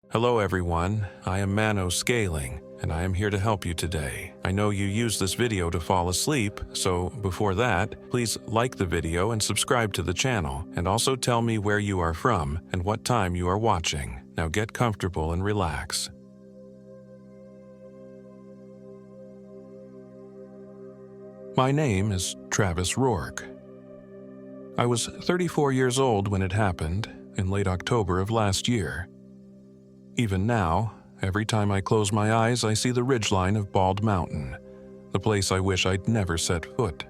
Hello everyone, I am MANO Scaling, and I am here to help you today. I know you use this video to fall asleep, so before that, please like the video and subscribe to the channel, and also tell me where you are from and what time you are watching. Now get comfortable and relax. My name is Travis Rourke. I was 34 years old when it happened, in late October of last year. Even now, every time I close my eyes, I see the ridgeline of Bald Mountain, the place I wish I'd never set foot.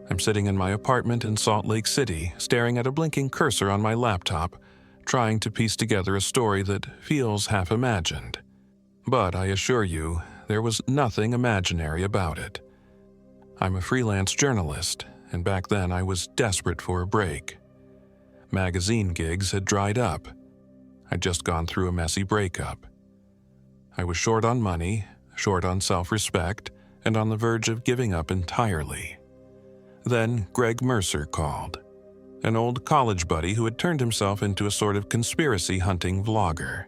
I'm sitting in my apartment in Salt Lake City, staring at a blinking cursor on my laptop, trying to piece together a story that feels half imagined. But I assure you, there was nothing imaginary about it. I'm a freelance journalist, and back then I was desperate for a break. Magazine gigs had dried up. I'd just gone through a messy breakup. I was short on money, short on self-respect, and on the verge of giving up entirely. Then Greg Mercer called, an old college buddy who had turned himself into a sort of conspiracy hunting vlogger.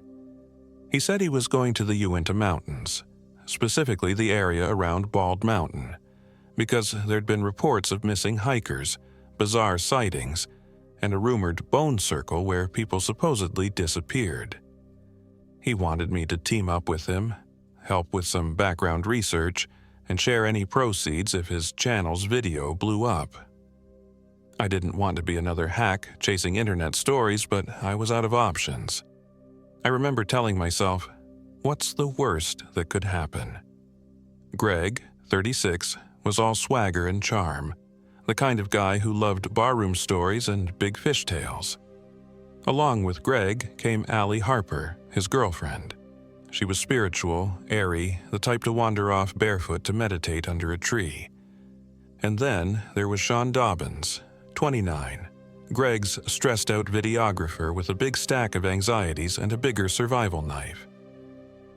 He said he was going to the Uinta Mountains, specifically the area around Bald Mountain, because there'd been reports of missing hikers, bizarre sightings, and a rumored bone circle where people supposedly disappeared. He wanted me to team up with him, help with some background research, and share any proceeds if his channel's video blew up. I didn't want to be another hack chasing internet stories, but I was out of options. I remember telling myself, what's the worst that could happen? Greg, 36, was all swagger and charm, the kind of guy who loved barroom stories and big fish tales. Along with Greg came Allie Harper, his girlfriend. She was spiritual, airy, the type to wander off barefoot to meditate under a tree. And then there was Sean Dobbins, 29, Greg's stressed-out videographer with a big stack of anxieties and a bigger survival knife.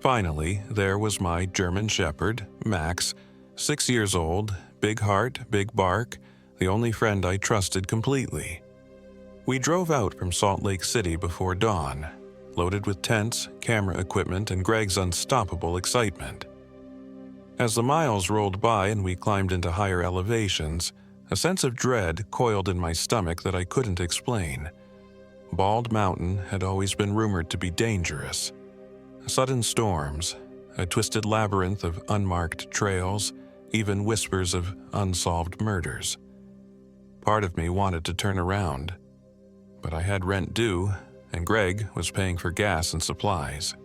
Finally, there was my German Shepherd, Max, 6 years old, big heart, big bark, the only friend I trusted completely. We drove out from Salt Lake City before dawn, loaded with tents, camera equipment, and Greg's unstoppable excitement. As the miles rolled by and we climbed into higher elevations, a sense of dread coiled in my stomach that I couldn't explain. Bald Mountain had always been rumored to be dangerous. Sudden storms, a twisted labyrinth of unmarked trails, even whispers of unsolved murders. Part of me wanted to turn around, but I had rent due, and Greg was paying for gas and supplies.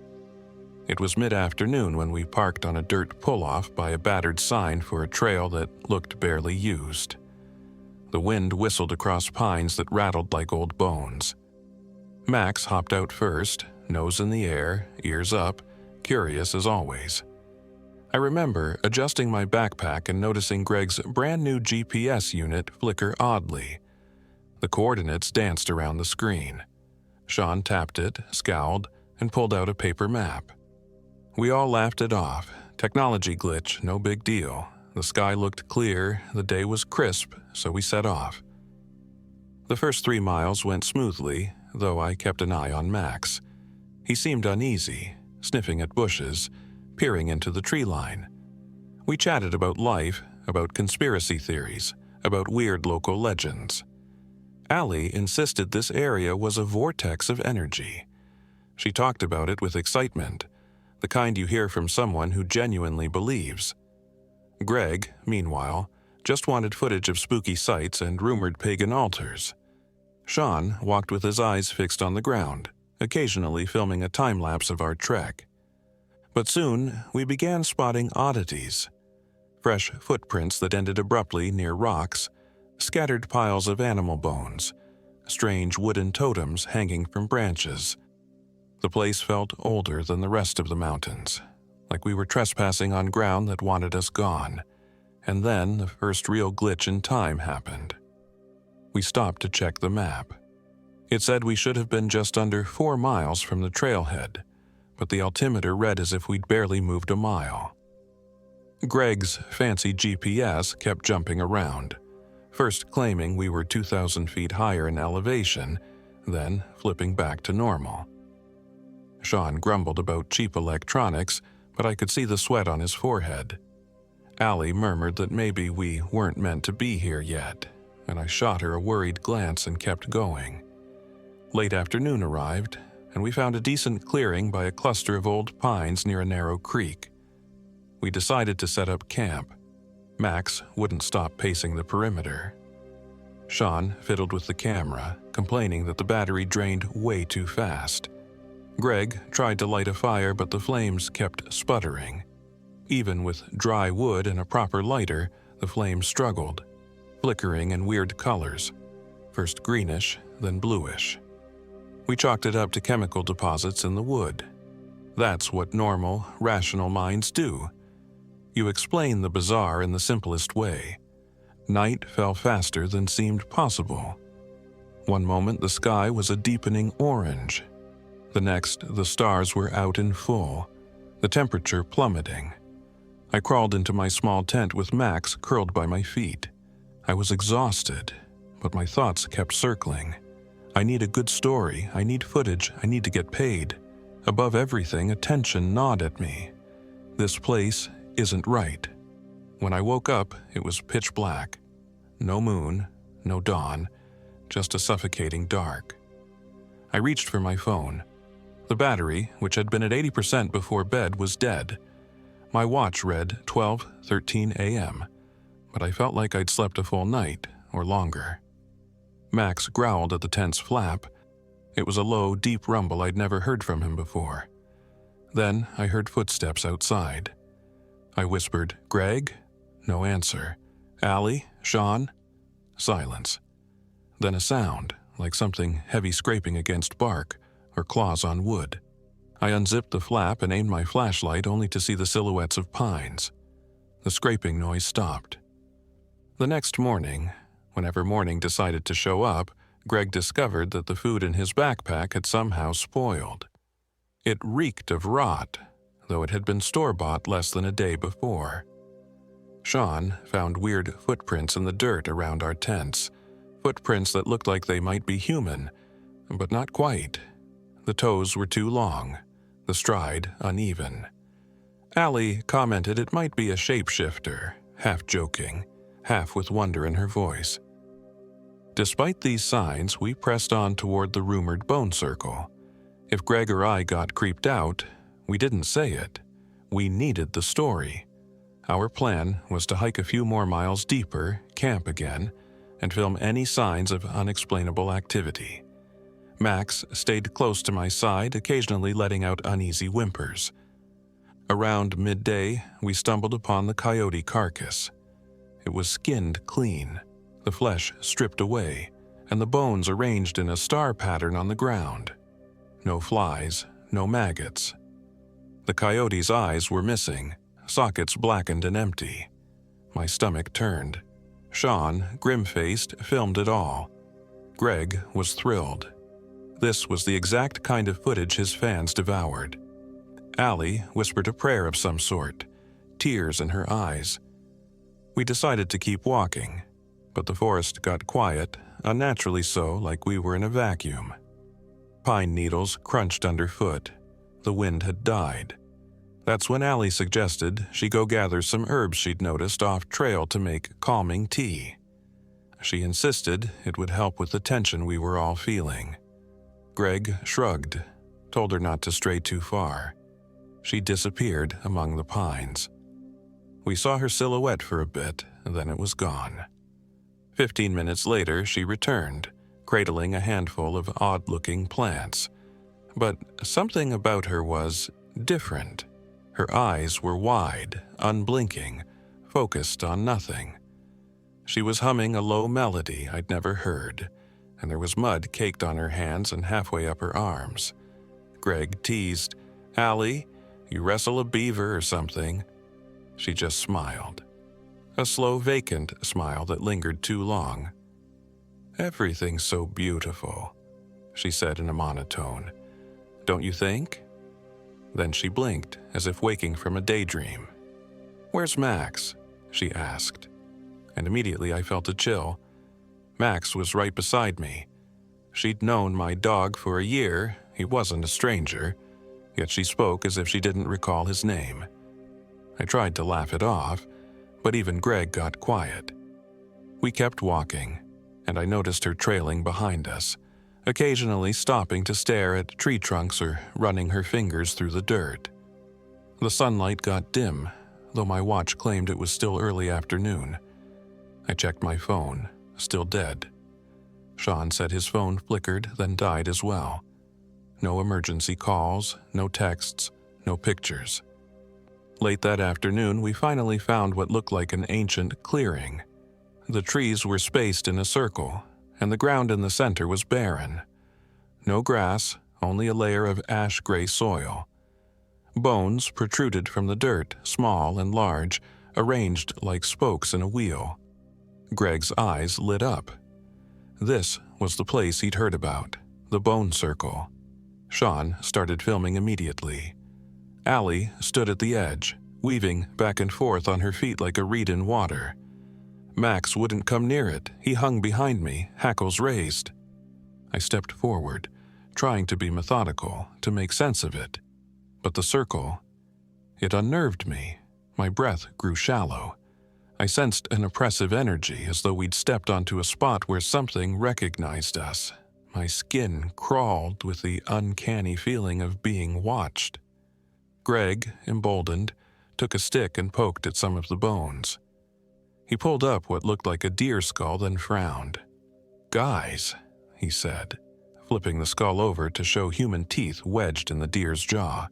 It was mid-afternoon when we parked on a dirt pull-off by a battered sign for a trail that looked barely used. The wind whistled across pines that rattled like old bones. Max hopped out first, nose in the air, ears up, curious as always. I remember adjusting my backpack and noticing Greg's brand new GPS unit flicker oddly. The coordinates danced around the screen. Sean tapped it, scowled, and pulled out a paper map. We all laughed it off. Technology glitch, no big deal. The sky looked clear, the day was crisp, so we set off. The first 3 miles went smoothly, though I kept an eye on Max. He seemed uneasy, sniffing at bushes, peering into the tree line. We chatted about life, about conspiracy theories, about weird local legends. Allie insisted this area was a vortex of energy. She talked about it with excitement, the kind you hear from someone who genuinely believes. Greg, meanwhile, just wanted footage of spooky sights and rumored pagan altars. Sean walked with his eyes fixed on the ground, occasionally filming a time-lapse of our trek. But soon, we began spotting oddities. Fresh footprints that ended abruptly near rocks, scattered piles of animal bones, strange wooden totems hanging from branches. The place felt older than the rest of the mountains, like we were trespassing on ground that wanted us gone. And then the first real glitch in time happened. We stopped to check the map. It said we should have been just under 4 miles from the trailhead, but the altimeter read as if we'd barely moved a mile. Greg's fancy GPS kept jumping around, first claiming we were 2,000 feet higher in elevation, then flipping back to normal. Sean grumbled about cheap electronics, but I could see the sweat on his forehead. Allie murmured that maybe we weren't meant to be here yet, and I shot her a worried glance and kept going. Late afternoon arrived, and we found a decent clearing by a cluster of old pines near a narrow creek. We decided to set up camp. Max wouldn't stop pacing the perimeter. Sean fiddled with the camera, complaining that the battery drained way too fast. Greg tried to light a fire, but the flames kept sputtering. Even with dry wood and a proper lighter, the flames struggled, flickering in weird colors, first greenish, then bluish. We chalked it up to chemical deposits in the wood. That's what normal, rational minds do. You explain the bizarre in the simplest way. Night fell faster than seemed possible. One moment the sky was a deepening orange. The next, the stars were out in full, the temperature plummeting. I crawled into my small tent with Max curled by my feet. I was exhausted, but my thoughts kept circling. I need a good story, I need footage, I need to get paid. Above everything, attention gnawed at me. This place isn't right. When I woke up, it was pitch black. No moon, no dawn, just a suffocating dark. I reached for my phone. The battery, which had been at 80% before bed, was dead. My watch read 12:13 a.m., but I felt like I'd slept a full night or longer. Max growled at the tent's flap. It was a low, deep rumble I'd never heard from him before. Then I heard footsteps outside. I whispered, "Greg?" No answer. "Allie? Sean?" Silence. Then a sound, like something heavy scraping against bark or claws on wood. I unzipped the flap and aimed my flashlight only to see the silhouettes of pines. The scraping noise stopped. The next morning, whenever morning decided to show up, Greg discovered that the food in his backpack had somehow spoiled. It reeked of rot, though it had been store-bought less than a day before. Sean found weird footprints in the dirt around our tents, footprints that looked like they might be human, but not quite. The toes were too long, the stride uneven. Allie commented it might be a shapeshifter, half joking, half with wonder in her voice. Despite these signs, we pressed on toward the rumored bone circle. If Greg or I got creeped out, we didn't say it. We needed the story. Our plan was to hike a few more miles deeper, camp again, and film any signs of unexplainable activity. Max stayed close to my side, occasionally letting out uneasy whimpers. Around midday, we stumbled upon the coyote carcass. It was skinned clean, the flesh stripped away, and the bones arranged in a star pattern on the ground. No flies, no maggots. The coyote's eyes were missing, sockets blackened and empty. My stomach turned. Sean, grim-faced, filmed it all. Greg was thrilled. This was the exact kind of footage his fans devoured. Allie whispered a prayer of some sort, tears in her eyes. We decided to keep walking, but the forest got quiet, unnaturally so, like we were in a vacuum. Pine needles crunched underfoot. The wind had died. That's when Allie suggested she go gather some herbs she'd noticed off-trail to make calming tea. She insisted it would help with the tension we were all feeling. Greg shrugged, told her not to stray too far. She disappeared among the pines. We saw her silhouette for a bit, then it was gone. 15 minutes later, she returned, cradling a handful of odd-looking plants. But something about her was different. Her eyes were wide, unblinking, focused on nothing. She was humming a low melody I'd never heard, and there was mud caked on her hands and halfway up her arms. Greg teased, "Allie, you wrestle a beaver or something." She just smiled. A slow, vacant smile that lingered too long. "Everything's so beautiful," she said in a monotone. "Don't you think?" Then she blinked, as if waking from a daydream. "Where's Max?" she asked. And immediately I felt a chill. Max was right beside me. She'd known my dog for a year, he wasn't a stranger. yet she spoke as if she didn't recall his name. I tried to laugh it off, but even Greg got quiet. We kept walking, and I noticed her trailing behind us, occasionally stopping to stare at tree trunks or running her fingers through the dirt. The sunlight got dim, though my watch claimed it was still early afternoon. I checked my phone, still dead. Sean said his phone flickered, then died as well. No emergency calls, no texts, no pictures. Late that afternoon, we finally found what looked like an ancient clearing. The trees were spaced in a circle, and the ground in the center was barren. No grass, only a layer of ash-gray soil. Bones protruded from the dirt, small and large, arranged like spokes in a wheel. Greg's eyes lit up. This was the place he'd heard about, the Bone Circle. Sean started filming immediately. Allie stood at the edge, weaving back and forth on her feet like a reed in water. Max wouldn't come near it. He hung behind me, hackles raised. I stepped forward, trying to be methodical, to make sense of it. But the circle, it unnerved me. My breath grew shallow. I sensed an oppressive energy, as though we'd stepped onto a spot where something recognized us. My skin crawled with the uncanny feeling of being watched. Greg, emboldened, took a stick and poked at some of the bones. He pulled up what looked like a deer skull, then frowned. "Guys," he said, flipping the skull over to show human teeth wedged in the deer's jaw.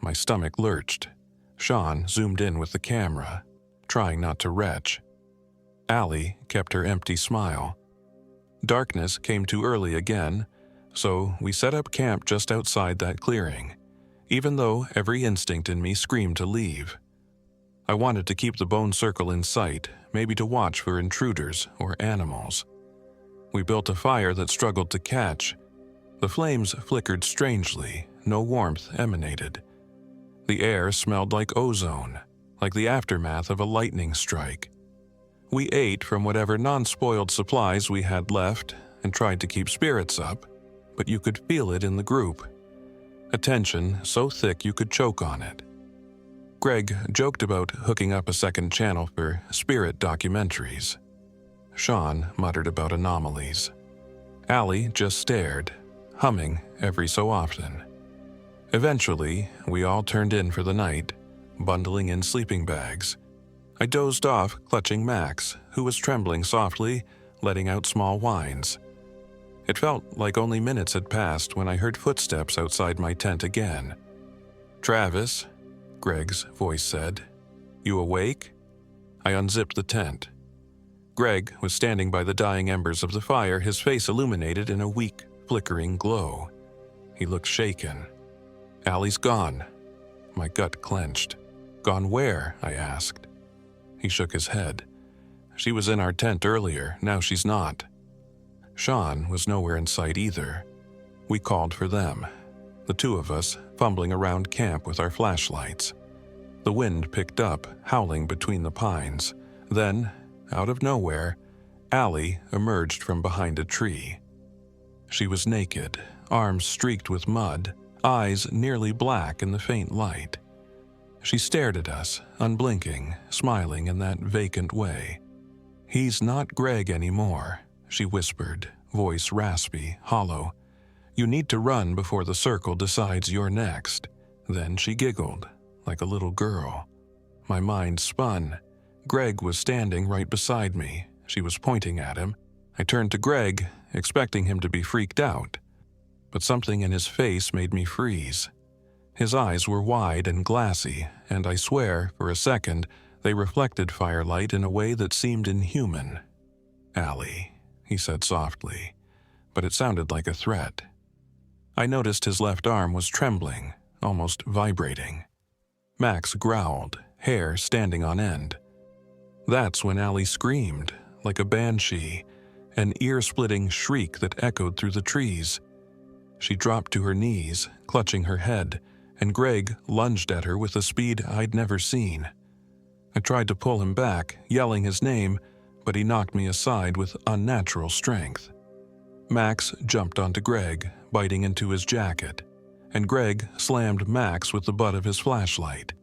My stomach lurched. Sean zoomed in with the camera, trying not to retch. Allie kept her empty smile. Darkness came too early again, so we set up camp just outside that clearing, even though every instinct in me screamed to leave. I wanted to keep the Bone Circle in sight, maybe to watch for intruders or animals. We built a fire that struggled to catch. The flames flickered strangely, no warmth emanated. The air smelled like ozone, like the aftermath of a lightning strike. We ate from whatever non-spoiled supplies we had left and tried to keep spirits up, but you could feel it in the group. A tension so thick you could choke on it. Greg joked about hooking up a second channel for spirit documentaries. Sean muttered about anomalies. Allie just stared, humming every so often. Eventually, we all turned in for the night, bundling in sleeping bags. I dozed off, clutching Max, who was trembling softly, letting out small whines. It felt like only minutes had passed when I heard footsteps outside my tent again. "Travis," Greg's voice said. "You awake?" I unzipped the tent. Greg was standing by the dying embers of the fire, his face illuminated in a weak, flickering glow. He looked shaken. "Allie's gone." My gut clenched. "Gone where?" I asked. He shook his head. "She was in our tent earlier, now she's not." Sean was nowhere in sight either. We called for them, the two of us fumbling around camp with our flashlights. The wind picked up, howling between the pines. Then, out of nowhere, Allie emerged from behind a tree. She was naked, arms streaked with mud, eyes nearly black in the faint light. She stared at us, unblinking, smiling in that vacant way. "He's not Greg anymore," she whispered, voice raspy, hollow. "You need to run before the circle decides you're next." Then she giggled, like a little girl. My mind spun. Greg was standing right beside me. She was pointing at him. I turned to Greg, expecting him to be freaked out. But something in his face made me freeze. His eyes were wide and glassy, and I swear, for a second, they reflected firelight in a way that seemed inhuman. "Allie," he said softly, but it sounded like a threat. I noticed his left arm was trembling, almost vibrating. Max growled, hair standing on end. That's when Allie screamed, like a banshee, an ear-splitting shriek that echoed through the trees. She dropped to her knees, clutching her head, and Greg lunged at her with a speed I'd never seen. I tried to pull him back, yelling his name, but he knocked me aside with unnatural strength. Max jumped onto Greg, biting into his jacket, and Greg slammed Max with the butt of his flashlight.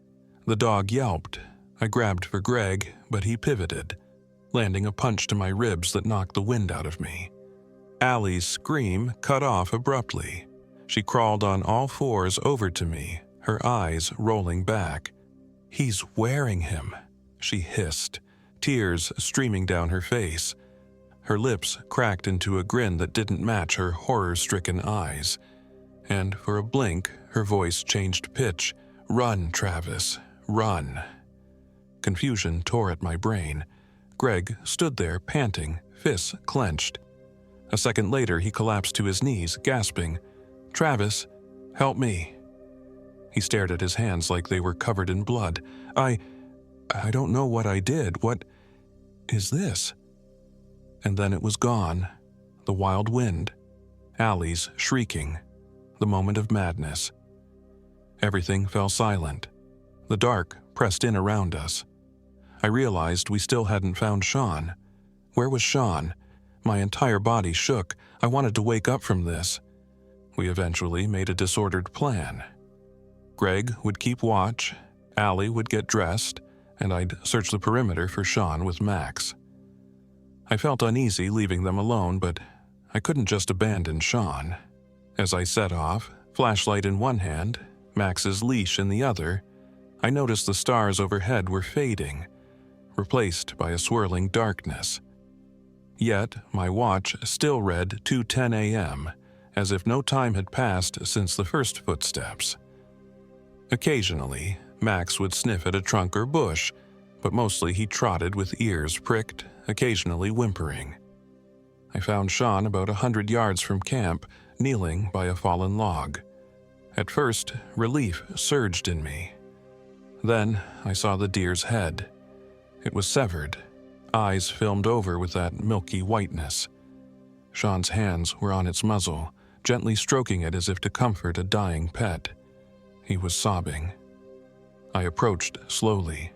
The dog yelped. I grabbed for Greg, but he pivoted, landing a punch to my ribs that knocked the wind out of me. Allie's scream cut off abruptly. She crawled on all fours over to me, her eyes rolling back. "He's wearing him," she hissed, tears streaming down her face. Her lips cracked into a grin that didn't match her horror-stricken eyes. And for a blink, her voice changed pitch. "Run, Travis, run." Confusion tore at my brain. Greg stood there, panting, fists clenched. A second later, he collapsed to his knees, gasping, "Travis, help me." He stared at his hands like they were covered in blood. I don't know what I did. What is this?" And then it was gone. The wild wind. Allie's shrieking. The moment of madness. Everything fell silent. The dark pressed in around us. I realized we still hadn't found Sean. Where was Sean? My entire body shook. I wanted to wake up from this. We eventually made a disordered plan. Greg would keep watch, Allie would get dressed, and I'd search the perimeter for Sean with Max. I felt uneasy leaving them alone, but I couldn't just abandon Sean. As I set off, flashlight in one hand, Max's leash in the other, I noticed the stars overhead were fading, replaced by a swirling darkness. Yet my watch still read 2:10 a.m., as if no time had passed since the first footsteps. Occasionally, Max would sniff at a trunk or bush, but mostly he trotted with ears pricked, occasionally whimpering. I found Sean about 100 yards from camp, kneeling by a fallen log. At first, relief surged in me. Then I saw the deer's head. It was severed, eyes filmed over with that milky whiteness. Sean's hands were on its muzzle, gently stroking it as if to comfort a dying pet. He was sobbing. I approached slowly.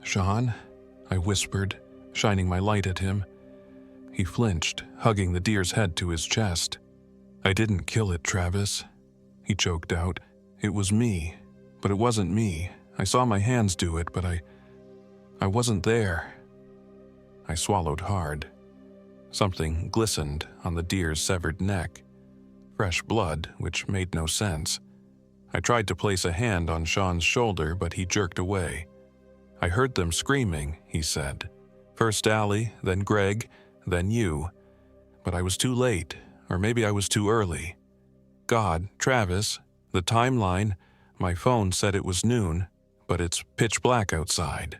"Sean?" I whispered, shining my light at him. He flinched, hugging the deer's head to his chest. "I didn't kill it, Travis," he choked out. "It was me, but it wasn't me. I saw my hands do it, but I wasn't there." I swallowed hard. Something glistened on the deer's severed neck. Fresh blood, which made no sense. I tried to place a hand on Sean's shoulder, but he jerked away. "I heard them screaming," he said. "First Allie, then Greg, then you. But I was too late, or maybe I was too early. God, Travis, the timeline, my phone said it was noon, but it's pitch black outside."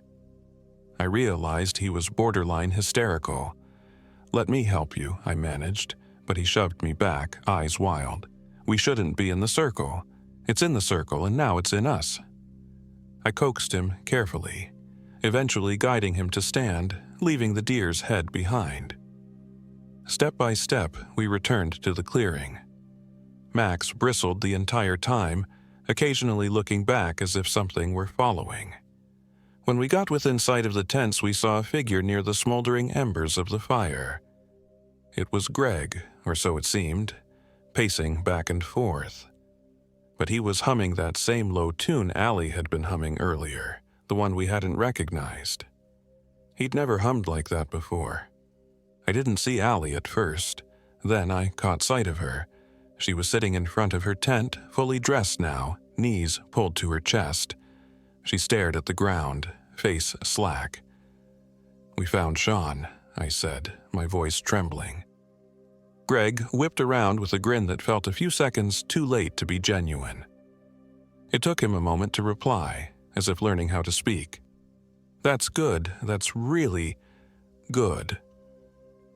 I realized he was borderline hysterical. "Let me help you," I managed, but he shoved me back, eyes wild. "We shouldn't be in the circle. It's in the circle, and now it's in us." I coaxed him carefully, eventually guiding him to stand, leaving the deer's head behind. Step by step, we returned to the clearing. Max bristled the entire time, occasionally looking back as if something were following. When we got within sight of the tents, we saw a figure near the smoldering embers of the fire. It was Greg, or so it seemed, pacing back and forth. But he was humming that same low tune Allie had been humming earlier, the one we hadn't recognized. He'd never hummed like that before. I didn't see Allie at first. Then I caught sight of her. She was sitting in front of her tent, fully dressed now, knees pulled to her chest. She stared at the ground, face slack. "We found Sean," I said, my voice trembling. Greg whipped around with a grin that felt a few seconds too late to be genuine. It took him a moment to reply, as if learning how to speak. "That's good. That's really good."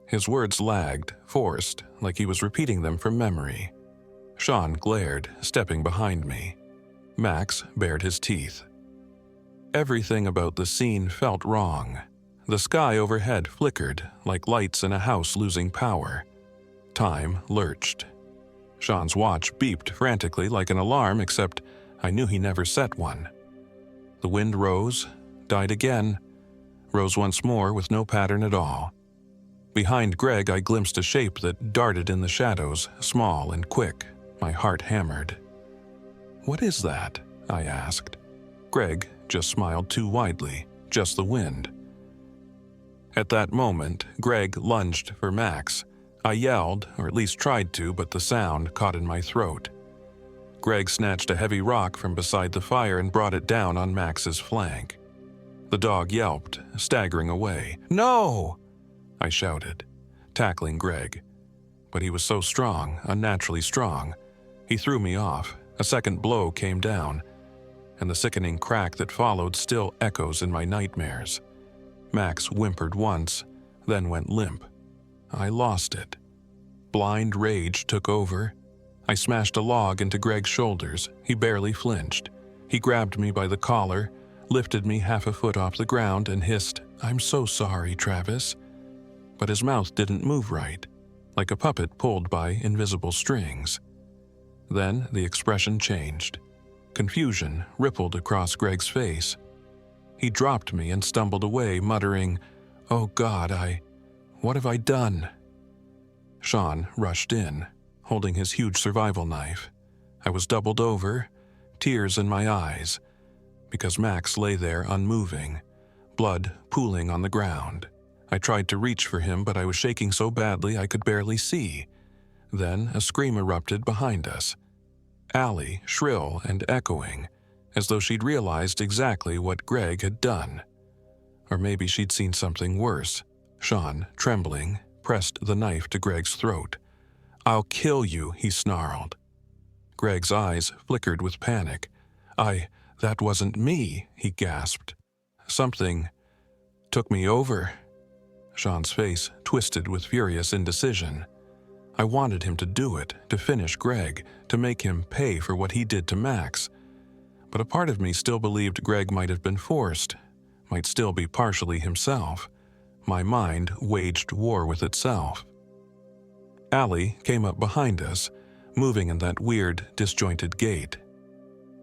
His words lagged, forced, like he was repeating them from memory. Sean glared, stepping behind me. Max bared his teeth. Everything about the scene felt wrong. The sky overhead flickered, like lights in a house losing power. Time lurched. Sean's watch beeped frantically like an alarm, except I knew he never set one. The wind rose, died again, rose once more with no pattern at all. Behind Greg, I glimpsed a shape that darted in the shadows, small and quick. My heart hammered. "What is that?" I asked. Greg just smiled too widely, just the wind. At that moment, Greg lunged for Max. I yelled, or at least tried to, but the sound caught in my throat. Greg snatched a heavy rock from beside the fire and brought it down on Max's flank. The dog yelped, staggering away. "No!" I shouted, tackling Greg. But he was so strong, unnaturally strong. He threw me off. A second blow came down, and the sickening crack that followed still echoes in my nightmares. Max whimpered once, then went limp. I lost it. Blind rage took over. I smashed a log into Greg's shoulders. He barely flinched. He grabbed me by the collar, lifted me half a foot off the ground, and hissed, "I'm so sorry, Travis." But his mouth didn't move right, like a puppet pulled by invisible strings. Then the expression changed. Confusion rippled across Greg's face. He dropped me and stumbled away, muttering, "Oh God, what have I done?" Sean rushed in, holding his huge survival knife. I was doubled over, tears in my eyes, because Max lay there unmoving, blood pooling on the ground. I tried to reach for him, but I was shaking so badly I could barely see. Then a scream erupted behind us. Allie, shrill and echoing, as though she'd realized exactly what Greg had done. Or maybe she'd seen something worse. Sean, trembling, pressed the knife to Greg's throat. "I'll kill you," he snarled. Greg's eyes flickered with panic. That wasn't me," he gasped. "Something took me over." Sean's face twisted with furious indecision. I wanted him to do it, to finish Greg, to make him pay for what he did to Max. But a part of me still believed Greg might have been forced, might still be partially himself. My mind waged war with itself. Allie came up behind us, moving in that weird, disjointed gait.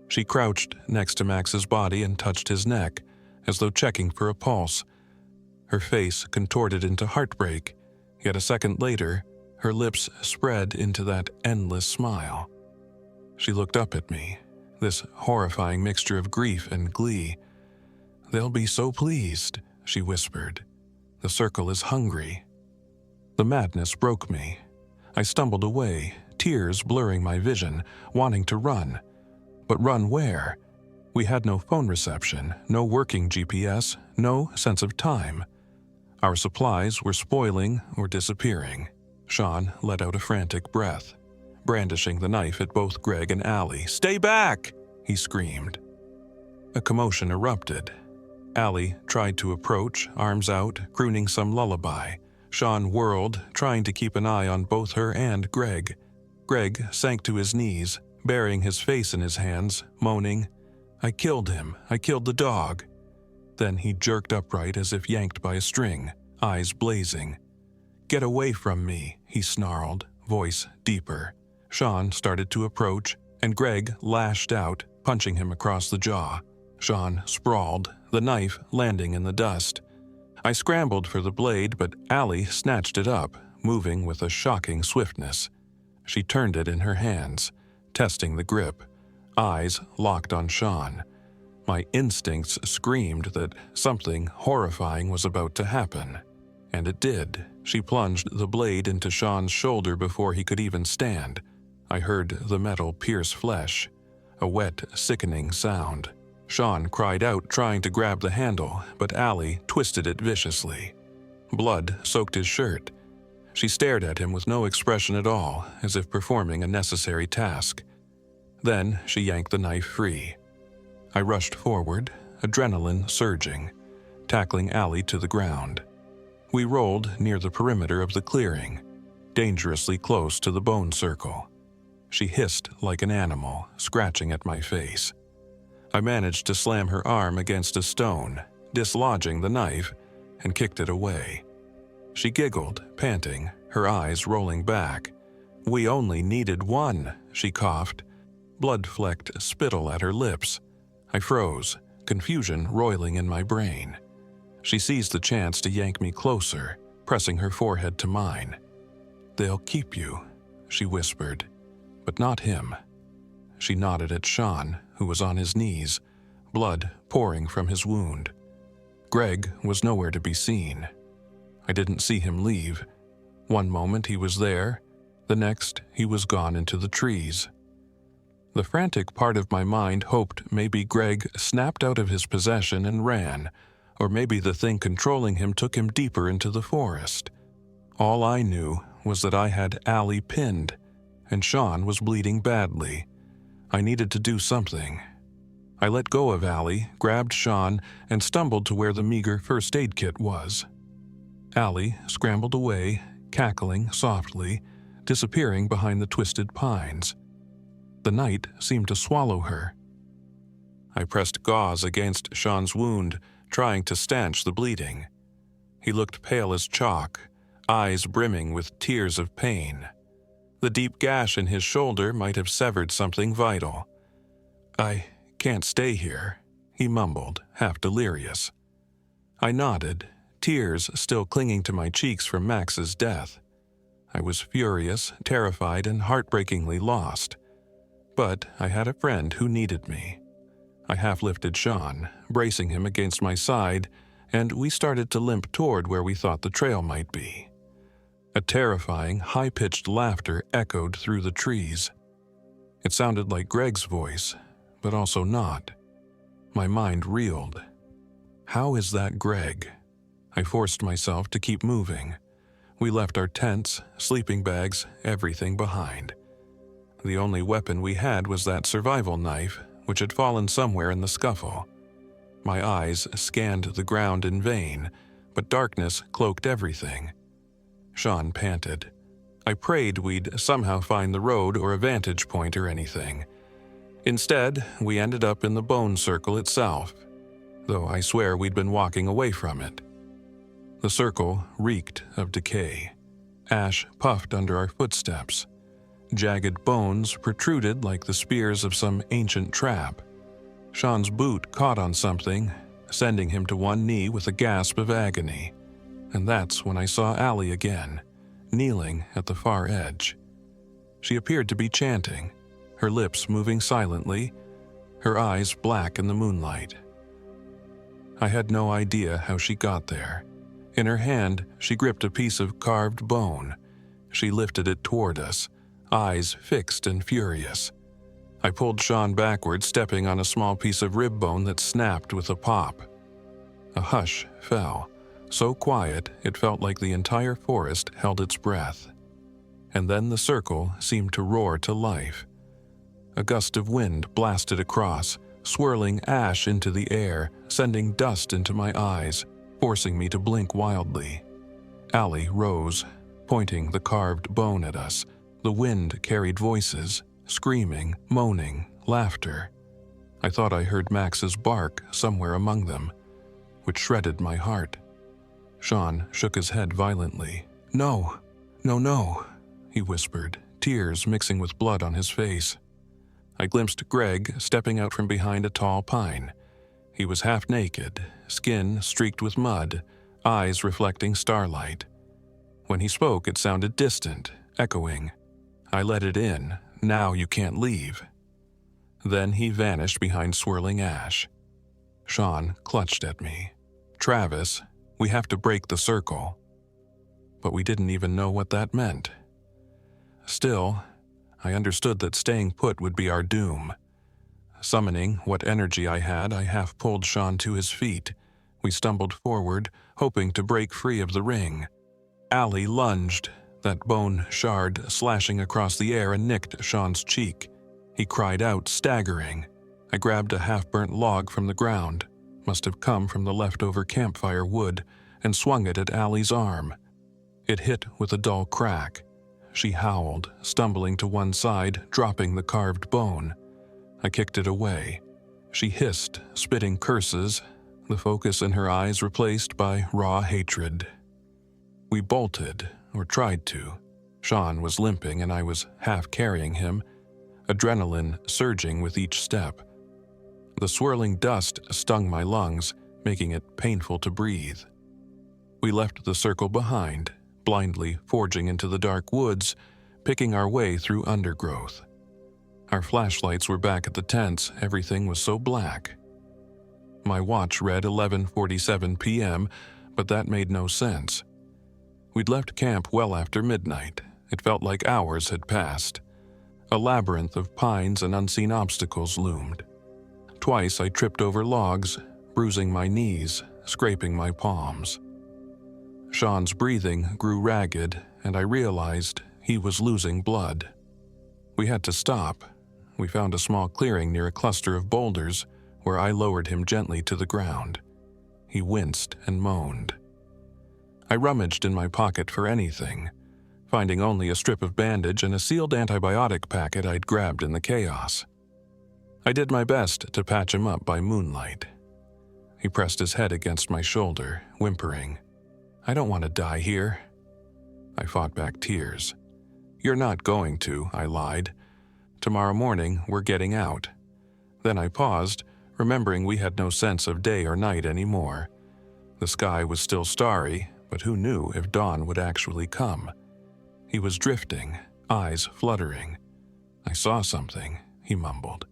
She crouched next to Max's body and touched his neck, as though checking for a pulse. Her face contorted into heartbreak, yet a second later, her lips spread into that endless smile. She looked up at me, this horrifying mixture of grief and glee. "They'll be so pleased," she whispered. "The circle is hungry." The madness broke me. I stumbled away, tears blurring my vision, wanting to run. But run where? We had no phone reception, no working GPS, no sense of time. Our supplies were spoiling or disappearing. Sean let out a frantic breath, brandishing the knife at both Greg and Allie. "Stay back!" he screamed. A commotion erupted. Allie tried to approach, arms out, crooning some lullaby. Sean whirled, trying to keep an eye on both her and Greg. Greg sank to his knees, burying his face in his hands, moaning, "I killed him. I killed the dog." Then he jerked upright as if yanked by a string, eyes blazing. "Get away from me," he snarled, voice deeper. Sean started to approach, and Greg lashed out, punching him across the jaw. Sean sprawled, the knife landing in the dust. I scrambled for the blade, but Allie snatched it up, moving with a shocking swiftness. She turned it in her hands, testing the grip, eyes locked on Sean. My instincts screamed that something horrifying was about to happen. And it did. She plunged the blade into Sean's shoulder before he could even stand. I heard the metal pierce flesh, a wet, sickening sound. Sean cried out, trying to grab the handle, but Allie twisted it viciously. Blood soaked his shirt. She stared at him with no expression at all, as if performing a necessary task. Then she yanked the knife free. I rushed forward, adrenaline surging, tackling Allie to the ground. We rolled near the perimeter of the clearing, dangerously close to the bone circle. She hissed like an animal, scratching at my face. I managed to slam her arm against a stone, dislodging the knife, and kicked it away. She giggled, panting, her eyes rolling back. "We only needed one," she coughed, blood-flecked spittle at her lips. I froze, confusion roiling in my brain. She seized the chance to yank me closer, pressing her forehead to mine. "They'll keep you," she whispered, "but not him." She nodded at Sean, who was on his knees, blood pouring from his wound. Greg was nowhere to be seen. I didn't see him leave. One moment he was there, the next he was gone into the trees. The frantic part of my mind hoped maybe Greg snapped out of his possession and ran, or maybe the thing controlling him took him deeper into the forest. All I knew was that I had Allie pinned, and Sean was bleeding badly. I needed to do something. I let go of Allie, grabbed Sean, and stumbled to where the meager first aid kit was. Allie scrambled away, cackling softly, disappearing behind the twisted pines. The night seemed to swallow her. I pressed gauze against Sean's wound, trying to stanch the bleeding. He looked pale as chalk, eyes brimming with tears of pain. The deep gash in his shoulder might have severed something vital. "I can't stay here," he mumbled, half delirious. I nodded, tears still clinging to my cheeks from Max's death. I was furious, terrified, and heartbreakingly lost. But I had a friend who needed me. I half-lifted Sean, bracing him against my side, and we started to limp toward where we thought the trail might be. A terrifying, high-pitched laughter echoed through the trees. It sounded like Greg's voice, but also not. My mind reeled. How is that Greg? I forced myself to keep moving. We left our tents, sleeping bags, everything behind. The only weapon we had was that survival knife, which had fallen somewhere in the scuffle. My eyes scanned the ground in vain, but darkness cloaked everything. Sean panted. I prayed we'd somehow find the road or a vantage point or anything. Instead, we ended up in the bone circle itself, though I swear we'd been walking away from it. The circle reeked of decay. Ash puffed under our footsteps. Jagged bones protruded like the spears of some ancient trap. Sean's boot caught on something, sending him to one knee with a gasp of agony. And that's when I saw Allie again, kneeling at the far edge. She appeared to be chanting, her lips moving silently, her eyes black in the moonlight. I had no idea how she got there. In her hand, she gripped a piece of carved bone. She lifted it toward us, eyes fixed and furious. I pulled Sean backward, stepping on a small piece of rib bone that snapped with a pop. A hush fell, so quiet it felt like the entire forest held its breath. And then the circle seemed to roar to life. A gust of wind blasted across, swirling ash into the air, sending dust into my eyes, forcing me to blink wildly. Allie rose, pointing the carved bone at us. The wind carried voices, screaming, moaning, laughter. I thought I heard Max's bark somewhere among them, which shredded my heart. Sean shook his head violently. "No, no, no," he whispered, tears mixing with blood on his face. I glimpsed Greg stepping out from behind a tall pine. He was half naked, skin streaked with mud, eyes reflecting starlight. When he spoke, it sounded distant, echoing. I let it in. "Now you can't leave." Then he vanished behind swirling ash. Sean clutched at me. "Travis, we have to break the circle." But we didn't even know what that meant. Still, I understood that staying put would be our doom. Summoning what energy I had, I half pulled Sean to his feet. We stumbled forward, hoping to break free of the ring. Allie lunged, that bone shard slashing across the air and nicked Sean's cheek. He cried out, staggering. I grabbed a half-burnt log from the ground, must have come from the leftover campfire wood, and swung it at Allie's arm. It hit with a dull crack. She howled, stumbling to one side, dropping the carved bone. I kicked it away. She hissed, spitting curses, the focus in her eyes replaced by raw hatred. We bolted, or tried to. Sean was limping and I was half carrying him, adrenaline surging with each step. The swirling dust stung my lungs, making it painful to breathe. We left the circle behind, blindly forging into the dark woods, picking our way through undergrowth. Our flashlights were back at the tents. Everything was so black. My watch read 11:47 p.m., but that made no sense. We'd left camp well after midnight. It felt like hours had passed. A labyrinth of pines and unseen obstacles loomed. Twice I tripped over logs, bruising my knees, scraping my palms. Sean's breathing grew ragged, and I realized he was losing blood. We had to stop. We found a small clearing near a cluster of boulders where I lowered him gently to the ground. He winced and moaned. I rummaged in my pocket for anything, finding only a strip of bandage and a sealed antibiotic packet I'd grabbed in the chaos. I did my best to patch him up by moonlight. He pressed his head against my shoulder, whimpering, "I don't want to die here." I fought back tears. "You're not going to," I lied. "Tomorrow morning, we're getting out." Then I paused, remembering we had no sense of day or night anymore. The sky was still starry, but who knew if dawn would actually come? He was drifting, eyes fluttering. "I saw something," he mumbled.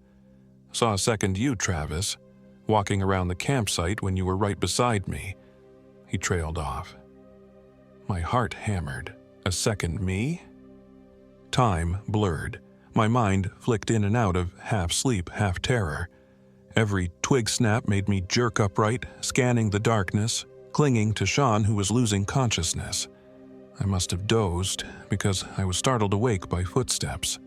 "Saw a second you, Travis, walking around the campsite when you were right beside me." He trailed off. My heart hammered. A second me? Time blurred. My mind flicked in and out of half sleep, half terror. Every twig snap made me jerk upright, scanning the darkness, clinging to Sean, who was losing consciousness. I must have dozed, because I was startled awake by footsteps.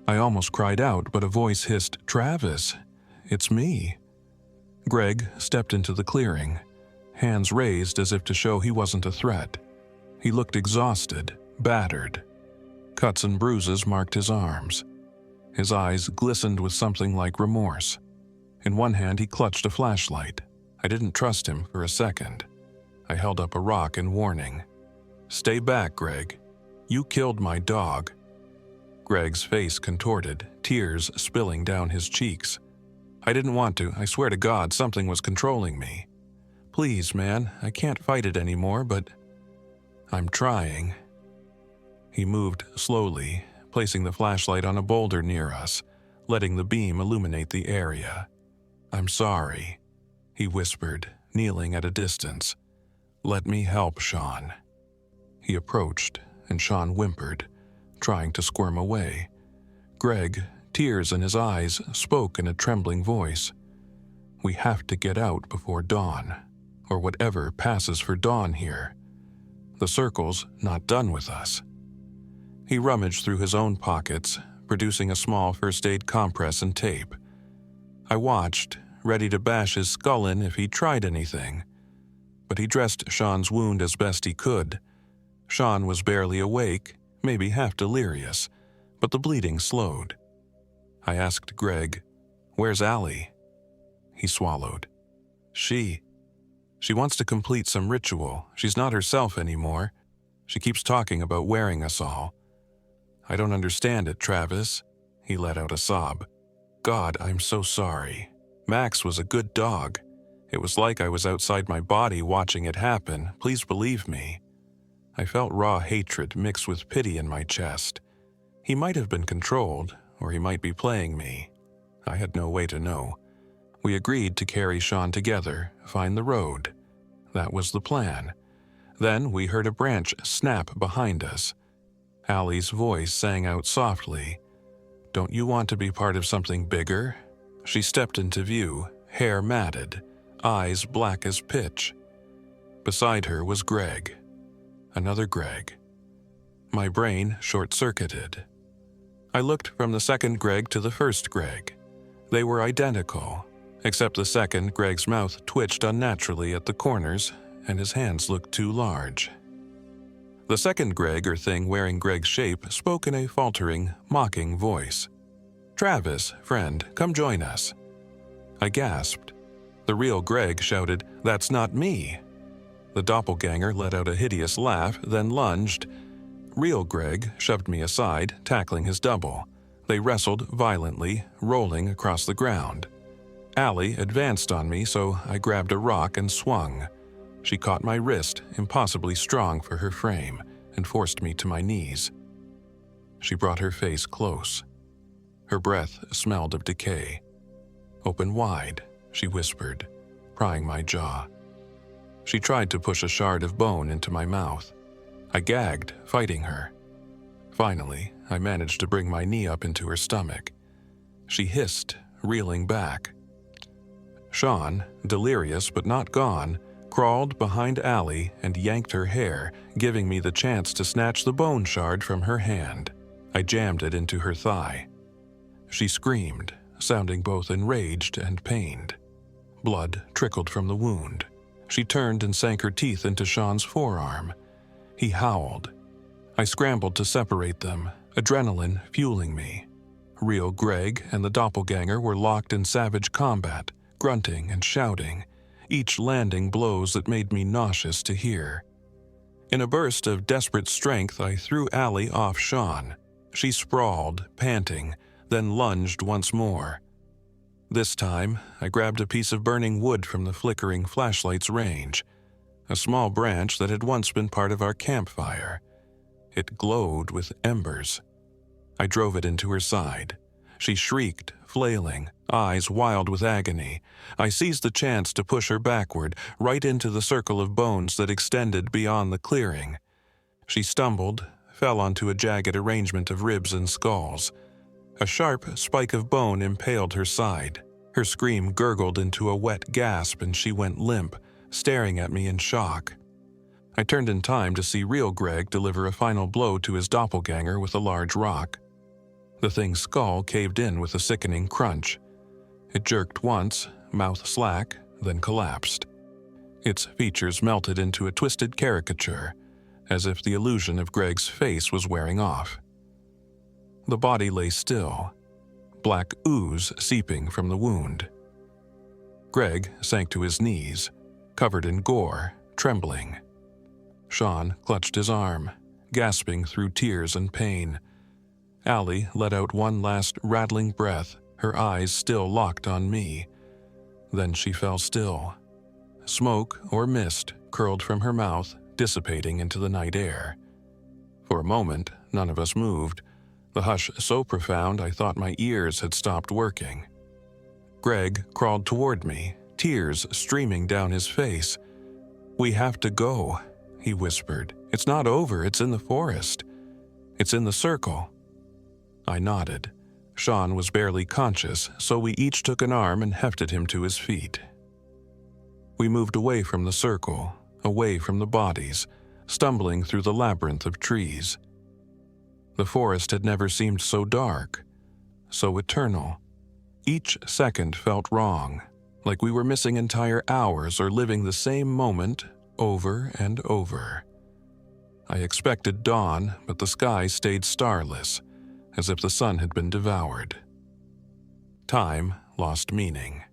I almost cried out, but a voice hissed, "Travis, it's me." Greg stepped into the clearing, hands raised as if to show he wasn't a threat. He looked exhausted, battered. Cuts and bruises marked his arms. His eyes glistened with something like remorse. In one hand, he clutched a flashlight. I didn't trust him for a second. I held up a rock in warning. "Stay back, Greg. You killed my dog." Greg's face contorted, tears spilling down his cheeks. "I didn't want to. I swear to God, something was controlling me. Please, man, I can't fight it anymore, but I'm trying." He moved slowly, placing the flashlight on a boulder near us, letting the beam illuminate the area. "I'm sorry," he whispered, kneeling at a distance. "Let me help, Sean." He approached, and Sean whimpered, trying to squirm away. Greg, tears in his eyes, spoke in a trembling voice. "We have to get out before dawn, or whatever passes for dawn here. The circle's not done with us." He rummaged through his own pockets, producing a small first aid compress and tape. I watched, ready to bash his skull in if he tried anything. But he dressed Sean's wound as best he could. Sean was barely awake, maybe half delirious, but the bleeding slowed. I asked Greg, "Where's Allie?" He swallowed. She wants to complete some ritual. She's not herself anymore. She keeps talking about wearing us all. I don't understand it, Travis." He let out a sob. "God, I'm so sorry. Max was a good dog. It was like I was outside my body watching it happen. Please believe me." I felt raw hatred mixed with pity in my chest. He might have been controlled, or he might be playing me. I had no way to know. We agreed to carry Sean together, find the road. That was the plan. Then we heard a branch snap behind us. Allie's voice sang out softly, "Don't you want to be part of something bigger?" She stepped into view, hair matted, eyes black as pitch. Beside her was Greg. Another Greg. My brain short-circuited. I looked from the second Greg to the first Greg. They were identical, except the second Greg's mouth twitched unnaturally at the corners, and his hands looked too large. The second Greg, or thing wearing Greg's shape, spoke in a faltering, mocking voice. "Travis, friend, come join us." I gasped. The real Greg shouted, "That's not me." The doppelganger let out a hideous laugh, then lunged. Real Greg shoved me aside, tackling his double. They wrestled violently, rolling across the ground. Allie advanced on me, so I grabbed a rock and swung. She caught my wrist, impossibly strong for her frame, and forced me to my knees. She brought her face close. Her breath smelled of decay. "Open wide," she whispered, prying my jaw. She tried to push a shard of bone into my mouth. I gagged, fighting her. Finally, I managed to bring my knee up into her stomach. She hissed, reeling back. Sean, delirious but not gone, crawled behind Allie and yanked her hair, giving me the chance to snatch the bone shard from her hand. I jammed it into her thigh. She screamed, sounding both enraged and pained. Blood trickled from the wound. She turned and sank her teeth into Sean's forearm. He howled. I scrambled to separate them, adrenaline fueling me. Real Greg and the doppelganger were locked in savage combat, grunting and shouting, each landing blows that made me nauseous to hear. In a burst of desperate strength, I threw Allie off Sean. She sprawled, panting, then lunged once more. This time, I grabbed a piece of burning wood from the flickering flashlight's range, a small branch that had once been part of our campfire. It glowed with embers. I drove it into her side. She shrieked, flailing, eyes wild with agony. I seized the chance to push her backward, right into the circle of bones that extended beyond the clearing. She stumbled, fell onto a jagged arrangement of ribs and skulls. A sharp spike of bone impaled her side. Her scream gurgled into a wet gasp and she went limp, staring at me in shock. I turned in time to see real Greg deliver a final blow to his doppelganger with a large rock. The thing's skull caved in with a sickening crunch. It jerked once, mouth slack, then collapsed. Its features melted into a twisted caricature, as if the illusion of Greg's face was wearing off. The body lay still, black ooze seeping from the wound. Greg sank to his knees, covered in gore, trembling. Sean clutched his arm, gasping through tears and pain. Allie let out one last rattling breath, her eyes still locked on me. Then she fell still. Smoke or mist curled from her mouth, dissipating into the night air. For a moment, none of us moved, the hush so profound I thought my ears had stopped working. Greg crawled toward me, tears streaming down his face. "We have to go," he whispered. "It's not over, it's in the forest. It's in the circle." I nodded. Sean was barely conscious, so we each took an arm and hefted him to his feet. We moved away from the circle, away from the bodies, stumbling through the labyrinth of trees. The forest had never seemed so dark, so eternal. Each second felt wrong, like we were missing entire hours or living the same moment over and over. I expected dawn, but the sky stayed starless, as if the sun had been devoured. Time lost meaning.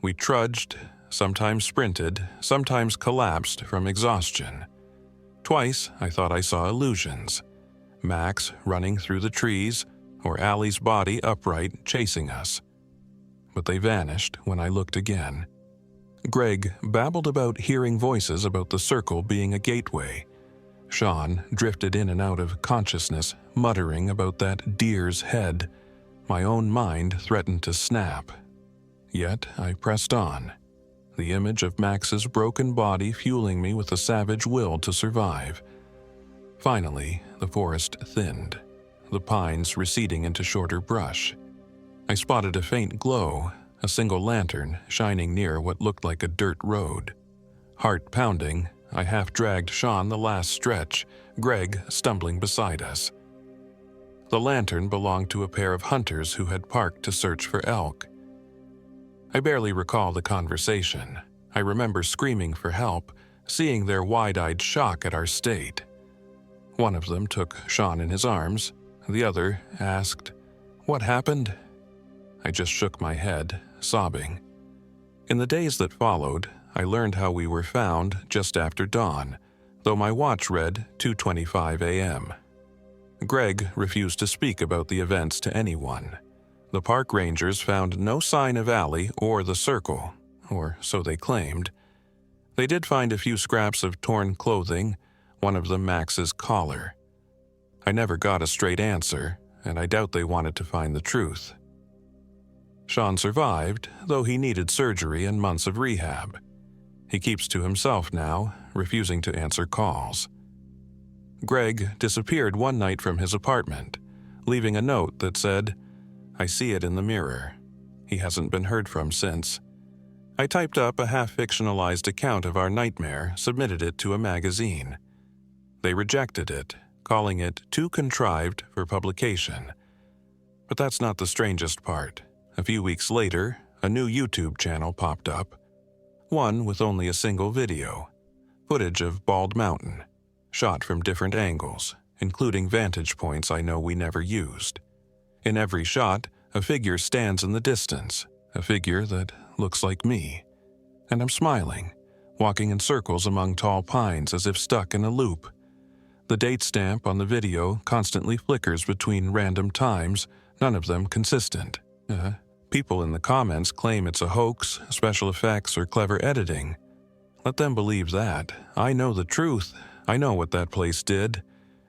We trudged, sometimes sprinted, sometimes collapsed from exhaustion. Twice I thought I saw illusions. Max running through the trees, or Allie's body upright chasing us. But they vanished when I looked again. Greg babbled about hearing voices about the circle being a gateway. Sean drifted in and out of consciousness, muttering about that deer's head. My own mind threatened to snap. Yet I pressed on, the image of Max's broken body fueling me with a savage will to survive. Finally, the forest thinned, the pines receding into shorter brush. I spotted a faint glow, a single lantern shining near what looked like a dirt road. Heart pounding, I half-dragged Sean the last stretch, Greg stumbling beside us. The lantern belonged to a pair of hunters who had parked to search for elk. I barely recall the conversation. I remember screaming for help, seeing their wide-eyed shock at our state. One of them took Sean in his arms. The other asked, "What happened?" I just shook my head, sobbing. In the days that followed, I learned how we were found just after dawn, though my watch read 2:25 a.m. Greg refused to speak about the events to anyone. The park rangers found no sign of Allie or the circle, or so they claimed. They did find a few scraps of torn clothing, one of them Max's collar. I never got a straight answer, and I doubt they wanted to find the truth. Sean survived, though he needed surgery and months of rehab. He keeps to himself now, refusing to answer calls. Greg disappeared one night from his apartment, leaving a note that said, "I see it in the mirror." He hasn't been heard from since. I typed up a half-fictionalized account of our nightmare, submitted it to a magazine. They rejected it, calling it too contrived for publication. But that's not the strangest part. A few weeks later, a new YouTube channel popped up, one with only a single video, footage of Bald Mountain, shot from different angles, including vantage points I know we never used. In every shot, a figure stands in the distance, a figure that looks like me. And I'm smiling, walking in circles among tall pines as if stuck in a loop. The date stamp on the video constantly flickers between random times, none of them consistent. People in the comments claim it's a hoax, special effects, or clever editing. Let them believe that. I know the truth. I know what that place did.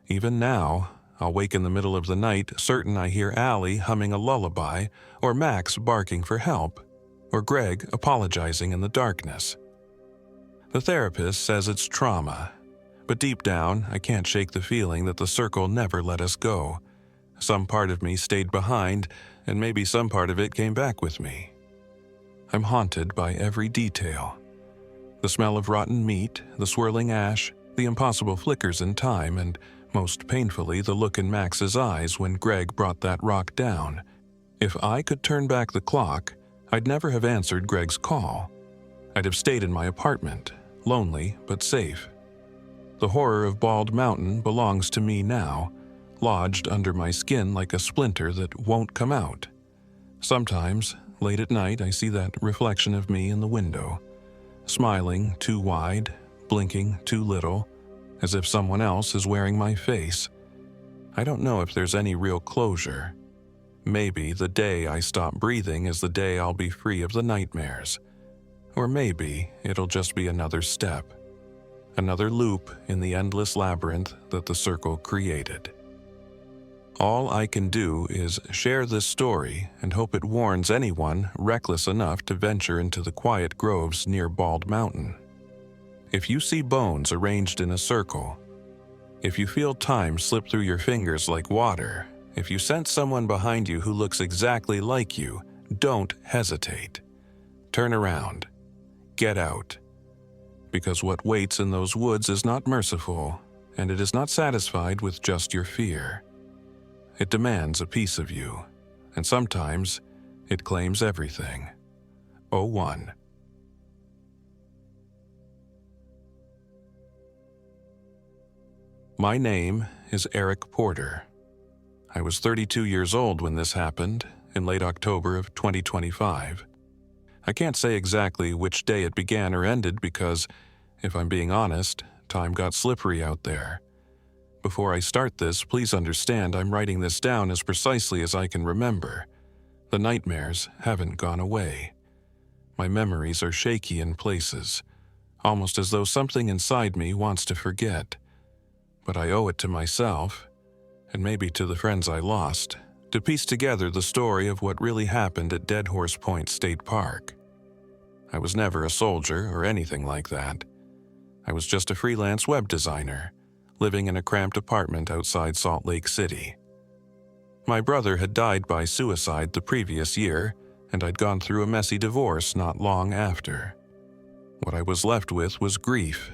Even now, I'll wake in the middle of the night certain I hear Allie humming a lullaby, or Max barking for help, or Greg apologizing in the darkness. The therapist says it's trauma, but deep down, I can't shake the feeling that the circle never let us go. Some part of me stayed behind, and maybe some part of it came back with me. I'm haunted by every detail. The smell of rotten meat, the swirling ash, the impossible flickers in time, and most painfully the look in Max's eyes when Greg brought that rock down. If I could turn back the clock, I'd never have answered Greg's call. I'd have stayed in my apartment, lonely but safe. The horror of Bald Mountain belongs to me now, lodged under my skin like a splinter that won't come out. Sometimes, late at night, I see that reflection of me in the window, smiling too wide, blinking too little, as if someone else is wearing my face. I don't know if there's any real closure. Maybe the day I stop breathing is the day I'll be free of the nightmares. Or maybe it'll just be another step, another loop in the endless labyrinth that the circle created. All I can do is share this story and hope it warns anyone reckless enough to venture into the quiet groves near Bald Mountain. If you see bones arranged in a circle, if you feel time slip through your fingers like water, if you sense someone behind you who looks exactly like you, don't hesitate. Turn around. Get out. Because what waits in those woods is not merciful, and it is not satisfied with just your fear. It demands a piece of you, and sometimes it claims everything. 01. My name is Eric Porter. I was 32 years old when this happened, in late October of 2025. I can't say exactly which day it began or ended because, if I'm being honest, time got slippery out there. Before I start this, please understand I'm writing this down as precisely as I can remember. The nightmares haven't gone away. My memories are shaky in places, almost as though something inside me wants to forget. But I owe it to myself, and maybe to the friends I lost, to piece together the story of what really happened at Dead Horse Point State Park. I was never a soldier or anything like that. I was just a freelance web designer, living in a cramped apartment outside Salt Lake City. My brother had died by suicide the previous year, and I'd gone through a messy divorce not long after. What I was left with was grief,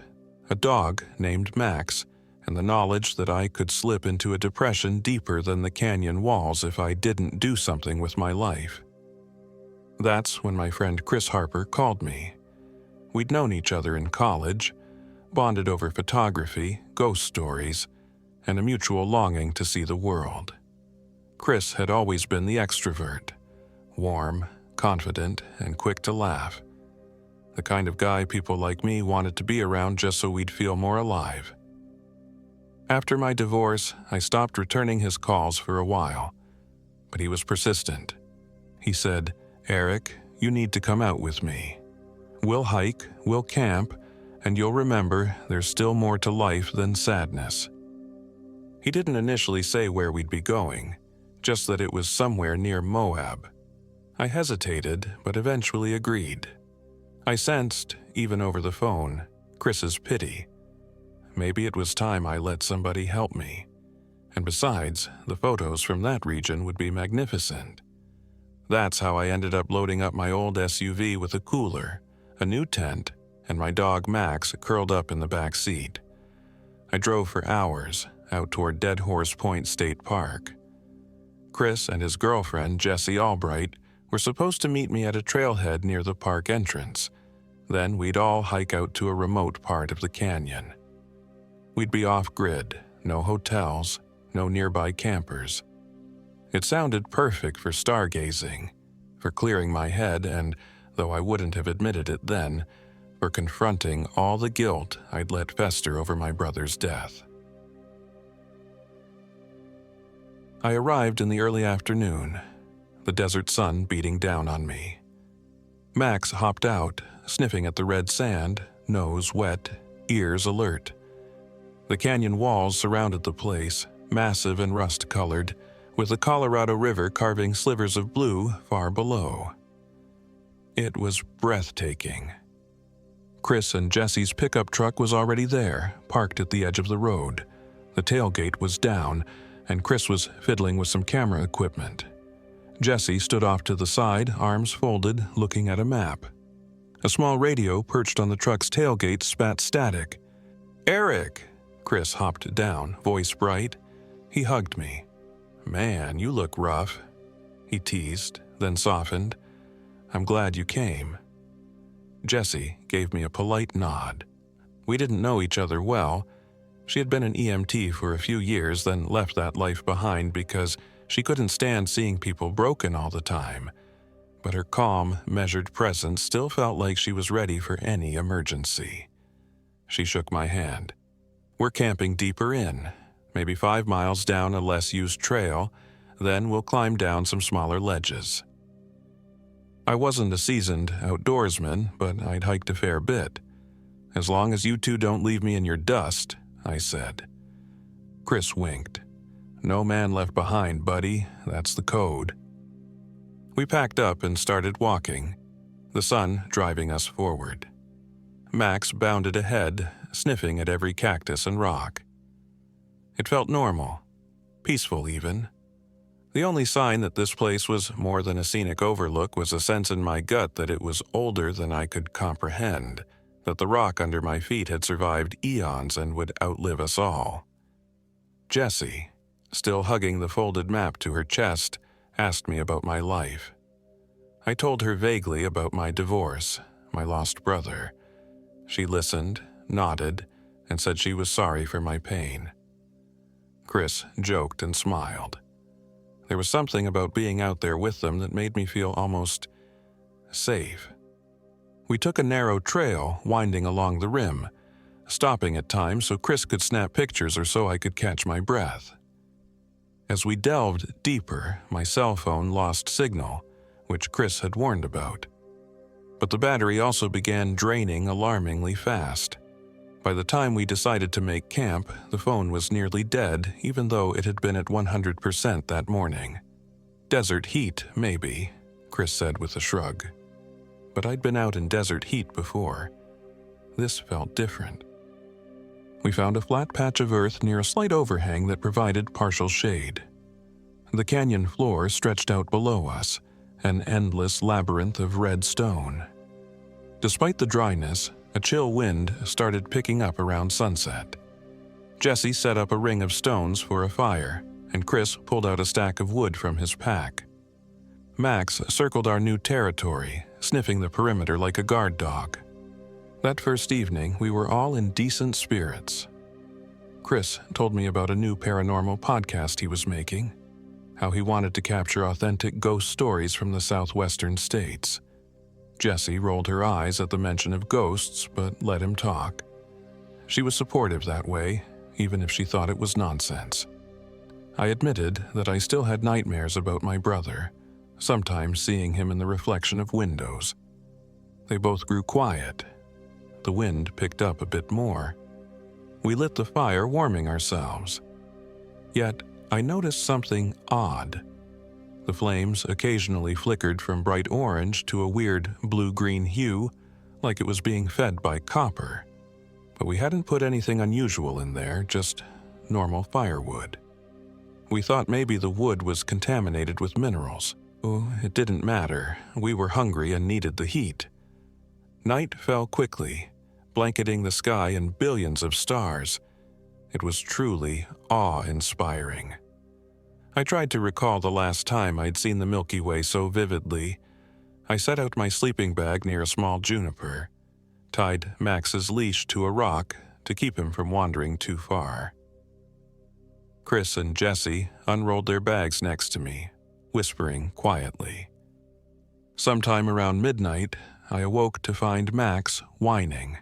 a dog named Max, and the knowledge that I could slip into a depression deeper than the canyon walls if I didn't do something with my life. That's when my friend Chris Harper called me. We'd known each other in college, bonded over photography, ghost stories, and a mutual longing to see the world. Chris had always been the extrovert, warm, confident, and quick to laugh. The kind of guy people like me wanted to be around just so we'd feel more alive. After my divorce, I stopped returning his calls for a while, but he was persistent. He said, "Eric, you need to come out with me. We'll hike, we'll camp, and you'll remember there's still more to life than sadness." He didn't initially say where we'd be going. just that it was somewhere near Moab. I hesitated, but eventually agreed. I sensed, even over the phone, Chris's pity. Maybe it was time I let somebody help me. And besides, the photos from that region would be magnificent. That's how I ended up loading up my old SUV with a cooler, a new tent, and my dog Max curled up in the back seat. I drove for hours out toward Dead Horse Point State Park. Chris and his girlfriend, Jessie Albright, were supposed to meet me at a trailhead near the park entrance. Then we'd all hike out to a remote part of the canyon. We'd be off-grid, no hotels, no nearby campers. It sounded perfect for stargazing, for clearing my head, and, though I wouldn't have admitted it then, for confronting all the guilt I'd let fester over my brother's death. I arrived in the early afternoon, the desert sun beating down on me. Max hopped out, sniffing at the red sand, nose wet, ears alert. The canyon walls surrounded the place, massive and rust-colored, with the Colorado River carving slivers of blue far below. It was breathtaking. Chris and Jessie's pickup truck was already there, parked at the edge of the road. The tailgate was down, and Chris was fiddling with some camera equipment. Jessie stood off to the side, arms folded, looking at a map. A small radio perched on the truck's tailgate spat static. "Eric!" Chris hopped down, voice bright. He hugged me. "Man, you look rough," he teased, then softened. "I'm glad you came." Jessie gave me a polite nod. We didn't know each other well. She had been an EMT for a few years, then left that life behind because she couldn't stand seeing people broken all the time. But her calm, measured presence still felt like she was ready for any emergency. She shook my hand. "We're camping deeper in, maybe 5 miles down a less-used trail, then we'll climb down some smaller ledges." I wasn't a seasoned outdoorsman, but I'd hiked a fair bit. "As long as you two don't leave me in your dust," I said. Chris winked. "No man left behind, buddy. That's the code." We packed up and started walking, the sun driving us forward. Max bounded ahead, sniffing at every cactus and rock. It felt normal, peaceful even. The only sign that this place was more than a scenic overlook was a sense in my gut that it was older than I could comprehend, that the rock under my feet had survived eons and would outlive us all. Jessie, still hugging the folded map to her chest, asked me about my life. I told her vaguely about my divorce, my lost brother. She listened, nodded, and said she was sorry for my pain. Chris joked and smiled. There was something about being out there with them that made me feel almost safe. We took a narrow trail winding along the rim, stopping at times so Chris could snap pictures or so I could catch my breath. As we delved deeper, my cell phone lost signal, which Chris had warned about. But the battery also began draining alarmingly fast. By the time we decided to make camp, the phone was nearly dead, even though it had been at 100% that morning. "Desert heat, maybe," Chris said with a shrug. But I'd been out in desert heat before. This felt different. We found a flat patch of earth near a slight overhang that provided partial shade. The canyon floor stretched out below us, an endless labyrinth of red stone. Despite the dryness, a chill wind started picking up around sunset. Jessie set up a ring of stones for a fire, and Chris pulled out a stack of wood from his pack. Max circled our new territory, sniffing the perimeter like a guard dog. That first evening, we were all in decent spirits. Chris told me about a new paranormal podcast he was making, how he wanted to capture authentic ghost stories from the southwestern states. Jessie rolled her eyes at the mention of ghosts, but let him talk. She was supportive that way, even if she thought it was nonsense. I admitted that I still had nightmares about my brother, sometimes seeing him in the reflection of windows. They both grew quiet. The wind picked up a bit more. We lit the fire, warming ourselves. Yet, I noticed something odd The flames occasionally flickered from bright orange to a weird blue-green hue, like it was being fed by copper. But we hadn't put anything unusual in there, just normal firewood. We thought maybe the wood was contaminated with minerals. Oh, it didn't matter. We were hungry and needed the heat. Night fell quickly, blanketing the sky in billions of stars. It was truly awe-inspiring. I tried to recall the last time I'd seen the Milky Way so vividly. I set out my sleeping bag near a small juniper, tied Max's leash to a rock to keep him from wandering too far. Chris and Jesse unrolled their bags next to me, whispering quietly. Sometime around midnight, I awoke to find Max whining.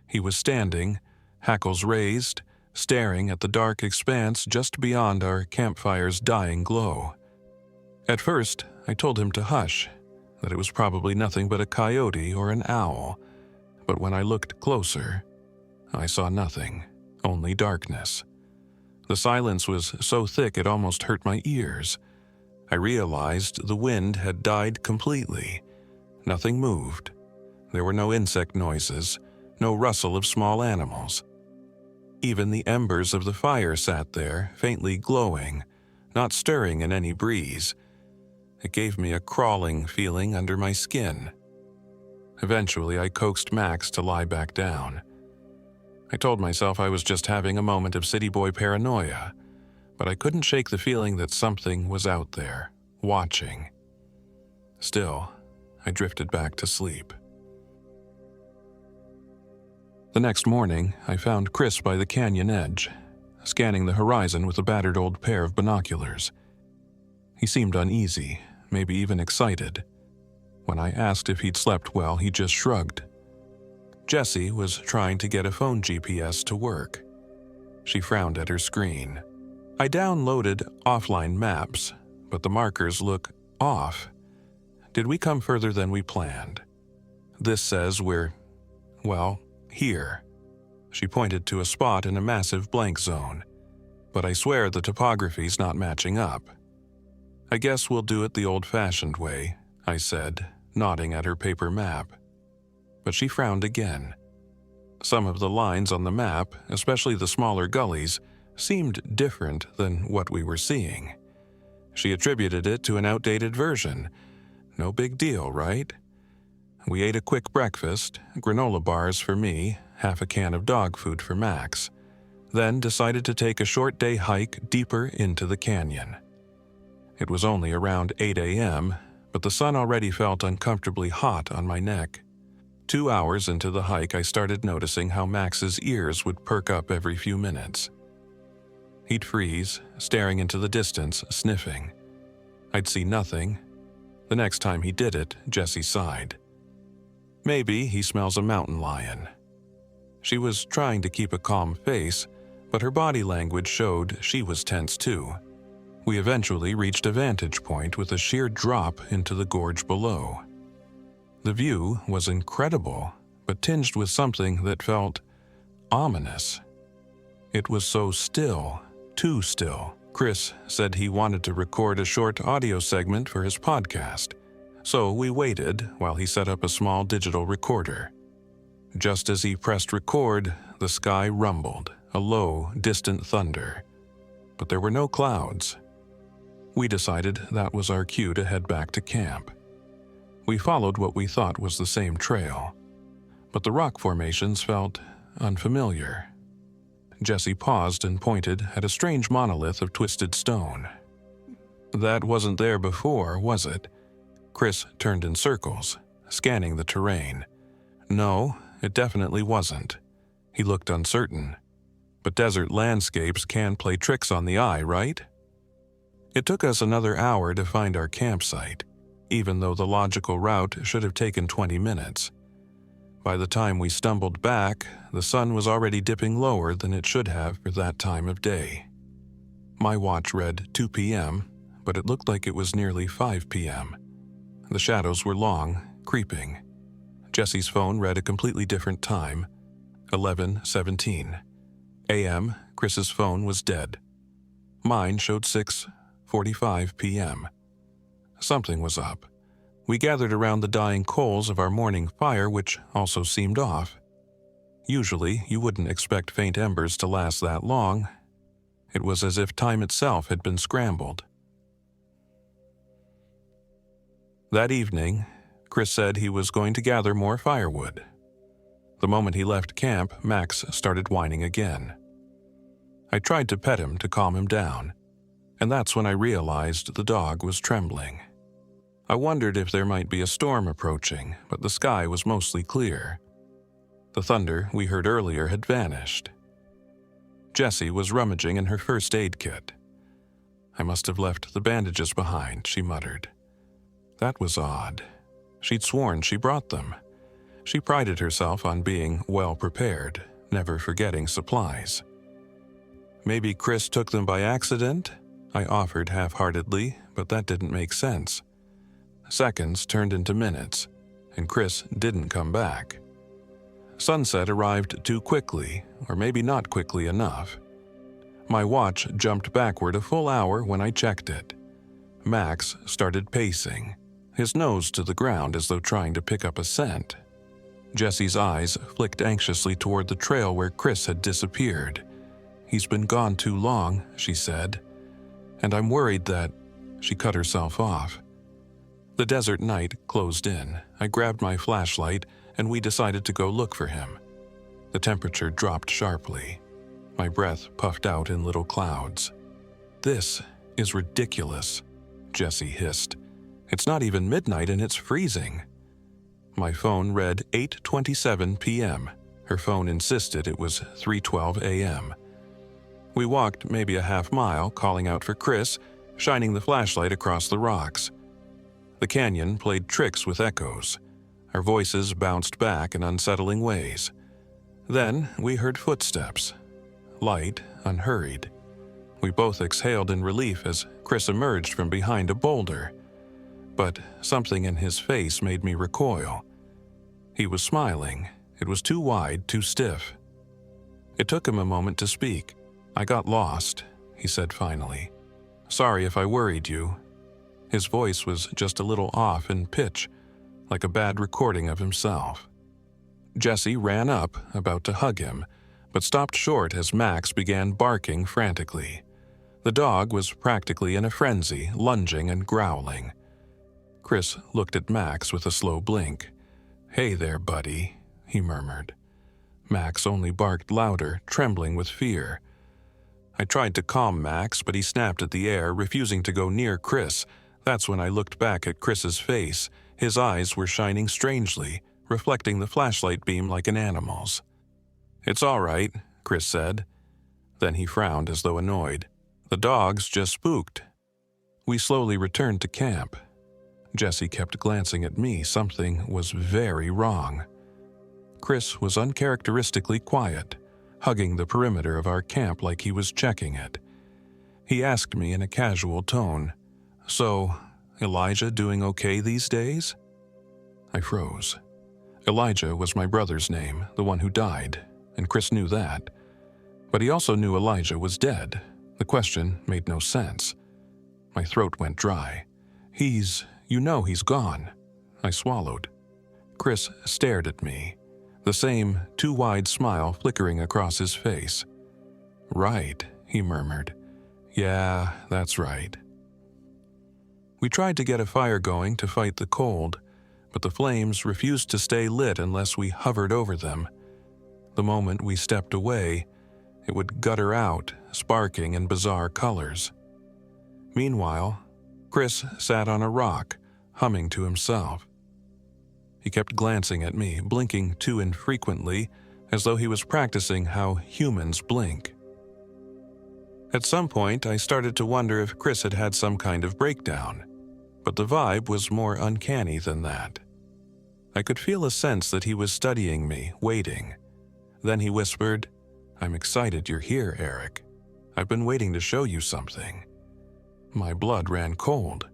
He was standing, hackles raised, staring at the dark expanse just beyond our campfire's dying glow. At first, I told him to hush, that it was probably nothing but a coyote or an owl, but when I looked closer, I saw nothing, only darkness. The silence was so thick it almost hurt my ears. I realized the wind had died completely. Nothing moved. There were no insect noises, no rustle of small animals. Even the embers of the fire sat there, faintly glowing, not stirring in any breeze. It gave me a crawling feeling under my skin. Eventually, I coaxed Max to lie back down. I told myself I was just having a moment of city boy paranoia, but I couldn't shake the feeling that something was out there, watching. Still, I drifted back to sleep. The next morning, I found Chris by the canyon edge, scanning the horizon with a battered old pair of binoculars. He seemed uneasy, maybe even excited. When I asked if he'd slept well, he just shrugged. Jessie was trying to get a phone GPS to work. She frowned at her screen. I downloaded offline maps, but the markers look off. Did we come further than we planned? This says we're, well, here. She pointed to a spot in a massive blank zone, but I swear the topography's not matching up. I guess we'll do it the old-fashioned way, I said, nodding at her paper map. But she frowned again. Some of the lines on the map, especially the smaller gullies, seemed different than what we were seeing. She attributed it to an outdated version. No big deal, right? We ate a quick breakfast, granola bars for me, half a can of dog food for Max, then decided to take a short day hike deeper into the canyon. It was only around 8 a.m., but the sun already felt uncomfortably hot on my neck. 2 hours into the hike, I started noticing how Max's ears would perk up every few minutes. He'd freeze, staring into the distance, sniffing. I'd see nothing. The next time he did it, Jessie sighed. Maybe he smells a mountain lion. She was trying to keep a calm face, but her body language showed she was tense too. We eventually reached a vantage point with a sheer drop into the gorge below. The view was incredible, but tinged with something that felt ominous. It was so still, too still. Chris said he wanted to record a short audio segment for his podcast, so we waited while he set up a small digital recorder. Just as he pressed record, the sky rumbled, a low, distant thunder. But there were no clouds. We decided that was our cue to head back to camp. We followed what we thought was the same trail, but the rock formations felt unfamiliar. Jessie paused and pointed at a strange monolith of twisted stone. That wasn't there before, was it? Chris turned in circles, scanning the terrain. No, it definitely wasn't. He looked uncertain. But desert landscapes can play tricks on the eye, right? It took us another hour to find our campsite, even though the logical route should have taken 20 minutes. By the time we stumbled back, the sun was already dipping lower than it should have for that time of day. My watch read 2 p.m., but it looked like it was nearly 5 p.m. The shadows were long, creeping. Jessie's phone read a completely different time, 11:17. a.m., Chris's phone was dead. Mine showed 6:45 p.m. Something was up. We gathered around the dying coals of our morning fire, which also seemed off. Usually, you wouldn't expect faint embers to last that long. It was as if time itself had been scrambled. That evening, Chris said he was going to gather more firewood. The moment he left camp, Max started whining again. I tried to pet him to calm him down, and that's when I realized the dog was trembling. I wondered if there might be a storm approaching, but the sky was mostly clear. The thunder we heard earlier had vanished. Jessie was rummaging in her first aid kit. "I must have left the bandages behind," she muttered. That was odd. She'd sworn she brought them. She prided herself on being well prepared, never forgetting supplies. "Maybe Chris took them by accident?" I offered half-heartedly, but that didn't make sense. Seconds turned into minutes, and Chris didn't come back. Sunset arrived too quickly, or maybe not quickly enough. My watch jumped backward a full hour when I checked it. Max started pacing, his nose to the ground as though trying to pick up a scent. Jessie's eyes flicked anxiously toward the trail where Chris had disappeared. "He's been gone too long," she said. "And I'm worried that—" She cut herself off. The desert night closed in. I grabbed my flashlight, and we decided to go look for him. The temperature dropped sharply. My breath puffed out in little clouds. "This is ridiculous," Jessie hissed. "It's not even midnight and it's freezing." My phone read 8:27 p.m. Her phone insisted it was 3:12 a.m. We walked maybe a half mile, calling out for Chris, shining the flashlight across the rocks. The canyon played tricks with echoes. Our voices bounced back in unsettling ways. Then we heard footsteps. Light, unhurried. We both exhaled in relief as Chris emerged from behind a boulder. But something in his face made me recoil. He was smiling. It was too wide, too stiff. It took him a moment to speak. "I got lost," he said finally. "Sorry if I worried you." His voice was just a little off in pitch, like a bad recording of himself. Jessie ran up, about to hug him, but stopped short as Max began barking frantically. The dog was practically in a frenzy, lunging and growling. Chris looked at Max with a slow blink. "Hey there, buddy," he murmured. Max only barked louder, trembling with fear. I tried to calm Max, but he snapped at the air, refusing to go near Chris. That's when I looked back at Chris's face. His eyes were shining strangely, reflecting the flashlight beam like an animal's. "It's all right," Chris said. Then he frowned as though annoyed. "The dog's just spooked." We slowly returned to camp. Jessie kept glancing at me. Something was very wrong. Chris was uncharacteristically quiet, hugging the perimeter of our camp like he was checking it. He asked me in a casual tone, "So, Elijah doing okay these days?" I froze. Elijah was my brother's name, the one who died, and Chris knew that. But he also knew Elijah was dead. The question made no sense. My throat went dry. You know he's gone." I swallowed. Chris stared at me, the same too wide smile flickering across his face. "Right," he murmured. "Yeah, that's right." We tried to get a fire going to fight the cold, but the flames refused to stay lit unless we hovered over them. The moment we stepped away, it would gutter out, sparking in bizarre colors. Meanwhile, Chris sat on a rock, humming to himself. He kept glancing at me, blinking too infrequently, as though he was practicing how humans blink. At some point, I started to wonder if Chris had had some kind of breakdown, but the vibe was more uncanny than that. I could feel a sense that he was studying me, waiting. Then he whispered, "I'm excited you're here, Eric. I've been waiting to show you something." My blood ran cold.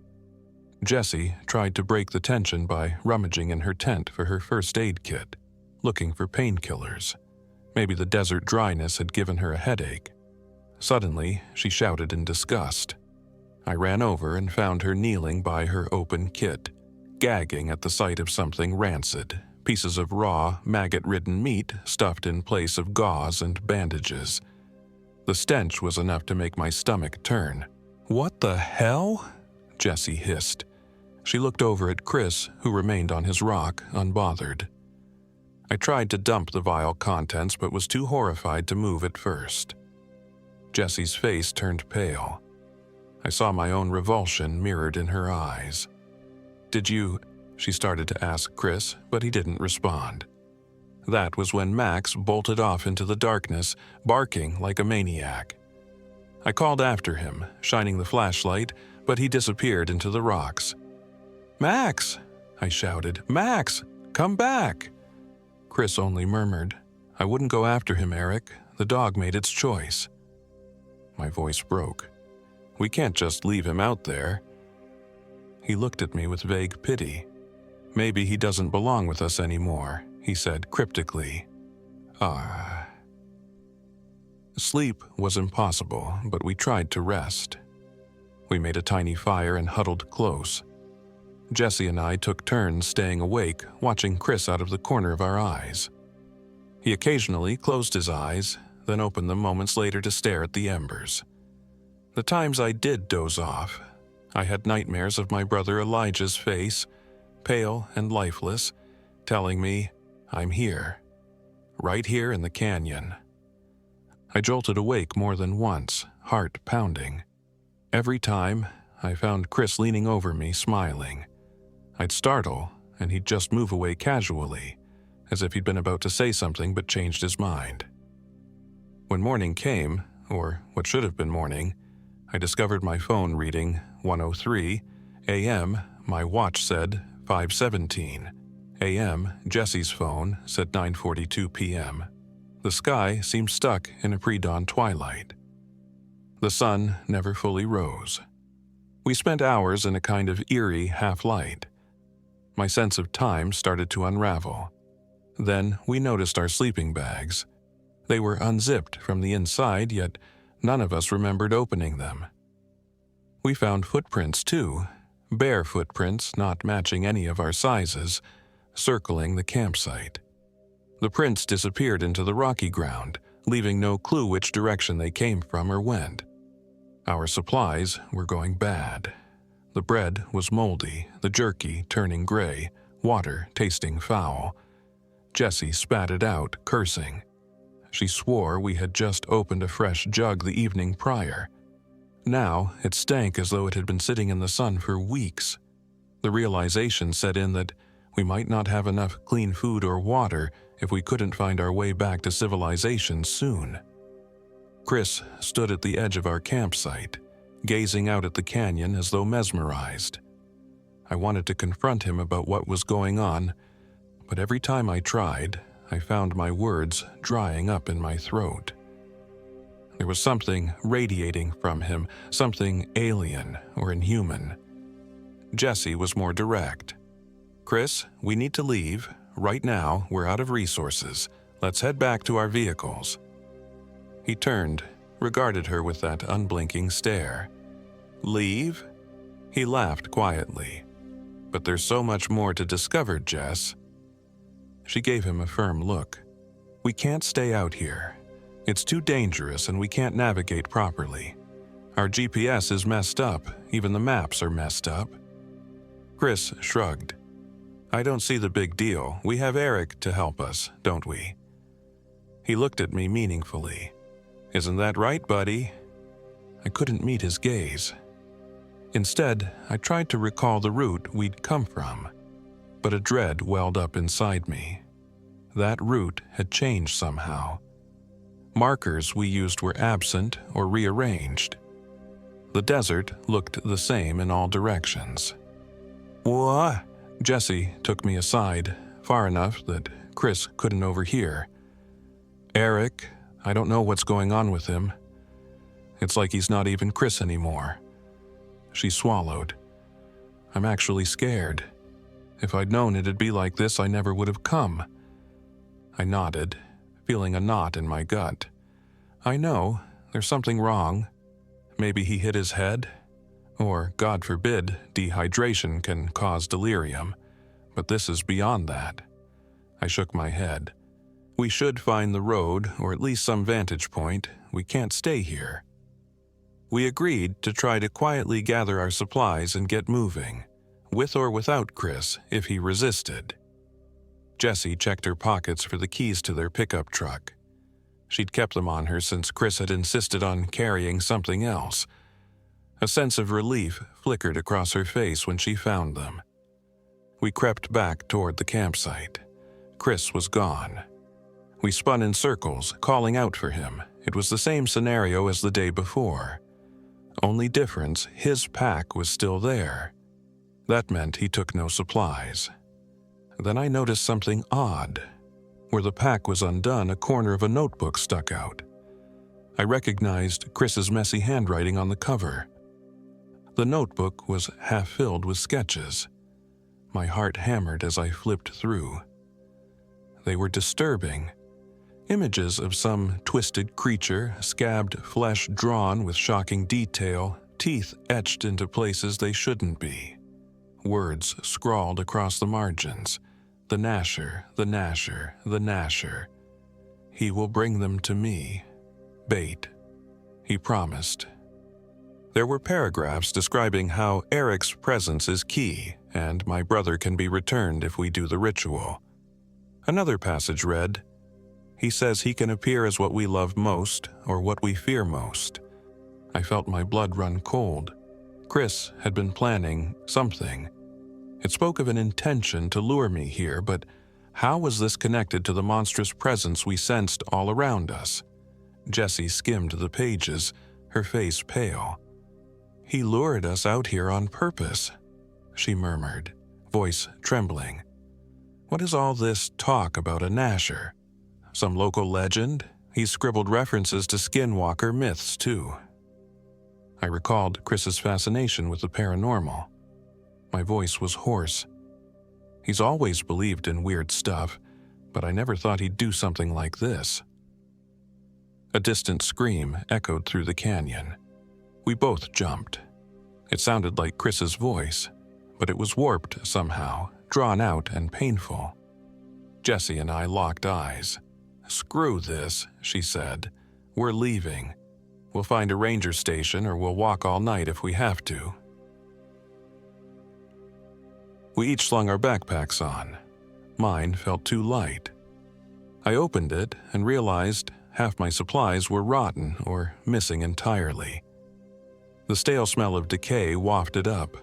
Jessie tried to break the tension by rummaging in her tent for her first aid kit, looking for painkillers. Maybe the desert dryness had given her a headache. Suddenly, she shouted in disgust, I ran over and found her kneeling by her open kit, gagging at the sight of something rancid, pieces of raw, maggot-ridden meat stuffed in place of gauze and bandages. The stench was enough to make my stomach turn. "What the hell?" Jessie hissed. She looked over at Chris, who remained on his rock, unbothered. I tried to dump the vile contents but was too horrified to move at first. Jessie's face turned pale. I saw my own revulsion mirrored in her eyes. "Did you—" she started to ask Chris, but he didn't respond. That was when Max bolted off into the darkness, barking like a maniac. I called after him, shining the flashlight, but he disappeared into the rocks. "Max!" I shouted. "Max! Come back!" Chris only murmured, "I wouldn't go after him, Eric. The dog made its choice." My voice broke. "We can't just leave him out there." He looked at me with vague pity. "Maybe he doesn't belong with us anymore," he said cryptically. Sleep was impossible, but we tried to rest. We made a tiny fire and huddled close. Jessie and I took turns staying awake, watching Chris out of the corner of our eyes. He occasionally closed his eyes, then opened them moments later to stare at the embers. The times I did doze off, I had nightmares of my brother Elijah's face, pale and lifeless, telling me, "I'm here, right here in the canyon." I jolted awake more than once, heart pounding. Every time, I found Chris leaning over me, smiling. I'd startle, and he'd just move away casually, as if he'd been about to say something but changed his mind. When morning came, or what should have been morning, I discovered my phone reading 1:03 a.m. My watch said 5:17 a.m. Jessie's phone said 9:42 p.m. The sky seemed stuck in a pre-dawn twilight. The sun never fully rose. We spent hours in a kind of eerie half-light. My sense of time started to unravel. Then we noticed our sleeping bags. They were unzipped from the inside, yet none of us remembered opening them. We found footprints too, bare footprints not matching any of our sizes, circling the campsite. The prints disappeared into the rocky ground, leaving no clue which direction they came from or went. Our supplies were going bad. The bread was moldy, the jerky turning gray, water tasting foul. Jessie spat it out, cursing. She swore we had just opened a fresh jug the evening prior. Now it stank as though it had been sitting in the sun for weeks. The realization set in that we might not have enough clean food or water if we couldn't find our way back to civilization soon. Chris stood at the edge of our campsite, gazing out at the canyon as though mesmerized. I wanted to confront him about what was going on, but every time I tried, I found my words drying up in my throat. There was something radiating from him, something alien or inhuman. Jessie was more direct. "Chris, we need to leave. Right now, we're out of resources. Let's head back to our vehicles." He turned, regarded her with that unblinking stare. "Leave?" He laughed quietly. "But there's so much more to discover, Jess." She gave him a firm look. "We can't stay out here. It's too dangerous and we can't navigate properly. Our GPS is messed up, even the maps are messed up." Chris shrugged. "I don't see the big deal. We have Eric to help us, don't we?" He looked at me meaningfully. "Isn't that right, buddy?" I couldn't meet his gaze. Instead, I tried to recall the route we'd come from, but a dread welled up inside me. That route had changed somehow. Markers we used were absent or rearranged. The desert looked the same in all directions. "What?" Jessie took me aside, far enough that Chris couldn't overhear. "Eric, I don't know what's going on with him. It's like he's not even Chris anymore." She swallowed. "I'm actually scared. If I'd known it'd be like this, I never would have come." I nodded, feeling a knot in my gut. "I know, there's something wrong. Maybe he hit his head. Or, God forbid, dehydration can cause delirium. But this is beyond that. I shook my head. We should find the road, or at least some vantage point. We can't stay here. We agreed to try to quietly gather our supplies and get moving, with or without Chris if he resisted. Jessie checked her pockets for the keys to their pickup truck. She'd kept them on her since Chris had insisted on carrying something else. A sense of relief flickered across her face when she found them. We crept back toward the campsite. Chris was gone. We spun in circles, calling out for him. It was the same scenario as the day before. Only difference, his pack was still there. That meant he took no supplies. Then I noticed something odd. Where the pack was undone, a corner of a notebook stuck out. I recognized Chris's messy handwriting on the cover. The notebook was half filled with sketches. My heart hammered as I flipped through. They were disturbing. Images of some twisted creature, scabbed flesh drawn with shocking detail, teeth etched into places they shouldn't be. Words scrawled across the margins. The Gnasher, the Gnasher, the Gnasher. He will bring them to me. Bait. He promised. There were paragraphs describing how Eric's presence is key, and my brother can be returned if we do the ritual. Another passage read, "He says he can appear as what we love most, or what we fear most." I felt my blood run cold. Chris had been planning something. It spoke of an intention to lure me here, but how was this connected to the monstrous presence we sensed all around us? Jessie skimmed the pages, her face pale. "He lured us out here on purpose," she murmured, voice trembling. "What is all this talk about a Gnasher? Some local legend? He scribbled references to skinwalker myths, too." I recalled Chris's fascination with the paranormal. My voice was hoarse. He's always believed in weird stuff, but I never thought he'd do something like this. A distant scream echoed through the canyon. We both jumped. It sounded like Chris's voice, but it was warped somehow, drawn out and painful. Jessie and I locked eyes. "Screw this," she said. "We're leaving. We'll find a ranger station or we'll walk all night if we have to." We each slung our backpacks on. Mine felt too light. I opened it and realized half my supplies were rotten or missing entirely. The stale smell of decay wafted up.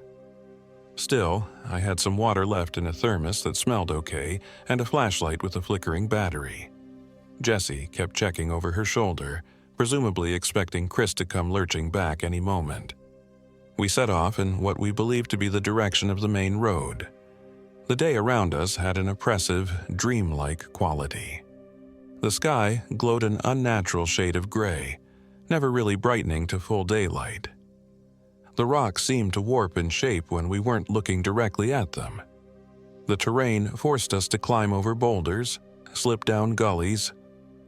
Still, I had some water left in a thermos that smelled okay and a flashlight with a flickering battery. Jessie kept checking over her shoulder, presumably expecting Chris to come lurching back any moment. We set off in what we believed to be the direction of the main road. The day around us had an oppressive, dreamlike quality. The sky glowed an unnatural shade of gray, never really brightening to full daylight. The rocks seemed to warp in shape when we weren't looking directly at them. The terrain forced us to climb over boulders, slip down gullies,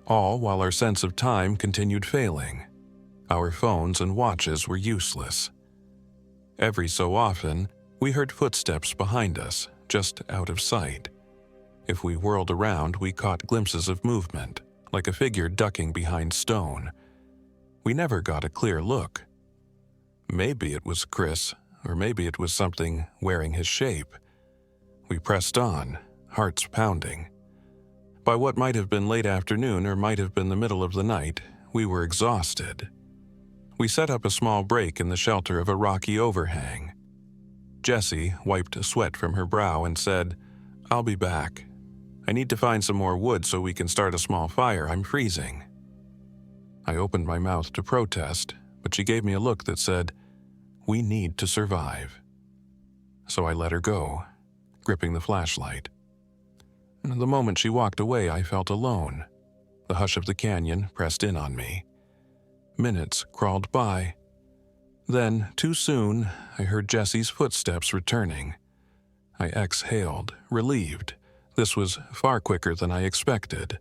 all while our sense of time continued failing. Our phones and watches were useless. Every so often, we heard footsteps behind us, just out of sight. If we whirled around, we caught glimpses of movement, like a figure ducking behind stone. We never got a clear look. Maybe it was Chris, or maybe it was something wearing his shape. We pressed on, hearts pounding. By what might have been late afternoon or might have been the middle of the night, we were exhausted. We set up a small break in the shelter of a rocky overhang. Jessie wiped sweat from her brow and said, "I'll be back. I need to find some more wood so we can start a small fire. I'm freezing." I opened my mouth to protest, but she gave me a look that said, "We need to survive." So I let her go, gripping the flashlight. And the moment she walked away, I felt alone. The hush of the canyon pressed in on me. Minutes crawled by. Then, too soon, I heard Jessie's footsteps returning. I exhaled, relieved. This was far quicker than I expected.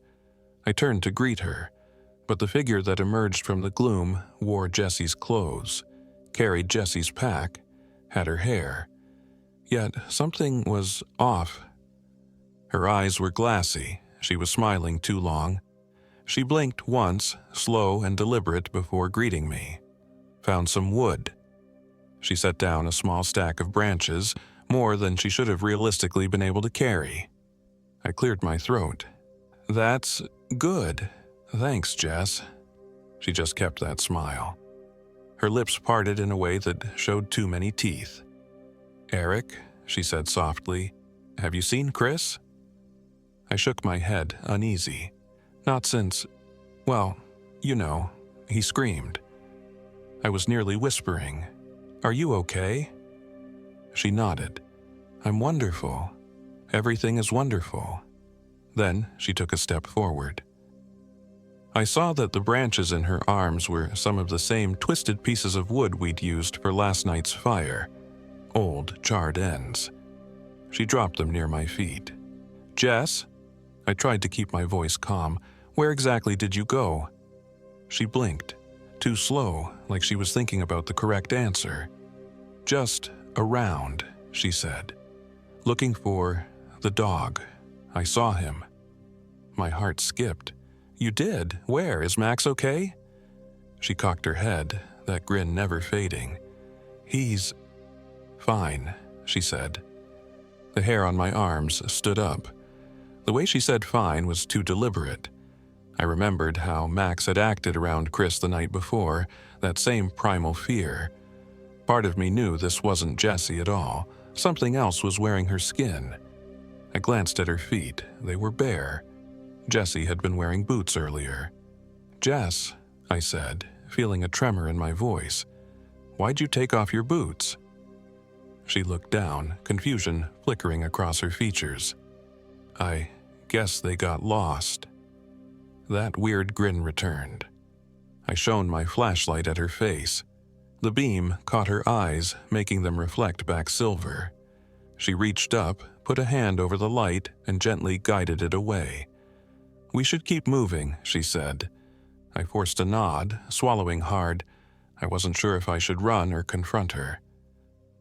I turned to greet her, but the figure that emerged from the gloom wore Jessie's clothes, carried Jessie's pack, had her hair. Yet something was off. Her eyes were glassy. She was smiling too long. She blinked once, slow and deliberate, before greeting me. Found some wood. She set down a small stack of branches, more than she should have realistically been able to carry. I cleared my throat. That's good. Thanks, Jess. She just kept that smile. Her lips parted in a way that showed too many teeth. Eric, she said softly, have you seen Chris? I shook my head, uneasy. Not since, well, you know, he screamed. I was nearly whispering, Are you okay? She nodded. I'm wonderful. Everything is wonderful. Then she took a step forward. I saw that the branches in her arms were some of the same twisted pieces of wood we'd used for last night's fire, old charred ends. She dropped them near my feet. Jess? I tried to keep my voice calm. Where exactly did you go? She blinked, too slow, like she was thinking about the correct answer. Just around, she said. Looking for the dog. I saw him. My heart skipped. You did? Where? Is Max okay? She cocked her head, that grin never fading. He's fine, she said. The hair on my arms stood up. The way she said fine was too deliberate. I remembered how Max had acted around Chris the night before, that same primal fear. Part of me knew this wasn't Jessie at all. Something else was wearing her skin. I glanced at her feet. They were bare. Jessie had been wearing boots earlier. Jess, I said, feeling a tremor in my voice. Why'd you take off your boots? She looked down, confusion flickering across her features. I guess they got lost. That weird grin returned. I shone my flashlight at her face. The beam caught her eyes, making them reflect back silver. She reached up, put a hand over the light, and gently guided it away. We should keep moving, she said. I forced a nod, swallowing hard. I wasn't sure if I should run or confront her.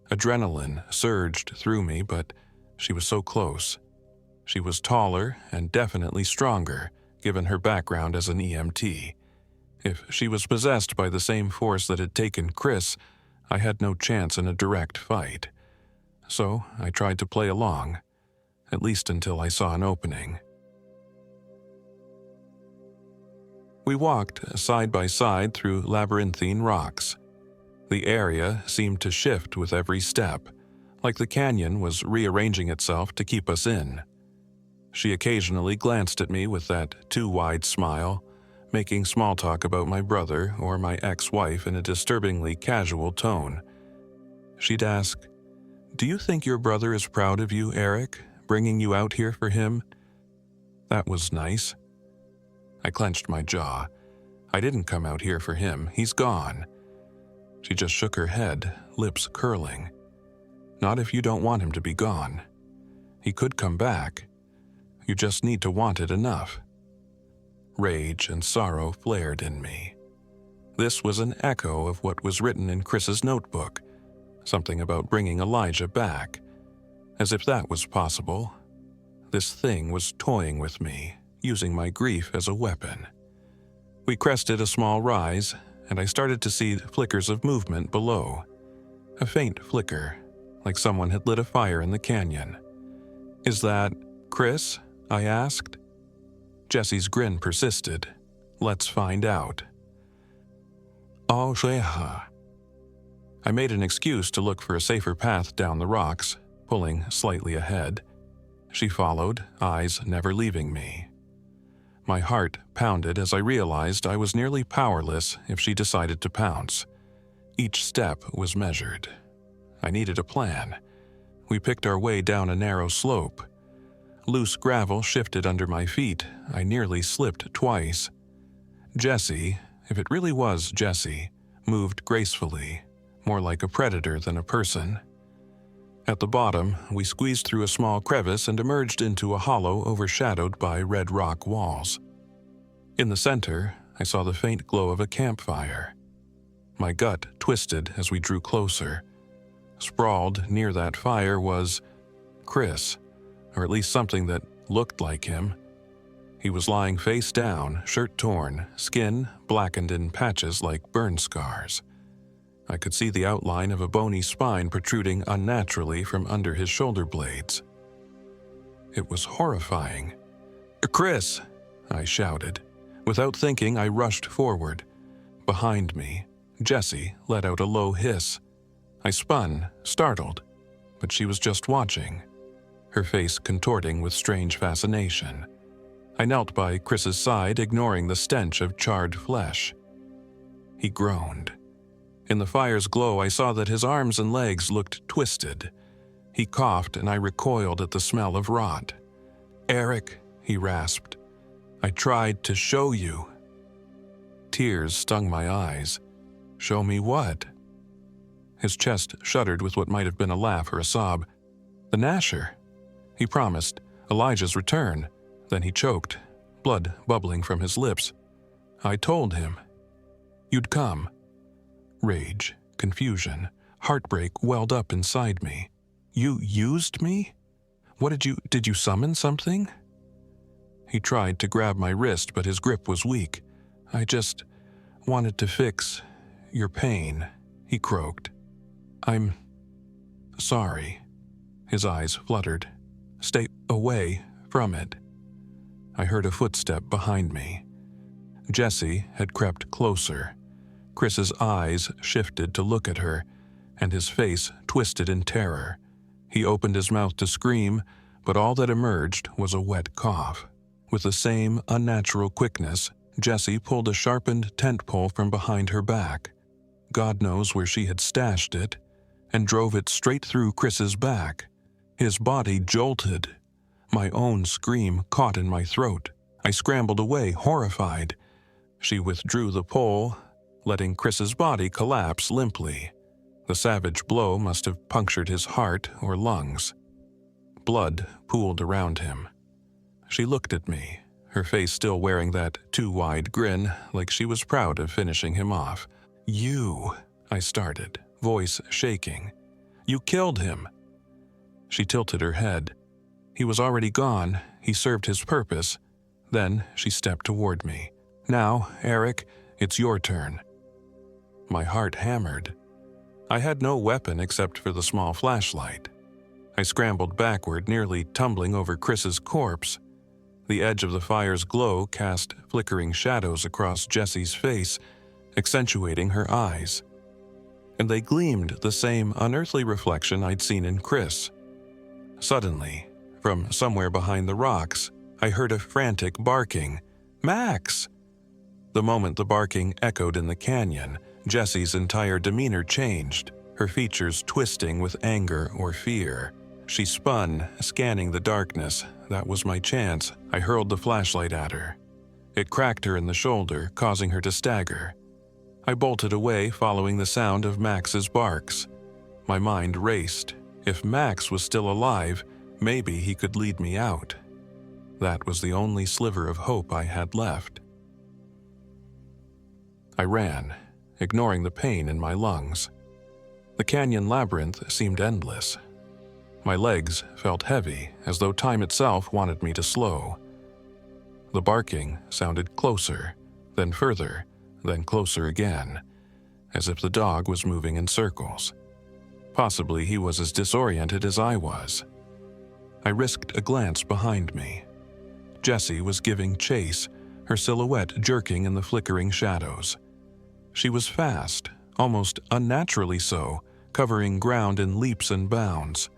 Adrenaline surged through me, but she was so close. She was taller and definitely stronger, given her background as an EMT. If she was possessed by the same force that had taken Chris, I had no chance in a direct fight. So I tried to play along, at least until I saw an opening. We walked side by side through labyrinthine rocks. The area seemed to shift with every step, like the canyon was rearranging itself to keep us in. She occasionally glanced at me with that too-wide smile, making small talk about my brother or my ex-wife in a disturbingly casual tone. She'd ask, "Do you think your brother is proud of you, Eric, bringing you out here for him?" That was nice. I clenched my jaw. I didn't come out here for him. He's gone. She just shook her head, lips curling. Not if you don't want him to be gone. He could come back. You just need to want it enough. Rage and sorrow flared in me. This was an echo of what was written in Chris's notebook, something about bringing Elijah back. As if that was possible. This thing was toying with me, using my grief as a weapon. We crested a small rise, and I started to see flickers of movement below. A faint flicker, like someone had lit a fire in the canyon. "Is that Chris?" I asked. Jessie's grin persisted. "Let's find out." Oh, yeah. I made an excuse to look for a safer path down the rocks, pulling slightly ahead. She followed, eyes never leaving me. My heart pounded as I realized I was nearly powerless if she decided to pounce. Each step was measured. I needed a plan. We picked our way down a narrow slope. Loose gravel shifted under my feet. I nearly slipped twice. Jessie, if it really was Jessie, moved gracefully, more like a predator than a person. At the bottom, we squeezed through a small crevice and emerged into a hollow overshadowed by red rock walls. In the center, I saw the faint glow of a campfire. My gut twisted as we drew closer. Sprawled near that fire was Chris, or at least something that looked like him. He was lying face down, shirt torn, skin blackened in patches like burn scars. I could see the outline of a bony spine protruding unnaturally from under his shoulder blades. It was horrifying. "Chris!" I shouted. Without thinking, I rushed forward. Behind me, Jessie let out a low hiss. I spun, startled, but she was just watching, her face contorting with strange fascination. I knelt by Chris's side, ignoring the stench of charred flesh. He groaned. In the fire's glow, I saw that his arms and legs looked twisted. He coughed, and I recoiled at the smell of rot. "Eric," he rasped, "I tried to show you." Tears stung my eyes. "Show me what?" His chest shuddered with what might have been a laugh or a sob. "The Nasher," he promised, "Elijah's return." Then he choked, blood bubbling from his lips. "I told him you'd come." Rage, confusion, heartbreak welled up inside me. "You used me? What did you summon something?" He tried to grab my wrist, but his grip was weak. "I just wanted to fix your pain," he croaked. "I'm sorry." His eyes fluttered. "Stay away from it." I heard a footstep behind me. Jessie had crept closer. Chris's eyes shifted to look at her, and his face twisted in terror. He opened his mouth to scream, but all that emerged was a wet cough. With the same unnatural quickness, Jessie pulled a sharpened tent pole from behind her back. God knows where she had stashed it, and drove it straight through Chris's back. His body jolted. My own scream caught in my throat. I scrambled away, horrified. She withdrew the pole, letting Chris's body collapse limply. The savage blow must have punctured his heart or lungs. Blood pooled around him. She looked at me, her face still wearing that too-wide grin, like she was proud of finishing him off. "You," I started, voice shaking. "You killed him." She tilted her head. He was already gone. He served his purpose. Then she stepped toward me. "Now, Eric, it's your turn." My heart hammered. I had no weapon except for the small flashlight. I scrambled backward, nearly tumbling over Chris's corpse. The edge of the fire's glow cast flickering shadows across Jessie's face, accentuating her eyes. And they gleamed the same unearthly reflection I'd seen in Chris. Suddenly, from somewhere behind the rocks, I heard a frantic barking. "Max!" The moment the barking echoed in the canyon, Jessie's entire demeanor changed, her features twisting with anger or fear. She spun, scanning the darkness. That was my chance. I hurled the flashlight at her. It cracked her in the shoulder, causing her to stagger. I bolted away, following the sound of Max's barks. My mind raced. If Max was still alive, maybe he could lead me out. That was the only sliver of hope I had left. I ran, ignoring the pain in my lungs. The canyon labyrinth seemed endless. My legs felt heavy, as though time itself wanted me to slow. The barking sounded closer, then further, then closer again, as if the dog was moving in circles. Possibly he was as disoriented as I was. I risked a glance behind me. Jessie was giving chase, her silhouette jerking in the flickering shadows. She was fast, almost unnaturally so, covering ground in leaps and bounds.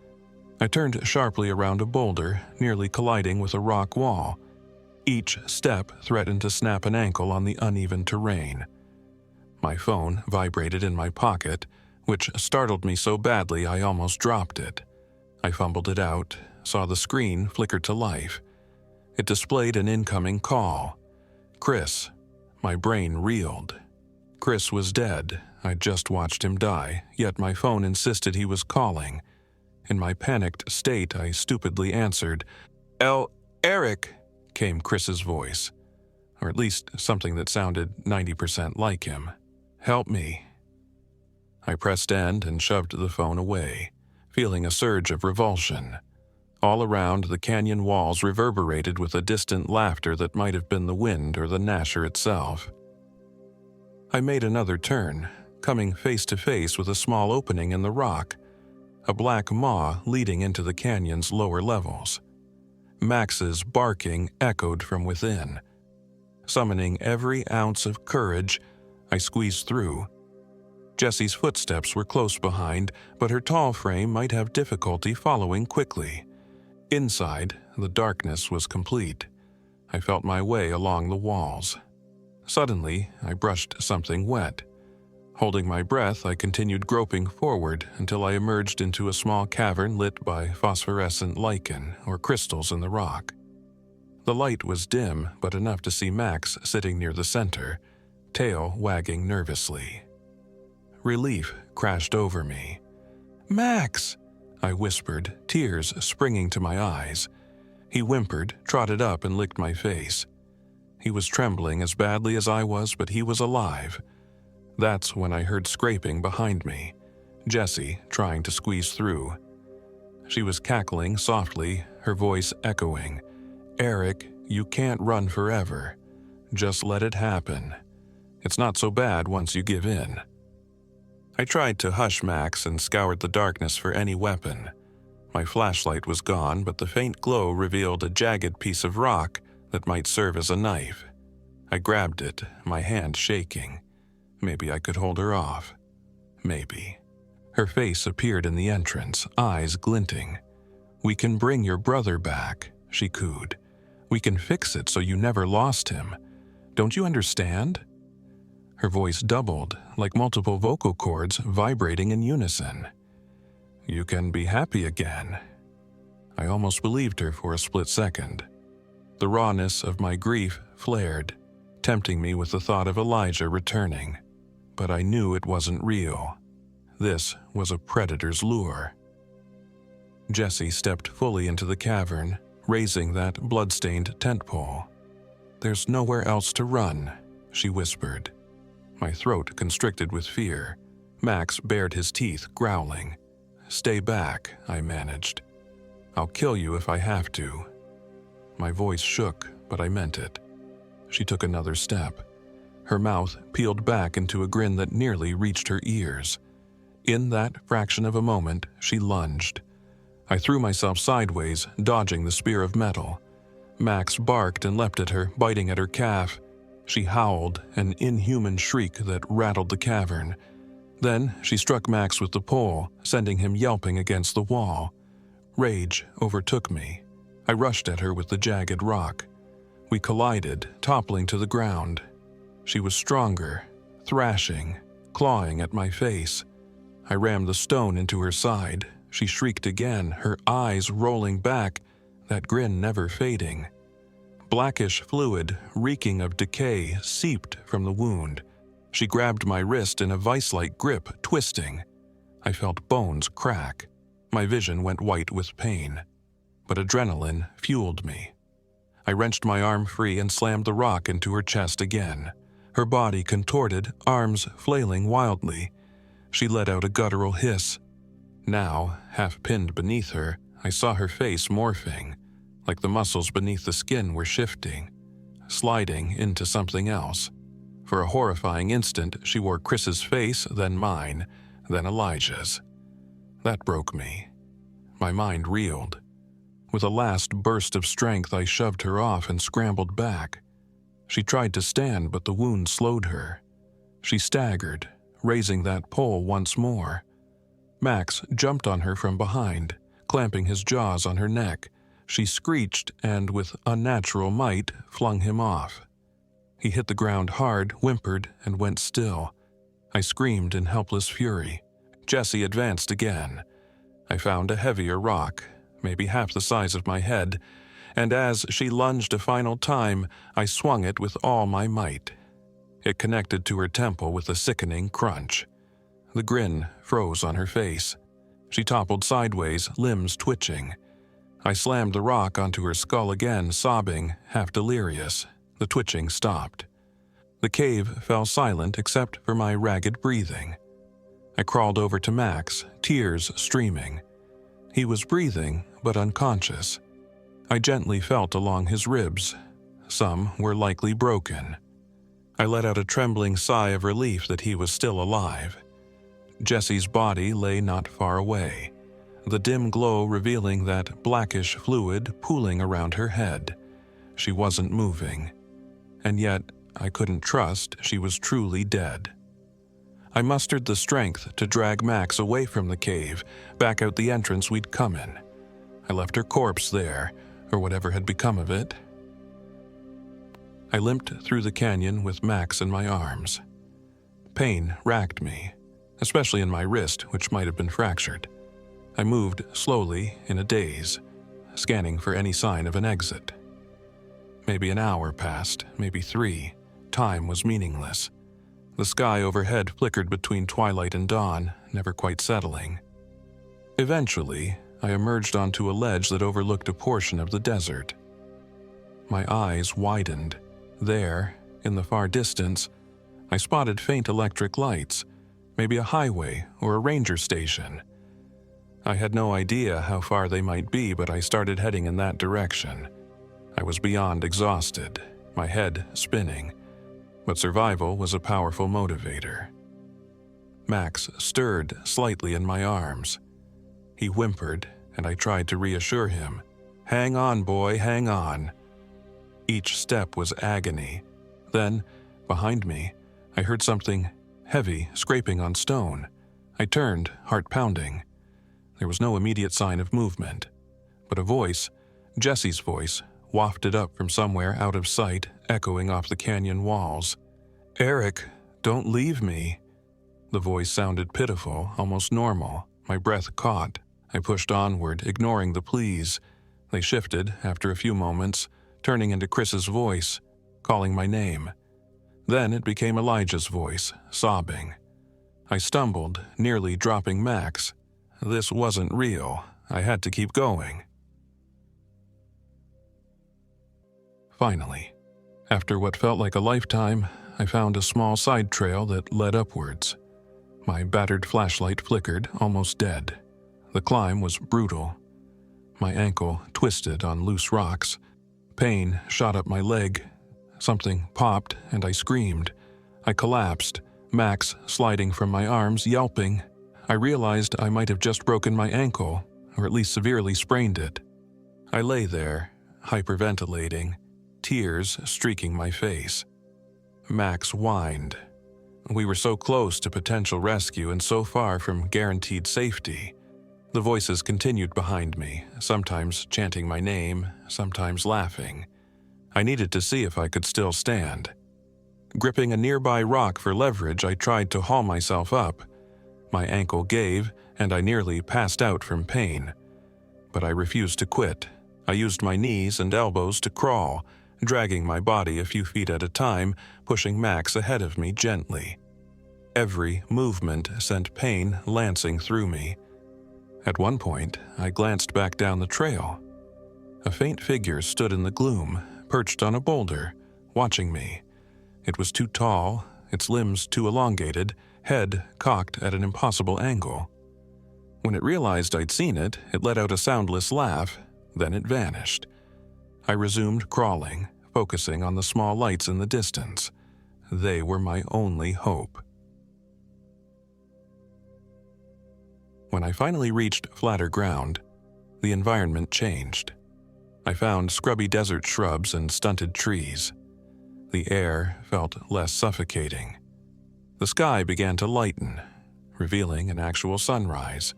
I turned sharply around a boulder, nearly colliding with a rock wall. Each step threatened to snap an ankle on the uneven terrain. My phone vibrated in my pocket, which startled me so badly I almost dropped it. I fumbled it out, saw the screen flicker to life. It displayed an incoming call. Chris. My brain reeled. Chris was dead. I'd just watched him die, yet my phone insisted he was calling. In my panicked state, I stupidly answered. Eric, came Chris's voice, or at least something that sounded 90% like him. "Help me." I pressed end and shoved the phone away, feeling a surge of revulsion. All around, the canyon walls reverberated with a distant laughter that might have been the wind or the Nasher itself. I made another turn, coming face to face with a small opening in the rock, a black maw leading into the canyon's lower levels. Max's barking echoed from within. Summoning every ounce of courage, I squeezed through. Jessie's footsteps were close behind, but her tall frame might have difficulty following quickly. Inside, the darkness was complete. I felt my way along the walls. Suddenly, I brushed something wet. Holding my breath, I continued groping forward until I emerged into a small cavern lit by phosphorescent lichen or crystals in the rock. The light was dim, but enough to see Max sitting near the center, tail wagging nervously. Relief crashed over me. "Max!" I whispered, tears springing to my eyes. He whimpered, trotted up, and licked my face. He was trembling as badly as I was, but he was alive. That's when I heard scraping behind me, Jessie trying to squeeze through. She was cackling softly, her voice echoing. "Eric, you can't run forever. Just let it happen. It's not so bad once you give in." I tried to hush Max and scoured the darkness for any weapon. My flashlight was gone, but the faint glow revealed a jagged piece of rock that might serve as a knife. I grabbed it, my hand shaking. Maybe I could hold her off. Maybe. Her face appeared in the entrance, eyes glinting. "We can bring your brother back," she cooed. "We can fix it so you never lost him. Don't you understand?" Her voice doubled, like multiple vocal cords vibrating in unison. "You can be happy again." I almost believed her for a split second. The rawness of my grief flared, tempting me with the thought of Elijah returning. But I knew it wasn't real. This was a predator's lure. Jessie stepped fully into the cavern, raising that blood-stained tent pole. "There's nowhere else to run," she whispered. My throat constricted with fear. Max bared his teeth, growling. "Stay back," I managed. "I'll kill you if I have to." My voice shook, but I meant it. She took another step. Her mouth peeled back into a grin that nearly reached her ears. In that fraction of a moment, she lunged. I threw myself sideways, dodging the spear of metal. Max barked and leapt at her, biting at her calf. She howled, an inhuman shriek that rattled the cavern. Then she struck Max with the pole, sending him yelping against the wall. Rage overtook me. I rushed at her with the jagged rock. We collided, toppling to the ground. She was stronger, thrashing, clawing at my face. I rammed the stone into her side. She shrieked again, her eyes rolling back, that grin never fading. Blackish fluid, reeking of decay, seeped from the wound. She grabbed my wrist in a vice-like grip, twisting. I felt bones crack. My vision went white with pain. But adrenaline fueled me. I wrenched my arm free and slammed the rock into her chest again. Her body contorted, arms flailing wildly. She let out a guttural hiss. Now, half pinned beneath her, I saw her face morphing, like the muscles beneath the skin were shifting, sliding into something else. For a horrifying instant, she wore Chris's face, then mine, then Elijah's. That broke me. My mind reeled. With a last burst of strength, I shoved her off and scrambled back. She tried to stand, but the wound slowed her. She staggered, raising that pole once more. Max jumped on her from behind, clamping his jaws on her neck. She screeched and, with unnatural might, flung him off. He hit the ground hard, whimpered, and went still. I screamed in helpless fury. Jessie advanced again. I found a heavier rock, maybe half the size of my head, and as she lunged a final time, I swung it with all my might. It connected to her temple with a sickening crunch. The grin froze on her face. She toppled sideways, limbs twitching. I slammed the rock onto her skull again, sobbing, half delirious. The twitching stopped. The cave fell silent except for my ragged breathing. I crawled over to Max, tears streaming. He was breathing, but unconscious. I gently felt along his ribs. Some were likely broken. I let out a trembling sigh of relief that he was still alive. Jessie's body lay not far away, the dim glow revealing that blackish fluid pooling around her head. She wasn't moving, and yet I couldn't trust she was truly dead. I mustered the strength to drag Max away from the cave, back out the entrance we'd come in. I left her corpse there, or whatever had become of it. I limped through the canyon with Max in my arms. Pain racked me, especially in my wrist, which might have been fractured. I moved slowly in a daze, scanning for any sign of an exit. Maybe an hour passed, maybe 3. Time was meaningless. The sky overhead flickered between twilight and dawn, never quite settling. Eventually, I emerged onto a ledge that overlooked a portion of the desert. My eyes widened. There, in the far distance, I spotted faint electric lights, maybe a highway or a ranger station. I had no idea how far they might be, but I started heading in that direction. I was beyond exhausted, my head spinning, but survival was a powerful motivator. Max stirred slightly in my arms. He whimpered, and I tried to reassure him. "Hang on, boy, hang on." Each step was agony. Then, behind me, I heard something heavy scraping on stone. I turned, heart pounding. There was no immediate sign of movement, but a voice, Jessie's voice, wafted up from somewhere out of sight, echoing off the canyon walls. "Eric, don't leave me." The voice sounded pitiful, almost normal. My breath caught. I pushed onward, ignoring the pleas. They shifted after a few moments, turning into Chris's voice, calling my name. Then it became Elijah's voice, sobbing. I stumbled, nearly dropping Max. This wasn't real. I had to keep going. Finally, after what felt like a lifetime, I found a small side trail that led upwards. My battered flashlight flickered, almost dead. The climb was brutal. My ankle twisted on loose rocks. Pain shot up my leg. Something popped, and I screamed. I collapsed, Max sliding from my arms, yelping. I realized I might have just broken my ankle, or at least severely sprained it. I lay there, hyperventilating, tears streaking my face. Max whined. We were so close to potential rescue and so far from guaranteed safety. The voices continued behind me, sometimes chanting my name, sometimes laughing. I needed to see if I could still stand. Gripping a nearby rock for leverage, I tried to haul myself up. My ankle gave, and I nearly passed out from pain. But I refused to quit. I used my knees and elbows to crawl, dragging my body a few feet at a time, pushing Max ahead of me gently. Every movement sent pain lancing through me. At one point, I glanced back down the trail. A faint figure stood in the gloom, perched on a boulder, watching me. It was too tall, its limbs too elongated, head cocked at an impossible angle. When it realized I'd seen it, it let out a soundless laugh, then it vanished. I resumed crawling, focusing on the small lights in the distance. They were my only hope. When I finally reached flatter ground, the environment changed. I found scrubby desert shrubs and stunted trees. The air felt less suffocating. The sky began to lighten, revealing an actual sunrise,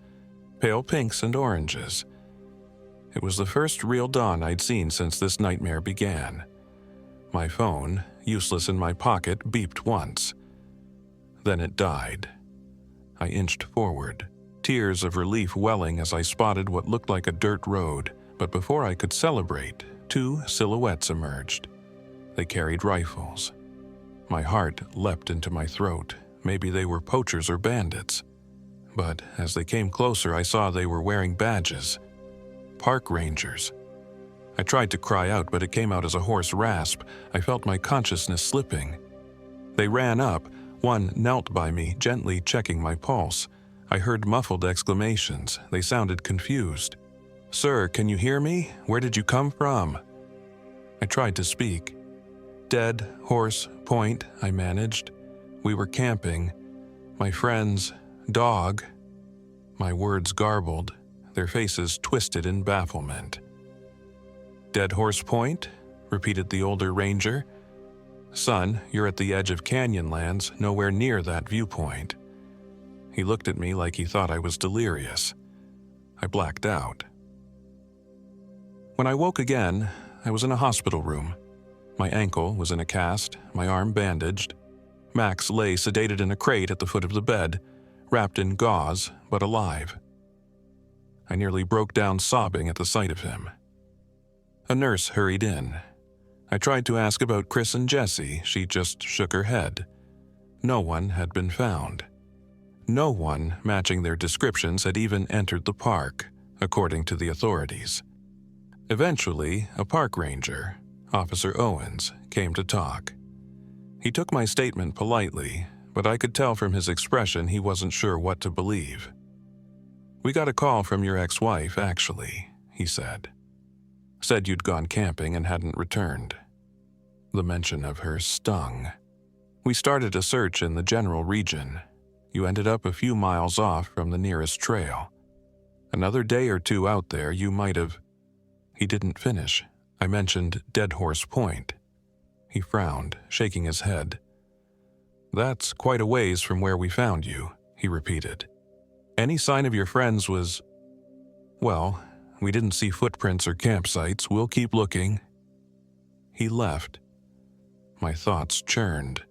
pale pinks and oranges. It was the first real dawn I'd seen since this nightmare began. My phone, useless in my pocket, beeped once. Then it died. I inched forward, tears of relief welling as I spotted what looked like a dirt road, but before I could celebrate, 2 silhouettes emerged. They carried rifles. My heart leapt into my throat. Maybe they were poachers or bandits. But as they came closer, I saw they were wearing badges. Park rangers. I tried to cry out, but it came out as a hoarse rasp. I felt my consciousness slipping. They ran up, One knelt by me, gently checking my pulse. I heard muffled exclamations. They sounded confused. "Sir, can you hear me? Where did you come from?" I tried to speak. "Dead Horse Point," I managed. "We were camping. My friend's dog." My words garbled, their faces twisted in bafflement. "Dead Horse Point?" repeated the older ranger. "Son, you're at the edge of Canyonlands, nowhere near that viewpoint." He looked at me like he thought I was delirious. I blacked out. When I woke again, I was in a hospital room. My ankle was in a cast, my arm bandaged. Max lay sedated in a crate at the foot of the bed, wrapped in gauze, but alive. I nearly broke down sobbing at the sight of him. A nurse hurried in. I tried to ask about Chris and Jessie. She just shook her head. No one had been found. No one matching their descriptions had even entered the park, according to the authorities. Eventually, a park ranger, Officer Owens, came to talk. He took my statement politely, but I could tell from his expression he wasn't sure what to believe. "We got a call from your ex-wife, actually," he said. "Said you'd gone camping and hadn't returned." The mention of her stung. "We started a search in the general region. You ended up a few miles off from the nearest trail. Another day or two out there, you might have—" He didn't finish. I mentioned Dead Horse Point. He frowned, shaking his head. "That's quite a ways from where we found you," he repeated. "Any sign of your friends was— Well, we didn't see footprints or campsites. We'll keep looking." He left. My thoughts churned.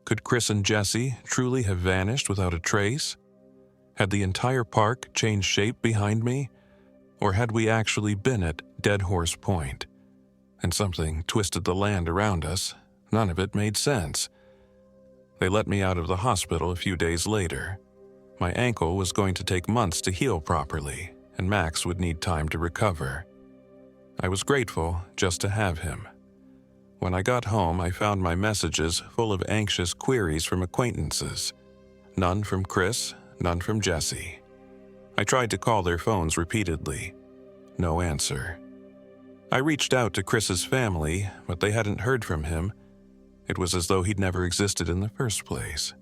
Could Chris and Jessie truly have vanished without a trace? Had the entire park changed shape behind me? Or had we actually been at Dead Horse Point? And something twisted the land around us. None of it made sense. They let me out of the hospital a few days later. My ankle was going to take months to heal properly, and Max would need time to recover. I was grateful just to have him. When I got home, I found my messages full of anxious queries from acquaintances. None from Chris, none from Jessie. I tried to call their phones repeatedly. No answer. I reached out to Chris's family, but they hadn't heard from him. It was as though he'd never existed in the first place.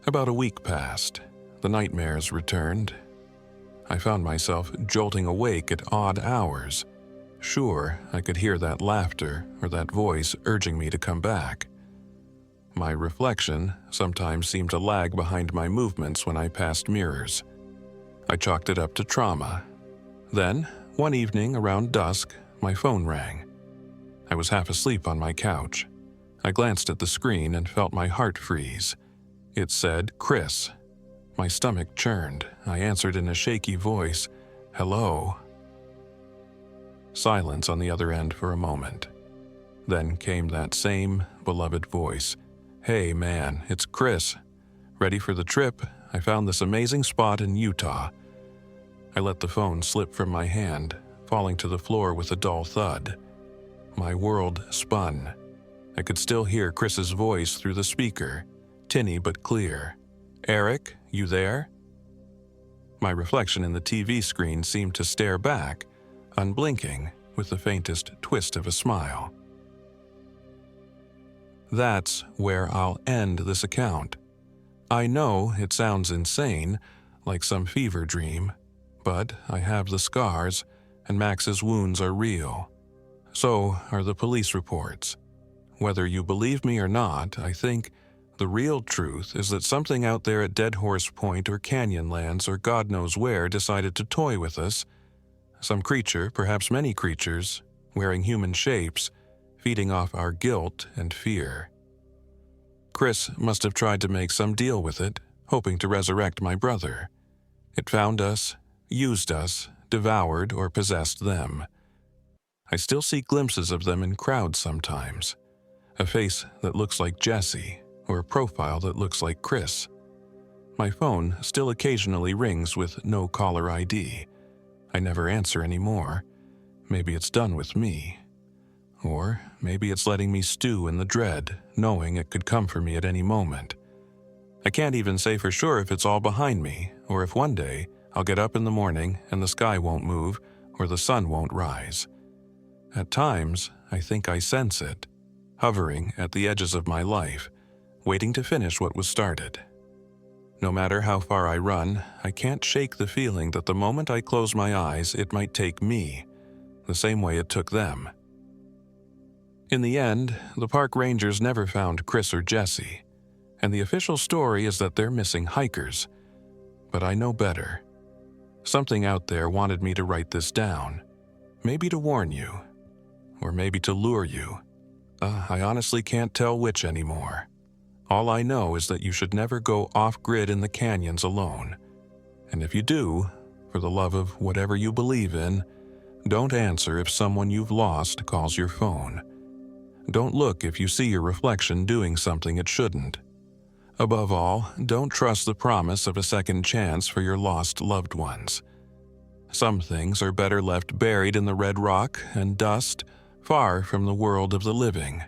About a week passed. The nightmares returned. I found myself jolting awake at odd hours. Sure, I could hear that laughter or that voice urging me to come back. My reflection sometimes seemed to lag behind my movements when I passed mirrors. I chalked it up to trauma. Then, one evening around dusk, my phone rang. I was half asleep on my couch. I glanced at the screen and felt my heart freeze. It said, "Chris." My stomach churned. I answered in a shaky voice, "Hello." Silence on the other end for a moment. Then came that same beloved voice. "Hey man, it's Chris. Ready for the trip? I found this amazing spot in Utah." I let the phone slip from my hand, falling to the floor with a dull thud. My world spun. I could still hear Chris's voice through the speaker, tinny but clear. "Eric, you there?" My reflection in the TV screen seemed to stare back, unblinking, with the faintest twist of a smile. That's where I'll end this account. I know it sounds insane, like some fever dream, but I have the scars, and Max's wounds are real. So are the police reports. Whether you believe me or not, I think the real truth is that something out there at Dead Horse Point or Canyonlands or God knows where decided to toy with us. Some creature, perhaps many creatures, wearing human shapes, feeding off our guilt and fear. Chris must have tried to make some deal with it, hoping to resurrect my brother. It found us, used us, devoured or possessed them. I still see glimpses of them in crowds sometimes. A face that looks like Jessie, or a profile that looks like Chris. My phone still occasionally rings with no caller ID. I never answer anymore. Maybe it's done with me. Or maybe it's letting me stew in the dread, knowing it could come for me at any moment. I can't even say for sure if it's all behind me, or if one day I'll get up in the morning and the sky won't move or the sun won't rise. At times, I think I sense it, hovering at the edges of my life, waiting to finish what was started. No matter how far I run, I can't shake the feeling that the moment I close my eyes, it might take me, the same way it took them. In the end, the park rangers never found Chris or Jesse, and the official story is that they're missing hikers. But I know better. Something out there wanted me to write this down, maybe to warn you, or maybe to lure you. I honestly can't tell which anymore. All I know is that you should never go off-grid in the canyons alone. And if you do, for the love of whatever you believe in, don't answer if someone you've lost calls your phone. Don't look if you see your reflection doing something it shouldn't. Above all, don't trust the promise of a second chance for your lost loved ones. Some things are better left buried in the red rock and dust, far from the world of the living.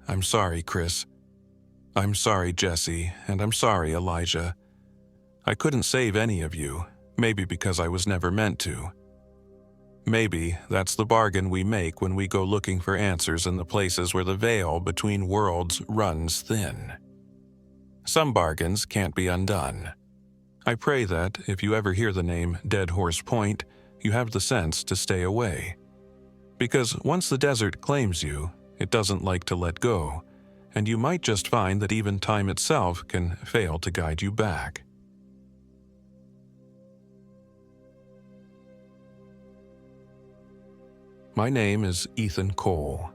I'm sorry, Chris. I'm sorry, Jesse, and I'm sorry, Elijah. I couldn't save any of you, maybe because I was never meant to. Maybe that's the bargain we make when we go looking for answers in the places where the veil between worlds runs thin. Some bargains can't be undone. I pray that, if you ever hear the name Dead Horse Point, you have the sense to stay away. Because once the desert claims you, it doesn't like to let go, and you might just find that even time itself can fail to guide you back. My name is Ethan Cole.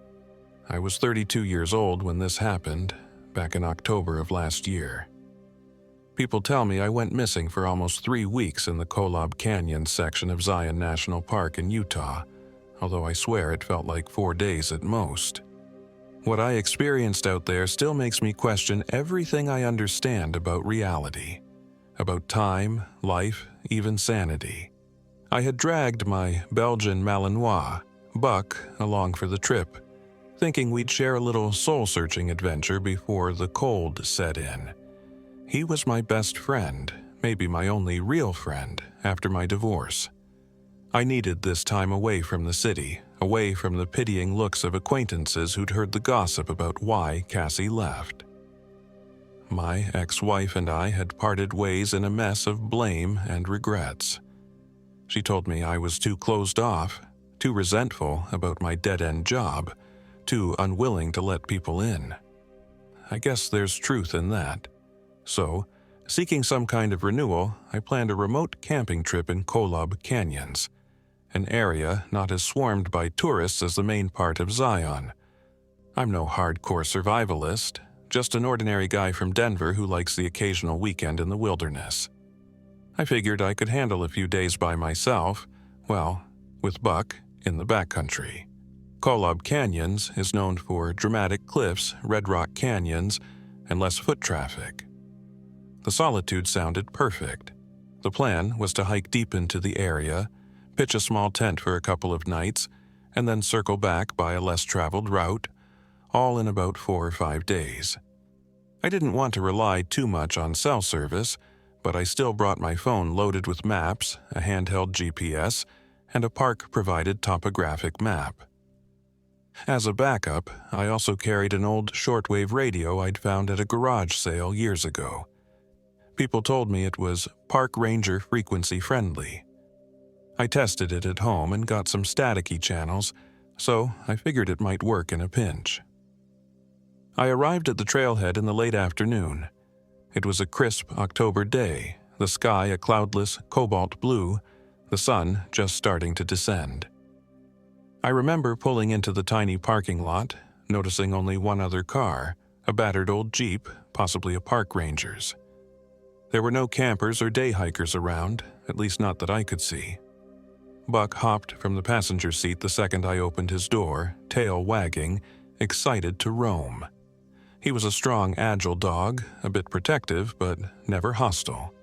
I was 32 years old when this happened, back in October of last year. People tell me I went missing for almost 3 weeks in the Kolob Canyon section of Zion National Park in Utah, although I swear it felt like 4 days at most. What I experienced out there still makes me question everything I understand about reality, about time, life, even sanity. I had dragged my Belgian Malinois, Buck, along for the trip, thinking we'd share a little soul-searching adventure before the cold set in. He was my best friend, maybe my only real friend, after my divorce. I needed this time away from the city, away from the pitying looks of acquaintances who'd heard the gossip about why Cassie left. My ex-wife and I had parted ways in a mess of blame and regrets. She told me I was too closed off, too resentful about my dead-end job, too unwilling to let people in. I guess there's truth in that. So, seeking some kind of renewal, I planned a remote camping trip in Kolob Canyons, an area not as swarmed by tourists as the main part of Zion. I'm no hardcore survivalist, just an ordinary guy from Denver who likes the occasional weekend in the wilderness. I figured I could handle a few days by myself, well, with Buck in the backcountry. Kolob Canyons is known for dramatic cliffs, red rock canyons, and less foot traffic. The solitude sounded perfect. The plan was to hike deep into the area, pitch a small tent for a couple of nights, and then circle back by a less traveled route, all in about 4 or 5 days. I didn't want to rely too much on cell service, but I still brought my phone loaded with maps, a handheld GPS, and a park-provided topographic map. As a backup, I also carried an old shortwave radio I'd found at a garage sale years ago. People told me it was park ranger frequency friendly. I tested it at home and got some staticky channels, so I figured it might work in a pinch. I arrived at the trailhead in the late afternoon. It was a crisp October day, the sky a cloudless cobalt blue, the sun just starting to descend. I remember pulling into the tiny parking lot, noticing only one other car, a battered old Jeep, possibly a park ranger's. There were no campers or day hikers around, at least not that I could see. Buck hopped from the passenger seat the second I opened his door, tail wagging, excited to roam. He was a strong, agile dog, a bit protective, but never hostile.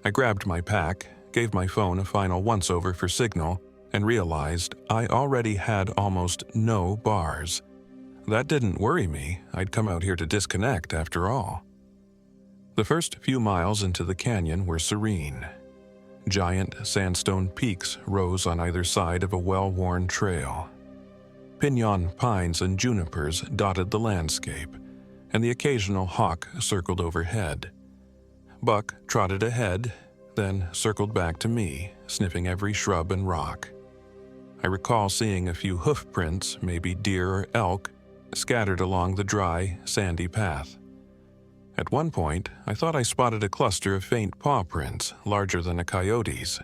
I grabbed my pack, gave my phone a final once-over for signal, and realized I already had almost no bars. That didn't worry me. I'd come out here to disconnect after all. The first few miles into the canyon were serene. Giant sandstone peaks rose on either side of a well-worn trail. Pinon pines and junipers dotted the landscape, and the occasional hawk circled overhead. Buck trotted ahead, then circled back to me, sniffing every shrub and rock. I recall seeing a few hoof prints, maybe deer or elk, scattered along the dry, sandy path. At one point, I thought I spotted a cluster of faint paw prints, larger than a coyote's,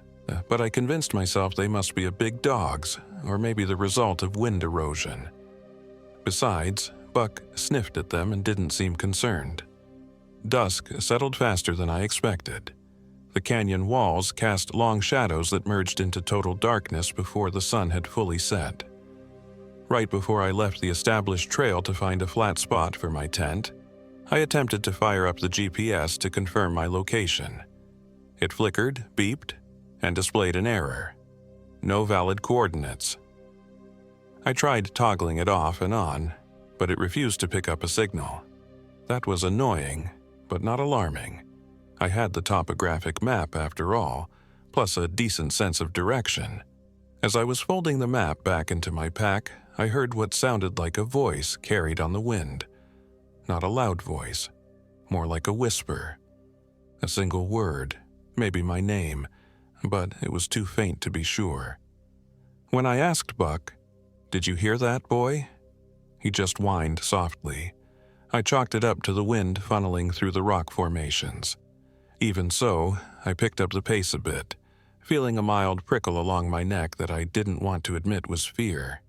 but I convinced myself they must be a big dog's, or maybe the result of wind erosion. Besides, Buck sniffed at them and didn't seem concerned. Dusk settled faster than I expected. The canyon walls cast long shadows that merged into total darkness before the sun had fully set. Right before I left the established trail to find a flat spot for my tent, I attempted to fire up the GPS to confirm my location. It flickered, beeped, and displayed an error. No valid coordinates. I tried toggling it off and on, but it refused to pick up a signal. That was annoying, but not alarming. I had the topographic map after all, plus a decent sense of direction. As I was folding the map back into my pack, I heard what sounded like a voice carried on the wind. Not a loud voice, more like a whisper. A single word, maybe my name, but it was too faint to be sure. When I asked Buck, "Did you hear that, boy?" he just whined softly. I chalked it up to the wind funneling through the rock formations. Even so, I picked up the pace a bit, feeling a mild prickle along my neck that I didn't want to admit was fear.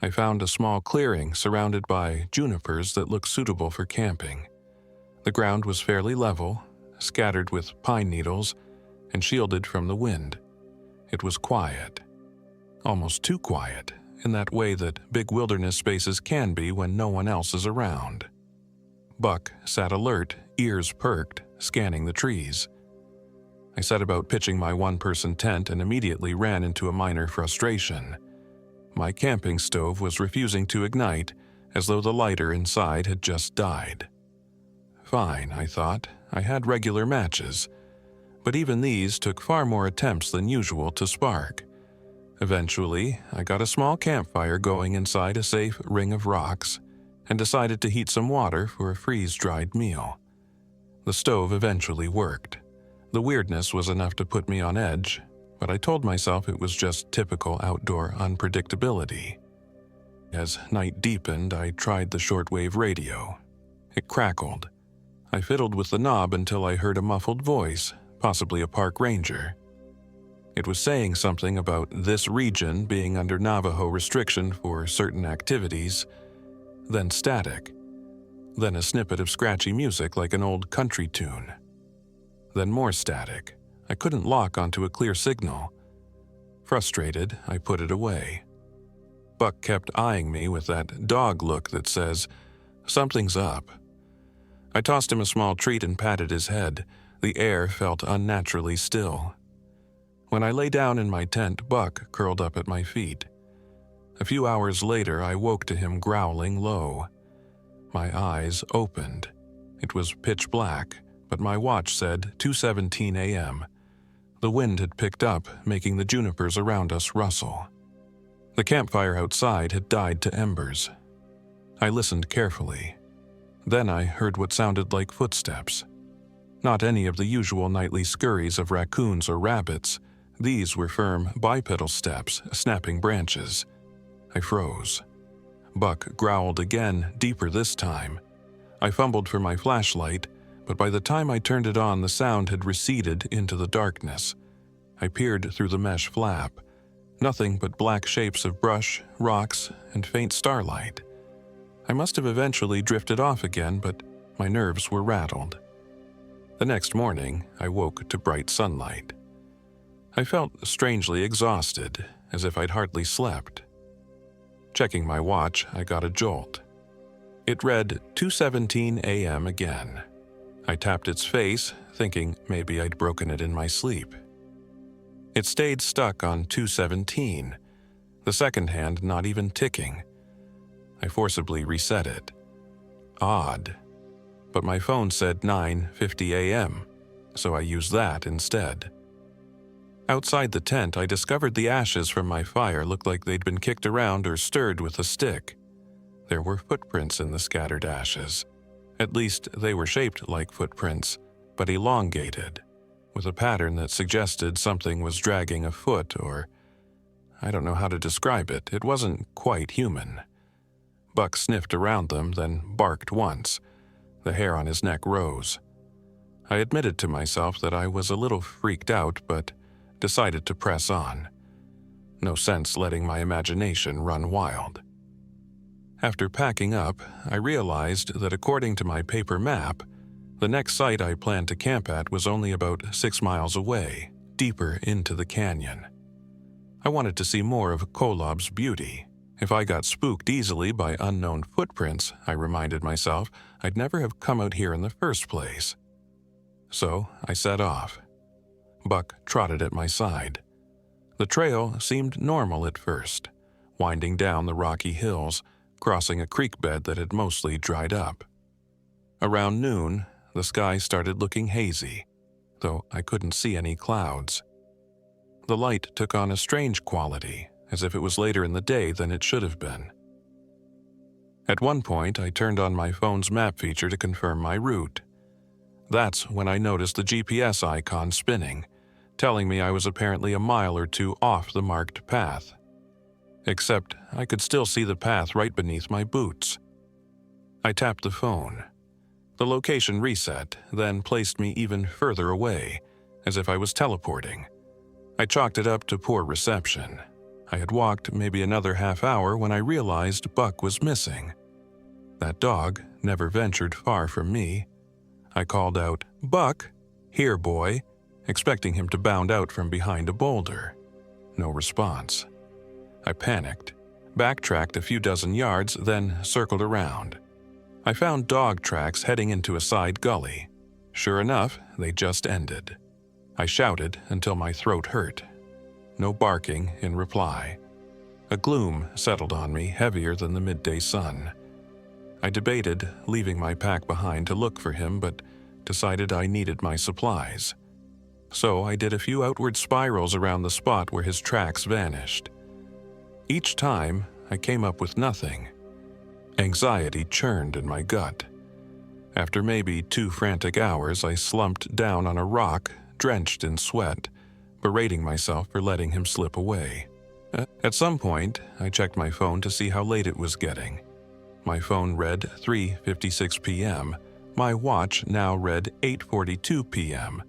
I found a small clearing surrounded by junipers that looked suitable for camping. The ground was fairly level, scattered with pine needles, and shielded from the wind. It was quiet. Almost too quiet, in that way that big wilderness spaces can be when no one else is around. Buck sat alert, ears perked, scanning the trees. I set about pitching my one-person tent and immediately ran into a minor frustration. My camping stove was refusing to ignite, as though the lighter inside had just died. Fine, I thought. I had regular matches. But even these took far more attempts than usual to spark. Eventually, I got a small campfire going inside a safe ring of rocks and decided to heat some water for a freeze-dried meal. The stove eventually worked. The weirdness was enough to put me on edge, but I told myself it was just typical outdoor unpredictability. As night deepened, I tried the shortwave radio. It crackled. I fiddled with the knob until I heard a muffled voice, possibly a park ranger. It was saying something about this region being under Navajo restriction for certain activities, then static, then a snippet of scratchy music like an old country tune. Then more static. I couldn't lock onto a clear signal. Frustrated, I put it away. Buck kept eyeing me with that dog look that says, "Something's up." I tossed him a small treat and patted his head. The air felt unnaturally still. When I lay down in my tent, Buck curled up at my feet. A few hours later, I woke to him growling low. My eyes opened. It was pitch black, but my watch said 2:17 a.m. The wind had picked up, making the junipers around us rustle. The campfire outside had died to embers. I listened carefully. Then I heard what sounded like footsteps. Not any of the usual nightly scurries of raccoons or rabbits. These were firm bipedal steps, snapping branches. I froze. Buck growled again, deeper this time. I fumbled for my flashlight, but by the time I turned it on, the sound had receded into the darkness. I peered through the mesh flap. Nothing but black shapes of brush, rocks, and faint starlight. I must have eventually drifted off again, but my nerves were rattled. The next morning, I woke to bright sunlight. I felt strangely exhausted, as if I'd hardly slept. Checking my watch, I got a jolt. It read 2:17 a.m. again. I tapped its face, thinking maybe I'd broken it in my sleep. It stayed stuck on 217, the second hand not even ticking. I forcibly reset it. Odd. But my phone said 9:50 a.m., so I used that instead. Outside the tent, I discovered the ashes from my fire looked like they'd been kicked around or stirred with a stick. There were footprints in the scattered ashes. At least they were shaped like footprints, but elongated, with a pattern that suggested something was dragging a foot or… I don't know how to describe it. It wasn't quite human. Buck sniffed around them, then barked once. The hair on his neck rose. I admitted to myself that I was a little freaked out, but decided to press on. No sense letting my imagination run wild. After packing up, I realized that according to my paper map, the next site I planned to camp at was only about 6 miles away, deeper into the canyon. I wanted to see more of Kolob's beauty. If I got spooked easily by unknown footprints, I reminded myself, I'd never have come out here in the first place. So I set off. Buck trotted at my side. The trail seemed normal at first, winding down the rocky hills, crossing a creek bed that had mostly dried up. Around noon, the sky started looking hazy, though I couldn't see any clouds. The light took on a strange quality, as if it was later in the day than it should have been. At one point, I turned on my phone's map feature to confirm my route. That's when I noticed the GPS icon spinning, telling me I was apparently a mile or two off the marked path. Except I could still see the path right beneath my boots. I tapped the phone. The location reset, then placed me even further away, as if I was teleporting. I chalked it up to poor reception. I had walked maybe another half hour when I realized Buck was missing. That dog never ventured far from me. I called out, "Buck, here, boy," expecting him to bound out from behind a boulder. No response. I panicked, backtracked a few dozen yards, then circled around. I found dog tracks heading into a side gully. Sure enough, they just ended. I shouted until my throat hurt. No barking in reply. A gloom settled on me, heavier than the midday sun. I debated leaving my pack behind to look for him, but decided I needed my supplies. So I did a few outward spirals around the spot where his tracks vanished. Each time, I came up with nothing. Anxiety churned in my gut. After maybe 2 frantic hours, I slumped down on a rock, drenched in sweat, berating myself for letting him slip away. At some point, I checked my phone to see how late it was getting. My phone read 3:56 p.m. My watch now read 8:42 p.m.,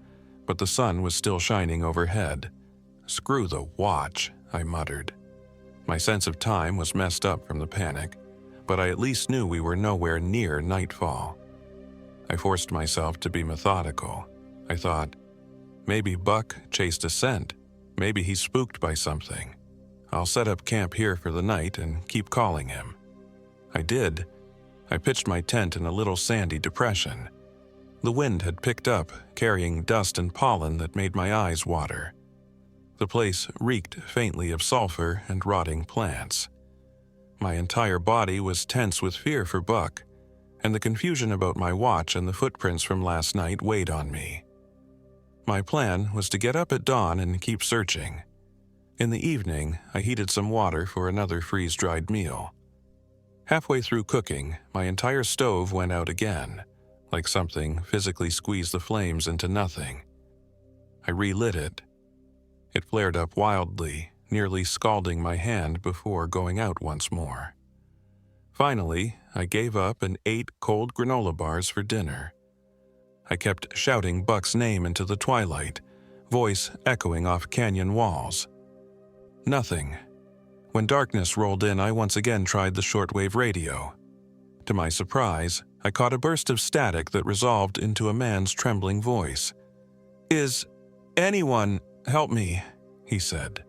but the sun was still shining overhead. "Screw the watch," I muttered. My sense of time was messed up from the panic, but I at least knew we were nowhere near nightfall. I forced myself to be methodical. I thought, maybe Buck chased a scent. Maybe he's spooked by something. I'll set up camp here for the night and keep calling him. I did. I pitched my tent in a little sandy depression. The wind had picked up, carrying dust and pollen that made my eyes water. The place reeked faintly of sulfur and rotting plants. My entire body was tense with fear for Buck, and the confusion about my watch and the footprints from last night weighed on me. My plan was to get up at dawn and keep searching. In the evening, I heated some water for another freeze-dried meal. Halfway through cooking, my entire stove went out again, like something physically squeezed the flames into nothing. I relit it. It flared up wildly, nearly scalding my hand before going out once more. Finally, I gave up and ate cold granola bars for dinner. I kept shouting Buck's name into the twilight, voice echoing off canyon walls. Nothing. When darkness rolled in, I once again tried the shortwave radio. To my surprise, I caught a burst of static that resolved into a man's trembling voice. "Is anyone help me?" he said.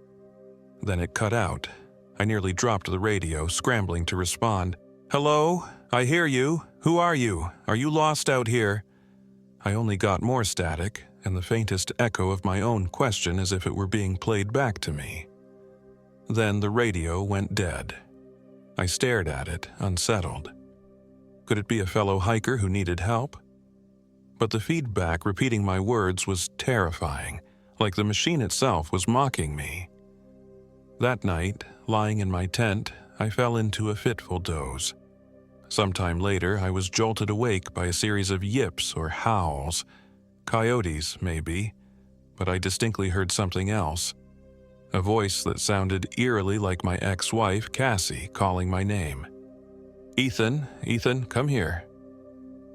Then it cut out. I nearly dropped the radio, scrambling to respond. "Hello? I hear you. Who are you? Are you lost out here?" I only got more static, and the faintest echo of my own question as if it were being played back to me. Then the radio went dead. I stared at it, unsettled. Could it be a fellow hiker who needed help? But the feedback repeating my words was terrifying, like the machine itself was mocking me. That night, lying in my tent, I fell into a fitful doze. Sometime later, I was jolted awake by a series of yips or howls. Coyotes, maybe, but I distinctly heard something else. A voice that sounded eerily like my ex-wife, Cassie, calling my name. "Ethan, Ethan, come here."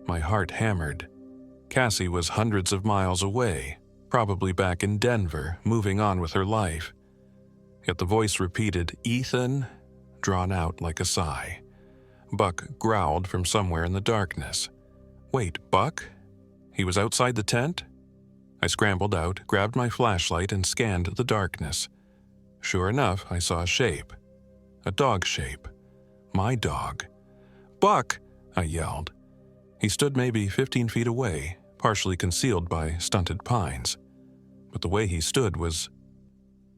My heart hammered. Cassie was hundreds of miles away, probably back in Denver, moving on with her life. Yet the voice repeated, "Ethan," drawn out like a sigh. Buck growled from somewhere in the darkness. Wait, Buck? He was outside the tent? I scrambled out, grabbed my flashlight, and scanned the darkness. Sure enough, I saw a shape. A dog shape. My dog. "Buck!" I yelled. He stood maybe 15 feet away, partially concealed by stunted pines. But the way he stood was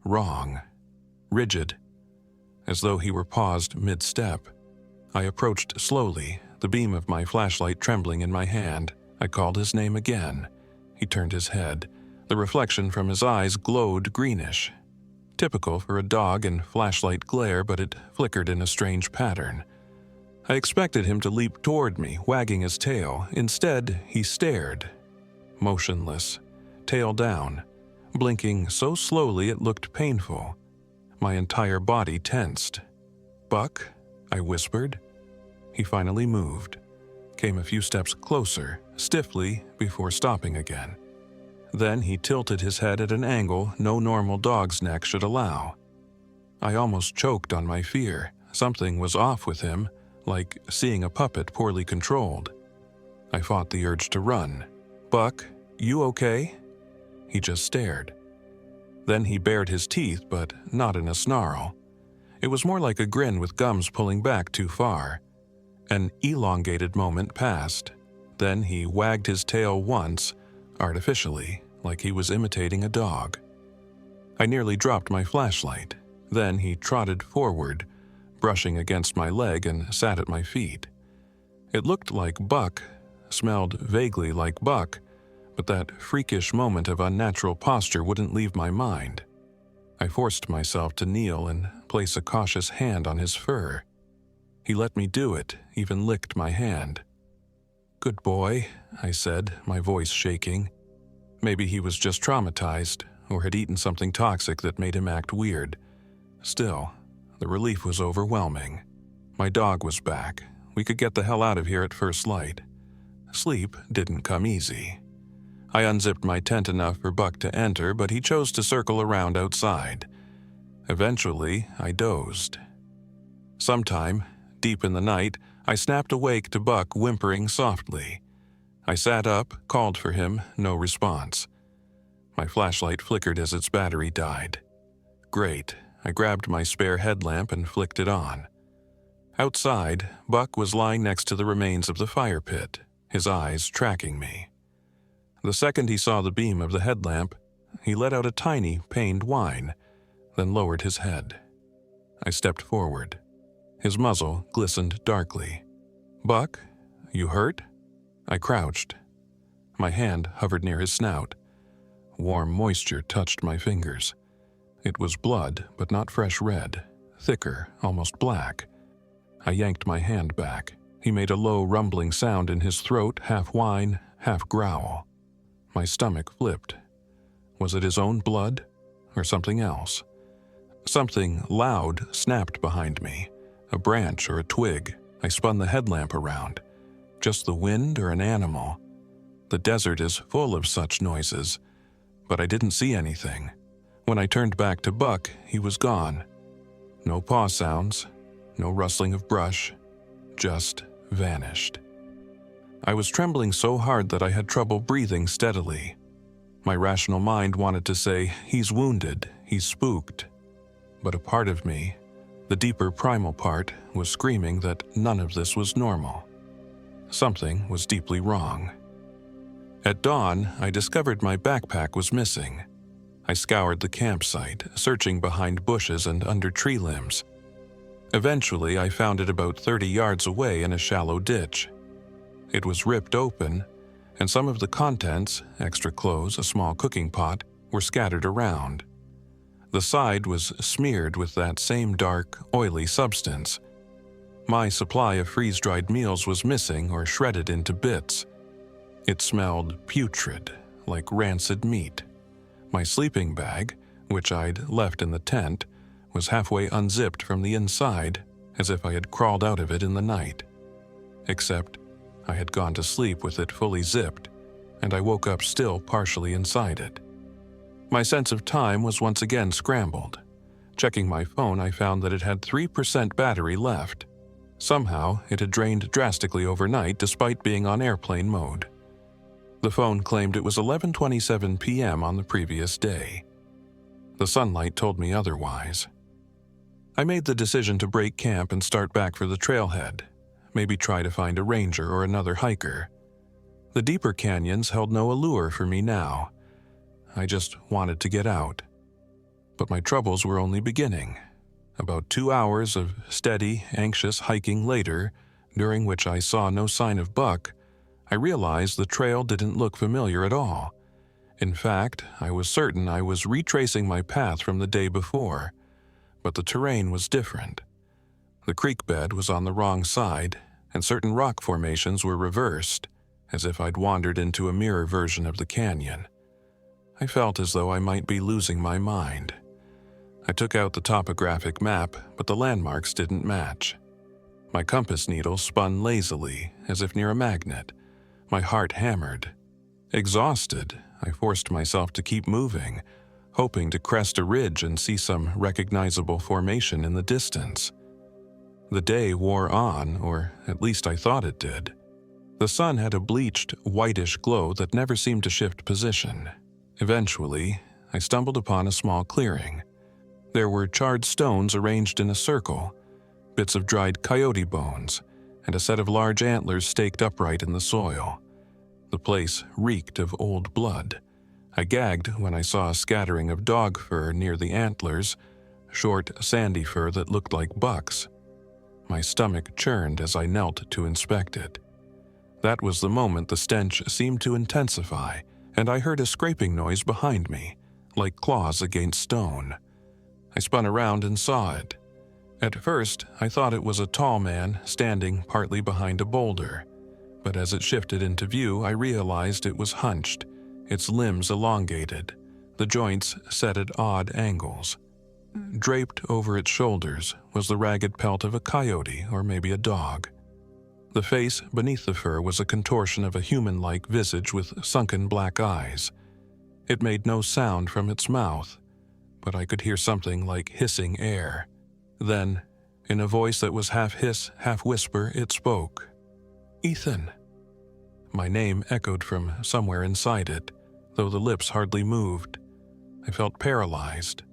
wrong. Rigid. As though he were paused mid-step. I approached slowly, the beam of my flashlight trembling in my hand. I called his name again. He turned his head. The reflection from his eyes glowed greenish. Typical for a dog in flashlight glare, but it flickered in a strange pattern. I expected him to leap toward me, wagging his tail. Instead, he stared. Motionless, tail down, blinking so slowly it looked painful. My entire body tensed. "Buck?" I whispered. He finally moved, came a few steps closer, stiffly, before stopping again. Then he tilted his head at an angle no normal dog's neck should allow. I almost choked on my fear. Something was off with him, like seeing a puppet poorly controlled. I fought the urge to run. "Buck, you okay?" He just stared. Then he bared his teeth, but not in a snarl. It was more like a grin with gums pulling back too far. An elongated moment passed. Then he wagged his tail once, artificially, like he was imitating a dog. I nearly dropped my flashlight. Then he trotted forward, brushing against my leg, and sat at my feet. It looked like Buck, smelled vaguely like Buck, but that freakish moment of unnatural posture wouldn't leave my mind. I forced myself to kneel and place a cautious hand on his fur. He let me do it, even licked my hand. "Good boy," I said, my voice shaking. Maybe he was just traumatized, or had eaten something toxic that made him act weird. Still, the relief was overwhelming. My dog was back. We could get the hell out of here at first light. Sleep didn't come easy. I unzipped my tent enough for Buck to enter, but he chose to circle around outside. Eventually, I dozed. Sometime, deep in the night, I snapped awake to Buck whimpering softly. I sat up, called for him, no response. My flashlight flickered as its battery died. Great, I grabbed my spare headlamp and flicked it on. Outside, Buck was lying next to the remains of the fire pit, his eyes tracking me. The second he saw the beam of the headlamp, he let out a tiny, pained whine, then lowered his head. I stepped forward. His muzzle glistened darkly. "Buck, you hurt?" I crouched. My hand hovered near his snout. Warm moisture touched my fingers. It was blood, but not fresh red, thicker, almost black. I yanked my hand back. He made a low rumbling sound in his throat, half whine, half growl. My stomach flipped. Was it his own blood, or something else? Something loud snapped behind me. A branch or a twig. I spun the headlamp around. Just the wind or an animal? The desert is full of such noises, but I didn't see anything. When I turned back to Buck, he was gone. No paw sounds, no rustling of brush, just vanished. I was trembling so hard that I had trouble breathing steadily. My rational mind wanted to say, "He's wounded, he's spooked." But a part of me, the deeper primal part, was screaming that none of this was normal. Something was deeply wrong. At dawn, I discovered my backpack was missing. I scoured the campsite, searching behind bushes and under tree limbs. Eventually, I found it about 30 yards away in a shallow ditch. It was ripped open, and some of the contents, extra clothes, a small cooking pot, were scattered around. The side was smeared with that same dark, oily substance. My supply of freeze-dried meals was missing or shredded into bits. It smelled putrid, like rancid meat. My sleeping bag, which I'd left in the tent, was halfway unzipped from the inside, as if I had crawled out of it in the night. Except I had gone to sleep with it fully zipped, and I woke up still partially inside it. My sense of time was once again scrambled. Checking my phone, I found that it had 3% battery left. Somehow, it had drained drastically overnight despite being on airplane mode. The phone claimed it was 11:27 p.m. on the previous day. The sunlight told me otherwise. I made the decision to break camp and start back for the trailhead, maybe try to find a ranger or another hiker. The deeper canyons held no allure for me now. I just wanted to get out. But my troubles were only beginning. About 2 hours of steady, anxious hiking later, during which I saw no sign of Buck, I realized the trail didn't look familiar at all. In fact, I was certain I was retracing my path from the day before, but the terrain was different. The creek bed was on the wrong side, and certain rock formations were reversed, as if I'd wandered into a mirror version of the canyon. I felt as though I might be losing my mind. I took out the topographic map, but the landmarks didn't match. My compass needle spun lazily, as if near a magnet. My heart hammered. Exhausted, I forced myself to keep moving, hoping to crest a ridge and see some recognizable formation in the distance. The day wore on, or at least I thought it did. The sun had a bleached, whitish glow that never seemed to shift position. Eventually, I stumbled upon a small clearing. There were charred stones arranged in a circle, bits of dried coyote bones, and a set of large antlers staked upright in the soil. The place reeked of old blood. I gagged when I saw a scattering of dog fur near the antlers, short, sandy fur that looked like Buck's. My stomach churned as I knelt to inspect it. That was the moment the stench seemed to intensify, and I heard a scraping noise behind me, like claws against stone. I spun around and saw it. At first, I thought it was a tall man standing partly behind a boulder, but as it shifted into view, I realized it was hunched, its limbs elongated, the joints set at odd angles. Draped over its shoulders was the ragged pelt of a coyote or maybe a dog. The face beneath the fur was a contortion of a human-like visage with sunken black eyes. It made no sound from its mouth, but I could hear something like hissing air. Then, in a voice that was half hiss, half whisper, it spoke. "Ethan." My name echoed from somewhere inside it, though the lips hardly moved. I felt paralyzed.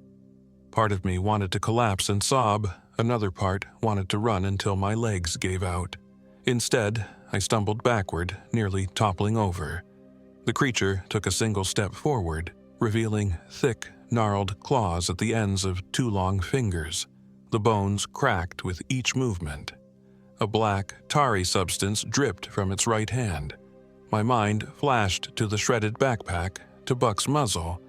Part of me wanted to collapse and sob, another part wanted to run until my legs gave out. Instead, I stumbled backward, nearly toppling over. The creature took a single step forward, revealing thick, gnarled claws at the ends of 2 long fingers. The bones cracked with each movement. A black, tarry substance dripped from its right hand. My mind flashed to the shredded backpack, to Buck's muzzle,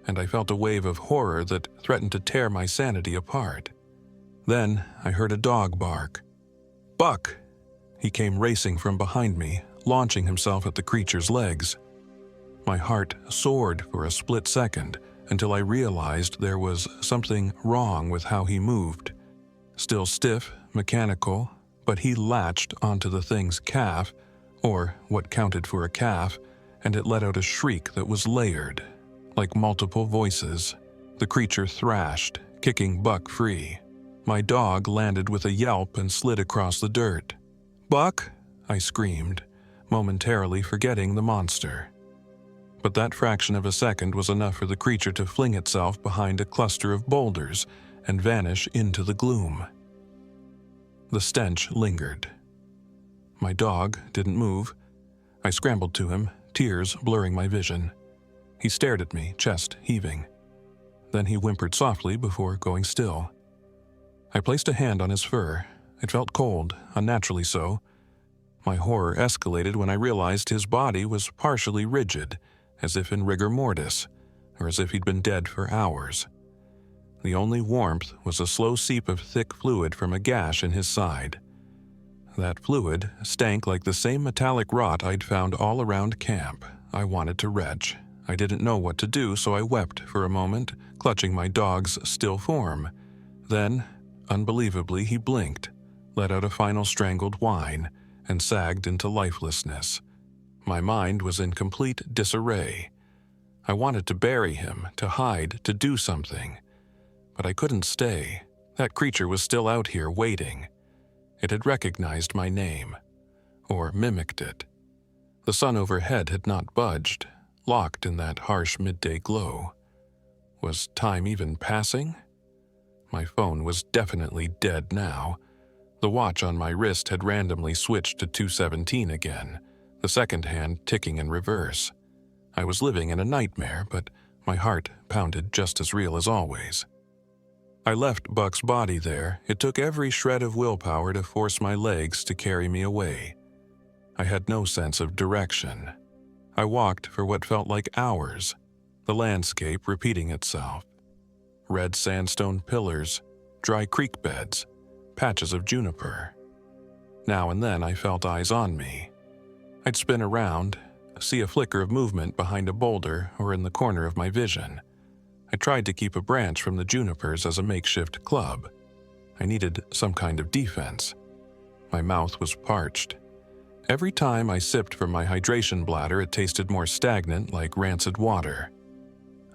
and I felt a wave of horror that threatened to tear my sanity apart. Then I heard a dog bark. "Buck!" He came racing from behind me, launching himself at the creature's legs. My heart soared for a split second until I realized there was something wrong with how he moved. Still stiff, mechanical, but he latched onto the thing's calf, or what counted for a calf, and it let out a shriek that was layered, like multiple voices. The creature thrashed, kicking Buck free. My dog landed with a yelp and slid across the dirt. "Buck!" I screamed, momentarily forgetting the monster. But that fraction of a second was enough for the creature to fling itself behind a cluster of boulders and vanish into the gloom. The stench lingered. My dog didn't move. I scrambled to him, tears blurring my vision. He stared at me, chest heaving. Then he whimpered softly before going still. I placed a hand on his fur. It felt cold, unnaturally so. My horror escalated when I realized his body was partially rigid, as if in rigor mortis, or as if he'd been dead for hours. The only warmth was a slow seep of thick fluid from a gash in his side. That fluid stank like the same metallic rot I'd found all around camp. I wanted to retch. I didn't know what to do, so I wept for a moment, clutching my dog's still form. Then, unbelievably, he blinked, let out a final strangled whine, and sagged into lifelessness. My mind was in complete disarray. I wanted to bury him, to hide, to do something. But I couldn't stay. That creature was still out here waiting. It had recognized my name, or mimicked it. The sun overhead had not budged, locked in that harsh midday glow. Was time even passing? My phone was definitely dead now. The watch on my wrist had randomly switched to 2:17 again, the second hand ticking in reverse. I was living in a nightmare, but my heart pounded just as real as always. I left Buck's body there. It took every shred of willpower to force my legs to carry me away. I had no sense of direction. I walked for what felt like hours, the landscape repeating itself. Red sandstone pillars, dry creek beds, patches of juniper. Now and then I felt eyes on me. I'd spin around, see a flicker of movement behind a boulder or in the corner of my vision. I tried to keep a branch from the junipers as a makeshift club. I needed some kind of defense. My mouth was parched. Every time I sipped from my hydration bladder, it tasted more stagnant, like rancid water.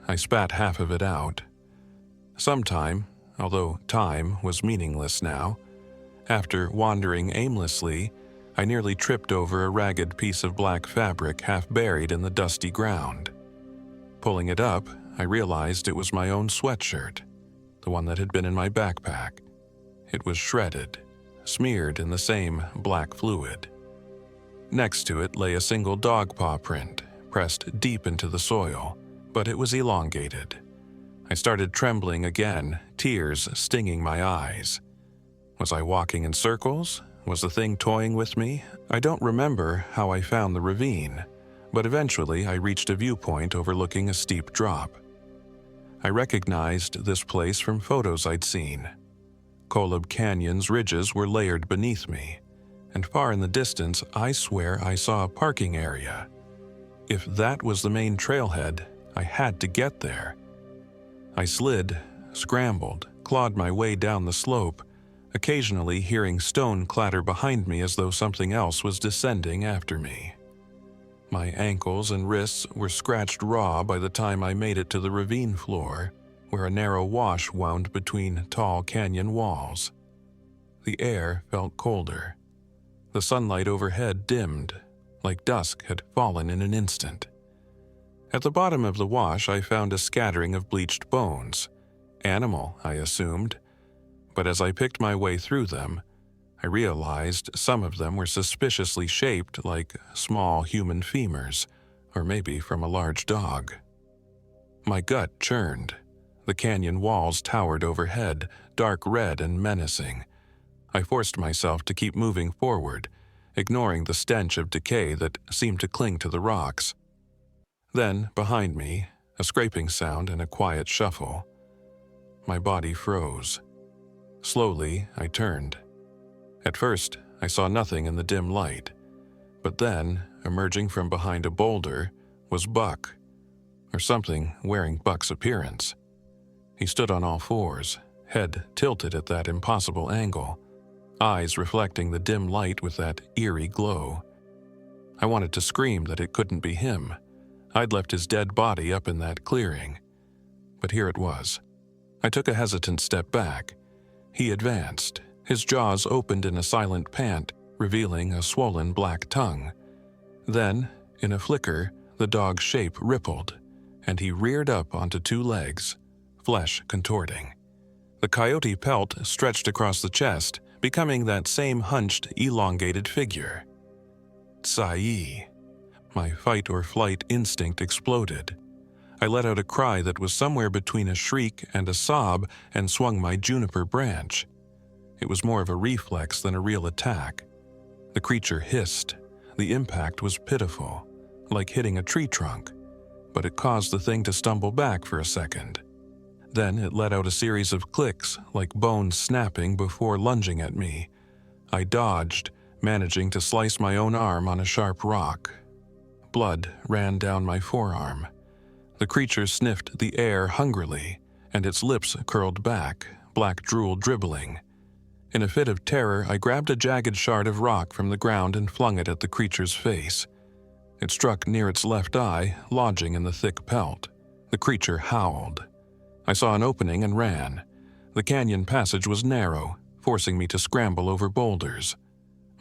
I spat half of it out. Sometime, although time was meaningless now, after wandering aimlessly, I nearly tripped over a ragged piece of black fabric half buried in the dusty ground. Pulling it up, I realized it was my own sweatshirt, the one that had been in my backpack. It was shredded, smeared in the same black fluid. Next to it lay a single dog paw print, pressed deep into the soil, but it was elongated. I started trembling again, tears stinging my eyes. Was I walking in circles? Was the thing toying with me? I don't remember how I found the ravine, but eventually I reached a viewpoint overlooking a steep drop. I recognized this place from photos I'd seen. Kolob Canyon's ridges were layered beneath me, and far in the distance I swear I saw a parking area. If that was the main trailhead, I had to get there. I slid, scrambled, clawed my way down the slope, occasionally hearing stone clatter behind me as though something else was descending after me. My ankles and wrists were scratched raw by the time I made it to the ravine floor, where a narrow wash wound between tall canyon walls. The air felt colder. The sunlight overhead dimmed, like dusk had fallen in an instant. At the bottom of the wash I found a scattering of bleached bones. Animal, I assumed, but as I picked my way through them, I realized some of them were suspiciously shaped like small human femurs, or maybe from a large dog. My gut churned. The canyon walls towered overhead, dark red and menacing. I forced myself to keep moving forward, ignoring the stench of decay that seemed to cling to the rocks. Then, behind me, a scraping sound and a quiet shuffle. My body froze. Slowly, I turned. At first, I saw nothing in the dim light, but then, emerging from behind a boulder, was Buck, or something wearing Buck's appearance. He stood on all fours, head tilted at that impossible angle, eyes reflecting the dim light with that eerie glow. I wanted to scream that it couldn't be him. I'd left his dead body up in that clearing. But here it was. I took a hesitant step back. He advanced. His jaws opened in a silent pant, revealing a swollen black tongue. Then, in a flicker, the dog's shape rippled, and he reared up onto two legs, flesh contorting. The coyote pelt stretched across the chest, becoming that same hunched, elongated figure. Tsai. My fight-or-flight instinct exploded. I let out a cry that was somewhere between a shriek and a sob and swung my juniper branch. It was more of a reflex than a real attack. The creature hissed. The impact was pitiful, like hitting a tree trunk, but it caused the thing to stumble back for a second. Then it let out a series of clicks, like bones snapping before lunging at me. I dodged, managing to slice my own arm on a sharp rock. Blood ran down my forearm. The creature sniffed the air hungrily, and its lips curled back, black drool dribbling. In a fit of terror, I grabbed a jagged shard of rock from the ground and flung it at the creature's face. It struck near its left eye, lodging in the thick pelt. The creature howled. I saw an opening and ran. The canyon passage was narrow, forcing me to scramble over boulders.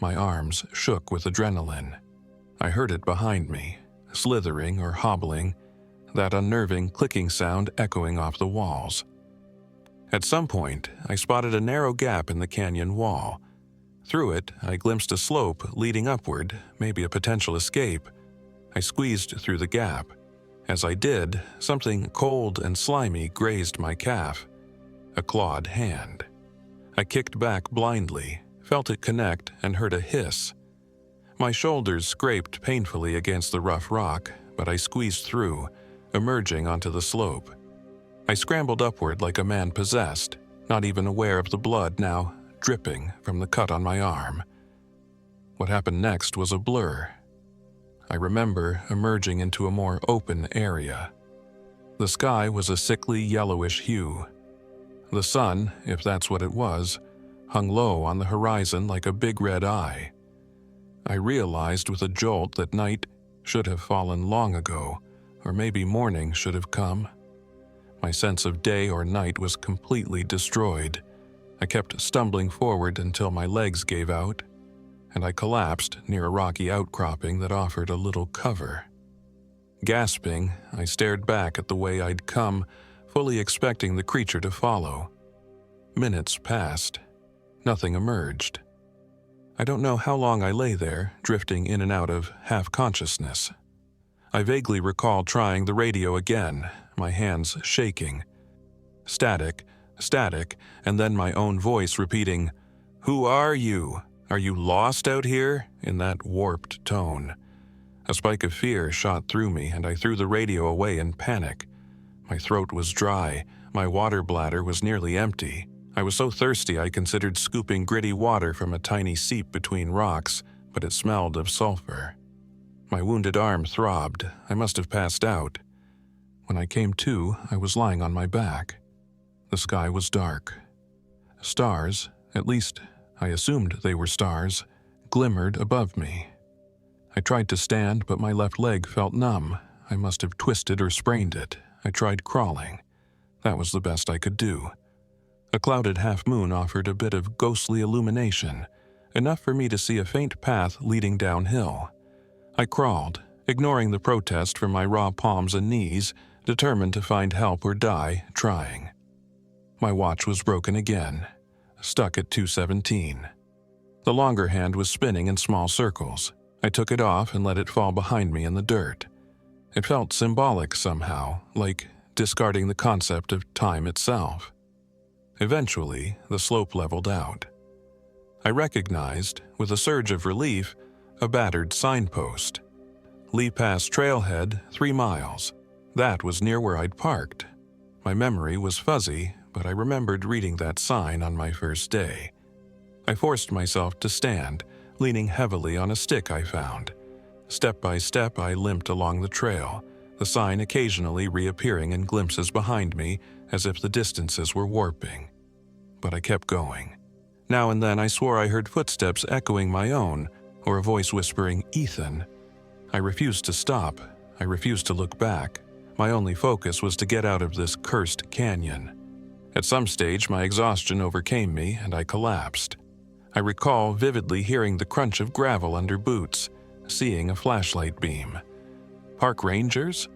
My arms shook with adrenaline. I heard it behind me, slithering or hobbling, that unnerving clicking sound echoing off the walls. At some point, I spotted a narrow gap in the canyon wall. Through it, I glimpsed a slope leading upward, maybe a potential escape. I squeezed through the gap. As I did, something cold and slimy grazed my calf. A clawed hand. I kicked back blindly, felt it connect, and heard a hiss. My shoulders scraped painfully against the rough rock, but I squeezed through, emerging onto the slope. I scrambled upward like a man possessed, not even aware of the blood now dripping from the cut on my arm. What happened next was a blur. I remember emerging into a more open area. The sky was a sickly yellowish hue. The sun, if that's what it was, hung low on the horizon like a big red eye. I realized with a jolt that night should have fallen long ago, or maybe morning should have come. My sense of day or night was completely destroyed. I kept stumbling forward until my legs gave out, and I collapsed near a rocky outcropping that offered a little cover. Gasping, I stared back at the way I'd come, fully expecting the creature to follow. Minutes passed. Nothing emerged. I don't know how long I lay there, drifting in and out of half-consciousness. I vaguely recall trying the radio again, my hands shaking. Static, and then my own voice repeating, "Who are you? Are you lost out here?" in that warped tone. A spike of fear shot through me, and I threw the radio away in panic. My throat was dry, my water bladder was nearly empty. I was so thirsty I considered scooping gritty water from a tiny seep between rocks, but it smelled of sulfur. My wounded arm throbbed. I must have passed out. When I came to, I was lying on my back. The sky was dark. Stars, at least I assumed they were stars, glimmered above me. I tried to stand, but my left leg felt numb. I must have twisted or sprained it. I tried crawling. That was the best I could do. A clouded half-moon offered a bit of ghostly illumination, enough for me to see a faint path leading downhill. I crawled, ignoring the protest from my raw palms and knees, determined to find help or die trying. My watch was broken again, stuck at 2:17. The longer hand was spinning in small circles. I took it off and let it fall behind me in the dirt. It felt symbolic somehow, like discarding the concept of time itself. Eventually, the slope leveled out. I recognized, with a surge of relief, a battered signpost. Lee Pass Trailhead, 3 miles. That was near where I'd parked. My memory was fuzzy, but I remembered reading that sign on my first day. I forced myself to stand, leaning heavily on a stick I found. Step by step, I limped along the trail, the sign occasionally reappearing in glimpses behind me as if the distances were warping. But I kept going. Now and then I swore I heard footsteps echoing my own, or a voice whispering, "Ethan." I refused to stop. I refused to look back. My only focus was to get out of this cursed canyon. At some stage, my exhaustion overcame me, and I collapsed. I recall vividly hearing the crunch of gravel under boots, seeing a flashlight beam. Park rangers?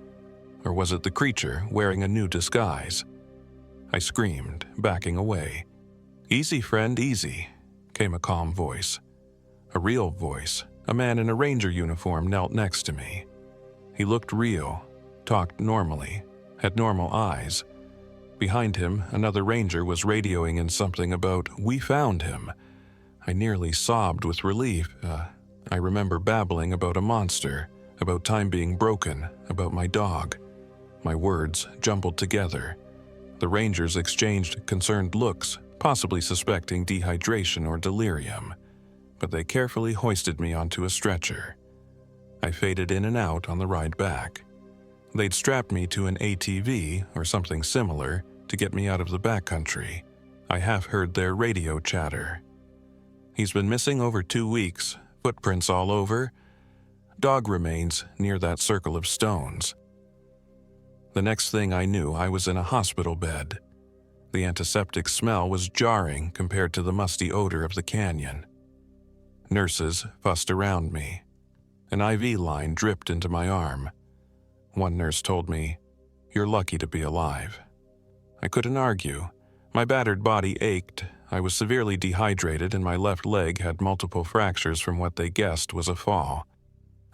Or was it the creature wearing a new disguise? I screamed, backing away. "Easy, friend, easy," came a calm voice. A real voice, A man in a ranger uniform knelt next to me. He looked real, talked normally, had normal eyes. Behind him, another ranger was radioing in something about, "We found him." I nearly sobbed with relief. I remember babbling about a monster, about time being broken, about my dog. My words jumbled together. The rangers exchanged concerned looks, possibly suspecting dehydration or delirium, but they carefully hoisted me onto a stretcher. I faded in and out on the ride back. They'd strapped me to an ATV or something similar to get me out of the backcountry. I half heard their radio chatter. "He's been missing over 2 weeks, footprints all over. Dog remains near that circle of stones." The next thing I knew, I was in a hospital bed. The antiseptic smell was jarring compared to the musty odor of the canyon. Nurses fussed around me. An IV line dripped into my arm. One nurse told me, "You're lucky to be alive." I couldn't argue. My battered body ached, I was severely dehydrated, and my left leg had multiple fractures from what they guessed was a fall.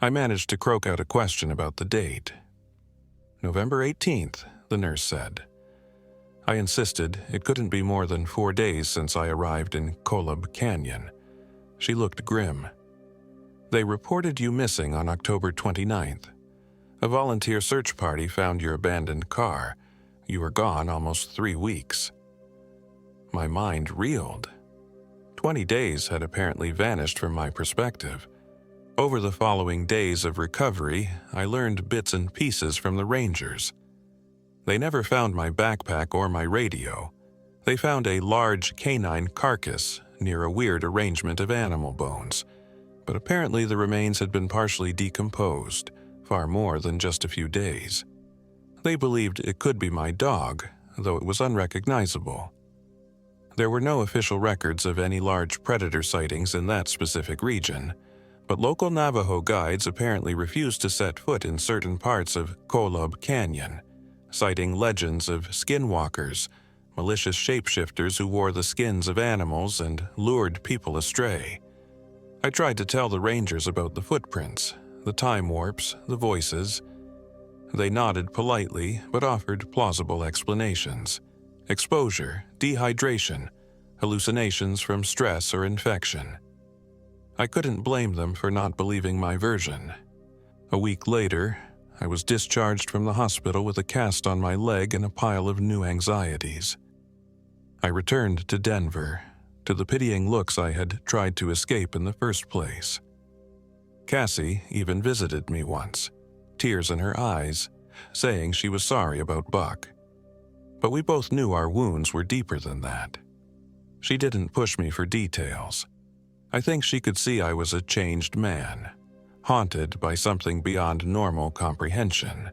I managed to croak out a question about the date. "November 18th, the nurse said. I insisted it couldn't be more than 4 days since I arrived in Kolob Canyon. She looked grim. "They reported you missing on October 29th. A volunteer search party found your abandoned car. You were gone almost 3 weeks." My mind reeled. 20 days had apparently vanished from my perspective. Over the following days of recovery, I learned bits and pieces from the rangers. They never found my backpack or my radio. They found a large canine carcass near a weird arrangement of animal bones, but apparently the remains had been partially decomposed, far more than just a few days. They believed it could be my dog, though it was unrecognizable. There were no official records of any large predator sightings in that specific region, but local Navajo guides apparently refused to set foot in certain parts of Kolob Canyon, citing legends of skinwalkers, malicious shapeshifters who wore the skins of animals and lured people astray. I tried to tell the rangers about the footprints, the time warps, the voices. They nodded politely but offered plausible explanations. Exposure, dehydration, hallucinations from stress or infection. I couldn't blame them for not believing my version. A week later, I was discharged from the hospital with a cast on my leg and a pile of new anxieties. I returned to Denver, to the pitying looks I had tried to escape in the first place. Cassie even visited me once, tears in her eyes, saying she was sorry about Buck. But we both knew our wounds were deeper than that. She didn't push me for details. I think she could see I was a changed man, haunted by something beyond normal comprehension.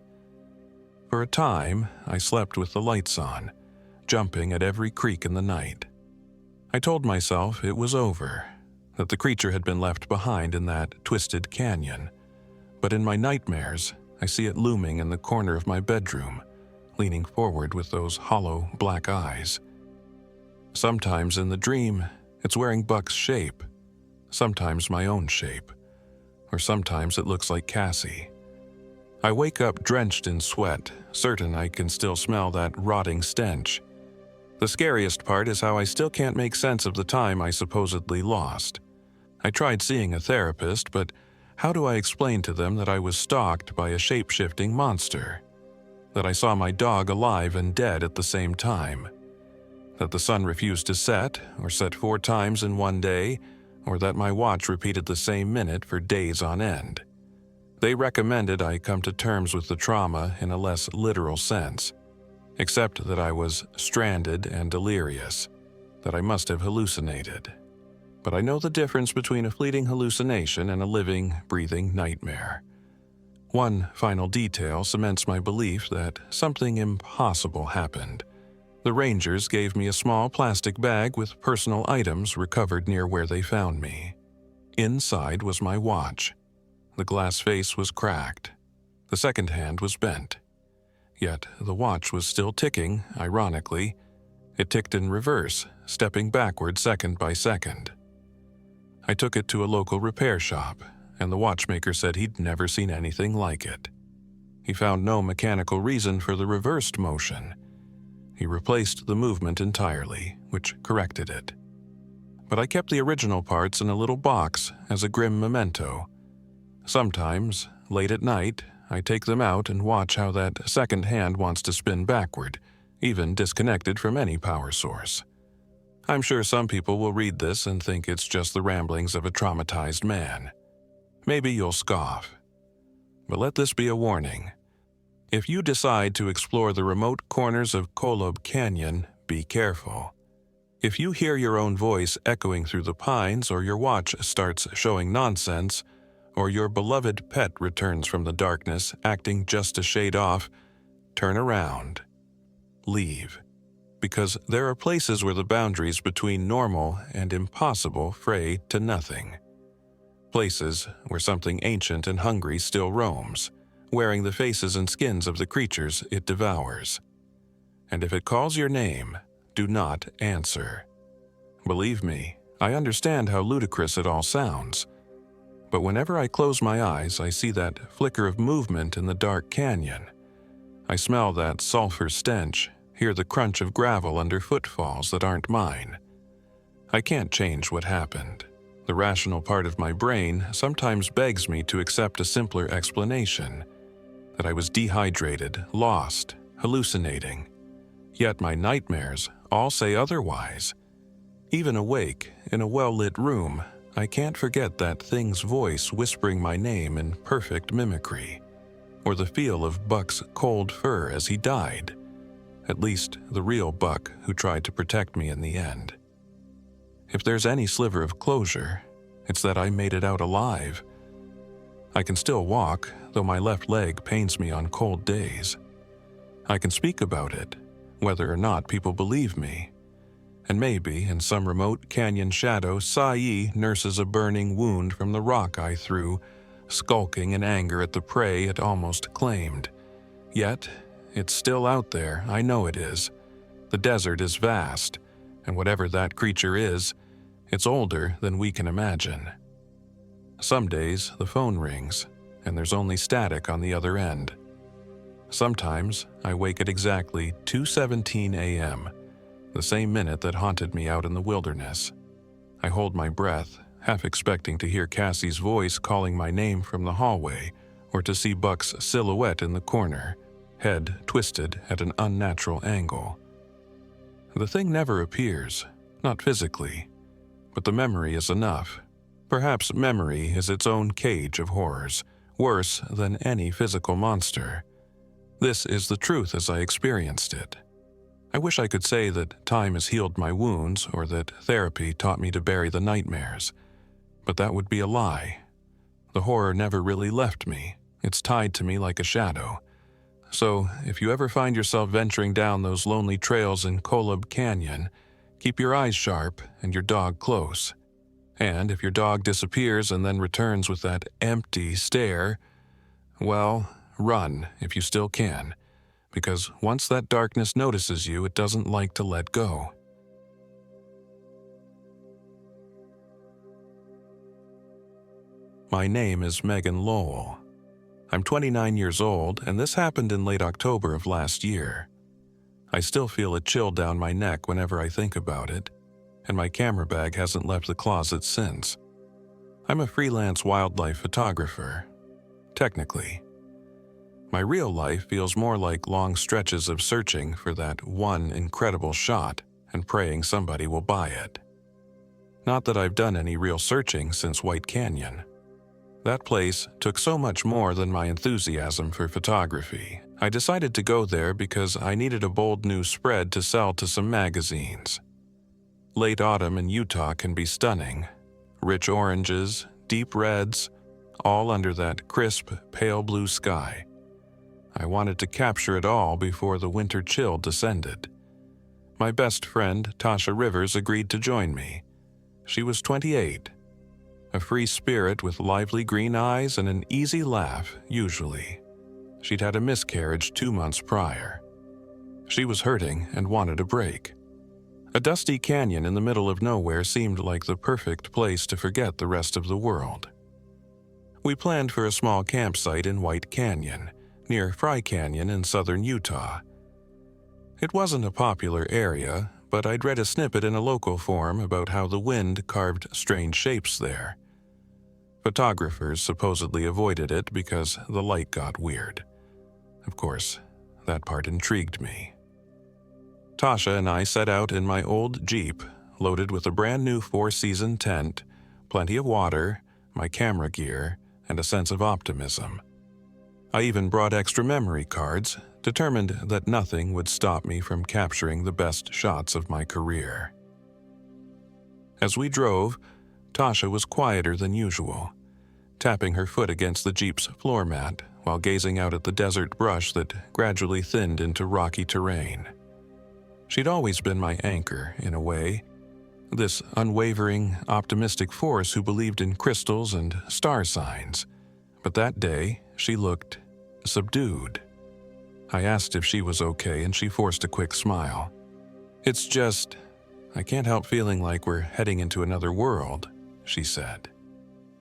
For a time, I slept with the lights on, jumping at every creak in the night. I told myself it was over, that the creature had been left behind in that twisted canyon. But in my nightmares, I see it looming in the corner of my bedroom, leaning forward with those hollow black eyes. Sometimes in the dream, it's wearing Buck's shape, sometimes my own shape, or sometimes it looks like Cassie. I wake up drenched in sweat, certain I can still smell that rotting stench. The scariest part is how I still can't make sense of the time I supposedly lost. I tried seeing a therapist, but how do I explain to them that I was stalked by a shape-shifting monster? That I saw my dog alive and dead at the same time? That the sun refused to set, or set 4 times in one day, or that my watch repeated the same minute for days on end? They recommended I come to terms with the trauma in a less literal sense, except that I was stranded and delirious, that I must have hallucinated. But I know the difference between a fleeting hallucination and a living, breathing nightmare. One final detail cements my belief that something impossible happened. The rangers gave me a small plastic bag with personal items recovered near where they found me. Inside was my watch. The glass face was cracked. The second hand was bent. Yet the watch was still ticking, ironically. It ticked in reverse, stepping backward second by second. I took it to a local repair shop, and the watchmaker said he'd never seen anything like it. He found no mechanical reason for the reversed motion. He replaced the movement entirely, which corrected it. But I kept the original parts in a little box as a grim memento. Sometimes, late at night, I take them out and watch how that second hand wants to spin backward, even disconnected from any power source. I'm sure some people will read this and think it's just the ramblings of a traumatized man. Maybe you'll scoff. But let this be a warning. If you decide to explore the remote corners of Kolob Canyon, be careful. If you hear your own voice echoing through the pines, or your watch starts showing nonsense, or your beloved pet returns from the darkness acting just a shade off, turn around. Leave. Because there are places where the boundaries between normal and impossible fray to nothing. Places where something ancient and hungry still roams, wearing the faces and skins of the creatures it devours. And if it calls your name, do not answer. Believe me, I understand how ludicrous it all sounds. But whenever I close my eyes, I see that flicker of movement in the dark canyon. I smell that sulfur stench, hear the crunch of gravel under footfalls that aren't mine. I can't change what happened. The rational part of my brain sometimes begs me to accept a simpler explanation, that I was dehydrated, lost, hallucinating. Yet my nightmares all say otherwise. Even awake, in a well-lit room, I can't forget that thing's voice whispering my name in perfect mimicry, or the feel of Buck's cold fur as he died. At least the real Buck who tried to protect me in the end. If there's any sliver of closure, it's that I made it out alive. I can still walk, though my left leg pains me on cold days. I can speak about it, whether or not people believe me. And maybe, in some remote canyon shadow, Sai nurses a burning wound from the rock I threw, skulking in anger at the prey it almost claimed. Yet, it's still out there, I know it is. The desert is vast, and whatever that creature is, it's older than we can imagine. Some days, the phone rings, and there's only static on the other end. Sometimes, I wake at exactly 2:17 a.m., the same minute that haunted me out in the wilderness. I hold my breath, half expecting to hear Cassie's voice calling my name from the hallway, or to see Buck's silhouette in the corner, head twisted at an unnatural angle. The thing never appears, not physically, but the memory is enough. Perhaps memory is its own cage of horrors, worse than any physical monster. This is the truth as I experienced it. I wish I could say that time has healed my wounds or that therapy taught me to bury the nightmares, but that would be a lie. The horror never really left me. It's tied to me like a shadow. So, if you ever find yourself venturing down those lonely trails in Kolob Canyon, keep your eyes sharp and your dog close. And if your dog disappears and then returns with that empty stare, well, run if you still can, because once that darkness notices you, it doesn't like to let go. My name is Megan Lowell. I'm 29 years old, and this happened in late October of last year. I still feel a chill down my neck whenever I think about it, and my camera bag hasn't left the closet since. I'm a freelance wildlife photographer, technically. My real life feels more like long stretches of searching for that one incredible shot and praying somebody will buy it. Not that I've done any real searching since White Canyon. That place took so much more than my enthusiasm for photography. I decided to go there because I needed a bold new spread to sell to some magazines. Late autumn in Utah can be stunning. Rich oranges, deep reds, all under that crisp, pale blue sky. I wanted to capture it all before the winter chill descended. My best friend, Tasha Rivers, agreed to join me. She was 28. A free spirit with lively green eyes and an easy laugh, usually. She'd had a miscarriage 2 months prior. She was hurting and wanted a break. A dusty canyon in the middle of nowhere seemed like the perfect place to forget the rest of the world. We planned for a small campsite in White Canyon, near Fry Canyon in southern Utah. It wasn't a popular area, but I'd read a snippet in a local forum about how the wind carved strange shapes there. Photographers supposedly avoided it because the light got weird. Of course, that part intrigued me. Tasha and I set out in my old Jeep, loaded with a brand new 4-season tent, plenty of water, my camera gear, and a sense of optimism. I even brought extra memory cards, determined that nothing would stop me from capturing the best shots of my career. As we drove, Tasha was quieter than usual, tapping her foot against the Jeep's floor mat while gazing out at the desert brush that gradually thinned into rocky terrain. She'd always been my anchor, in a way, this unwavering, optimistic force who believed in crystals and star signs. But that day, she looked subdued. I asked if she was okay, and she forced a quick smile. "It's just, I can't help feeling like we're heading into another world," she said.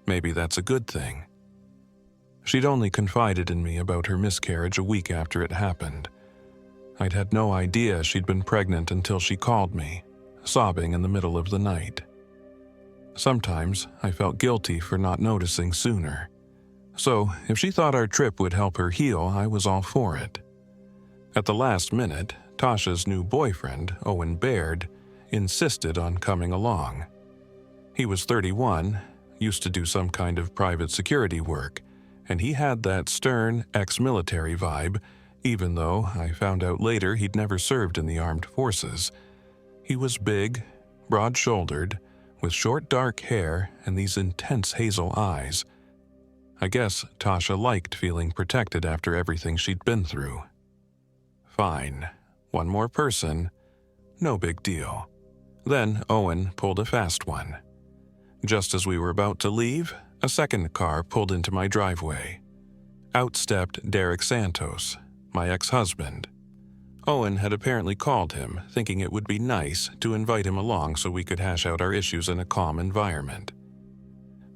Maybe that's a good thing. She'd only confided in me about her miscarriage a week after it happened. I'd had no idea she'd been pregnant until she called me, sobbing in the middle of the night. Sometimes I felt guilty for not noticing sooner. So if she thought our trip would help her heal, I was all for it. At the last minute, Tasha's new boyfriend, Owen Baird, insisted on coming along. He was 31, used to do some kind of private security work, and he had that stern, ex-military vibe, even though I found out later he'd never served in the armed forces. He was big, broad-shouldered, with short dark hair and these intense hazel eyes. I guess Tasha liked feeling protected after everything she'd been through. Fine, one more person, no big deal. Then Owen pulled a fast one. Just as we were about to leave, a second car pulled into my driveway. Out stepped Derek Santos, my ex-husband. Owen had apparently called him, thinking it would be nice to invite him along so we could hash out our issues in a calm environment.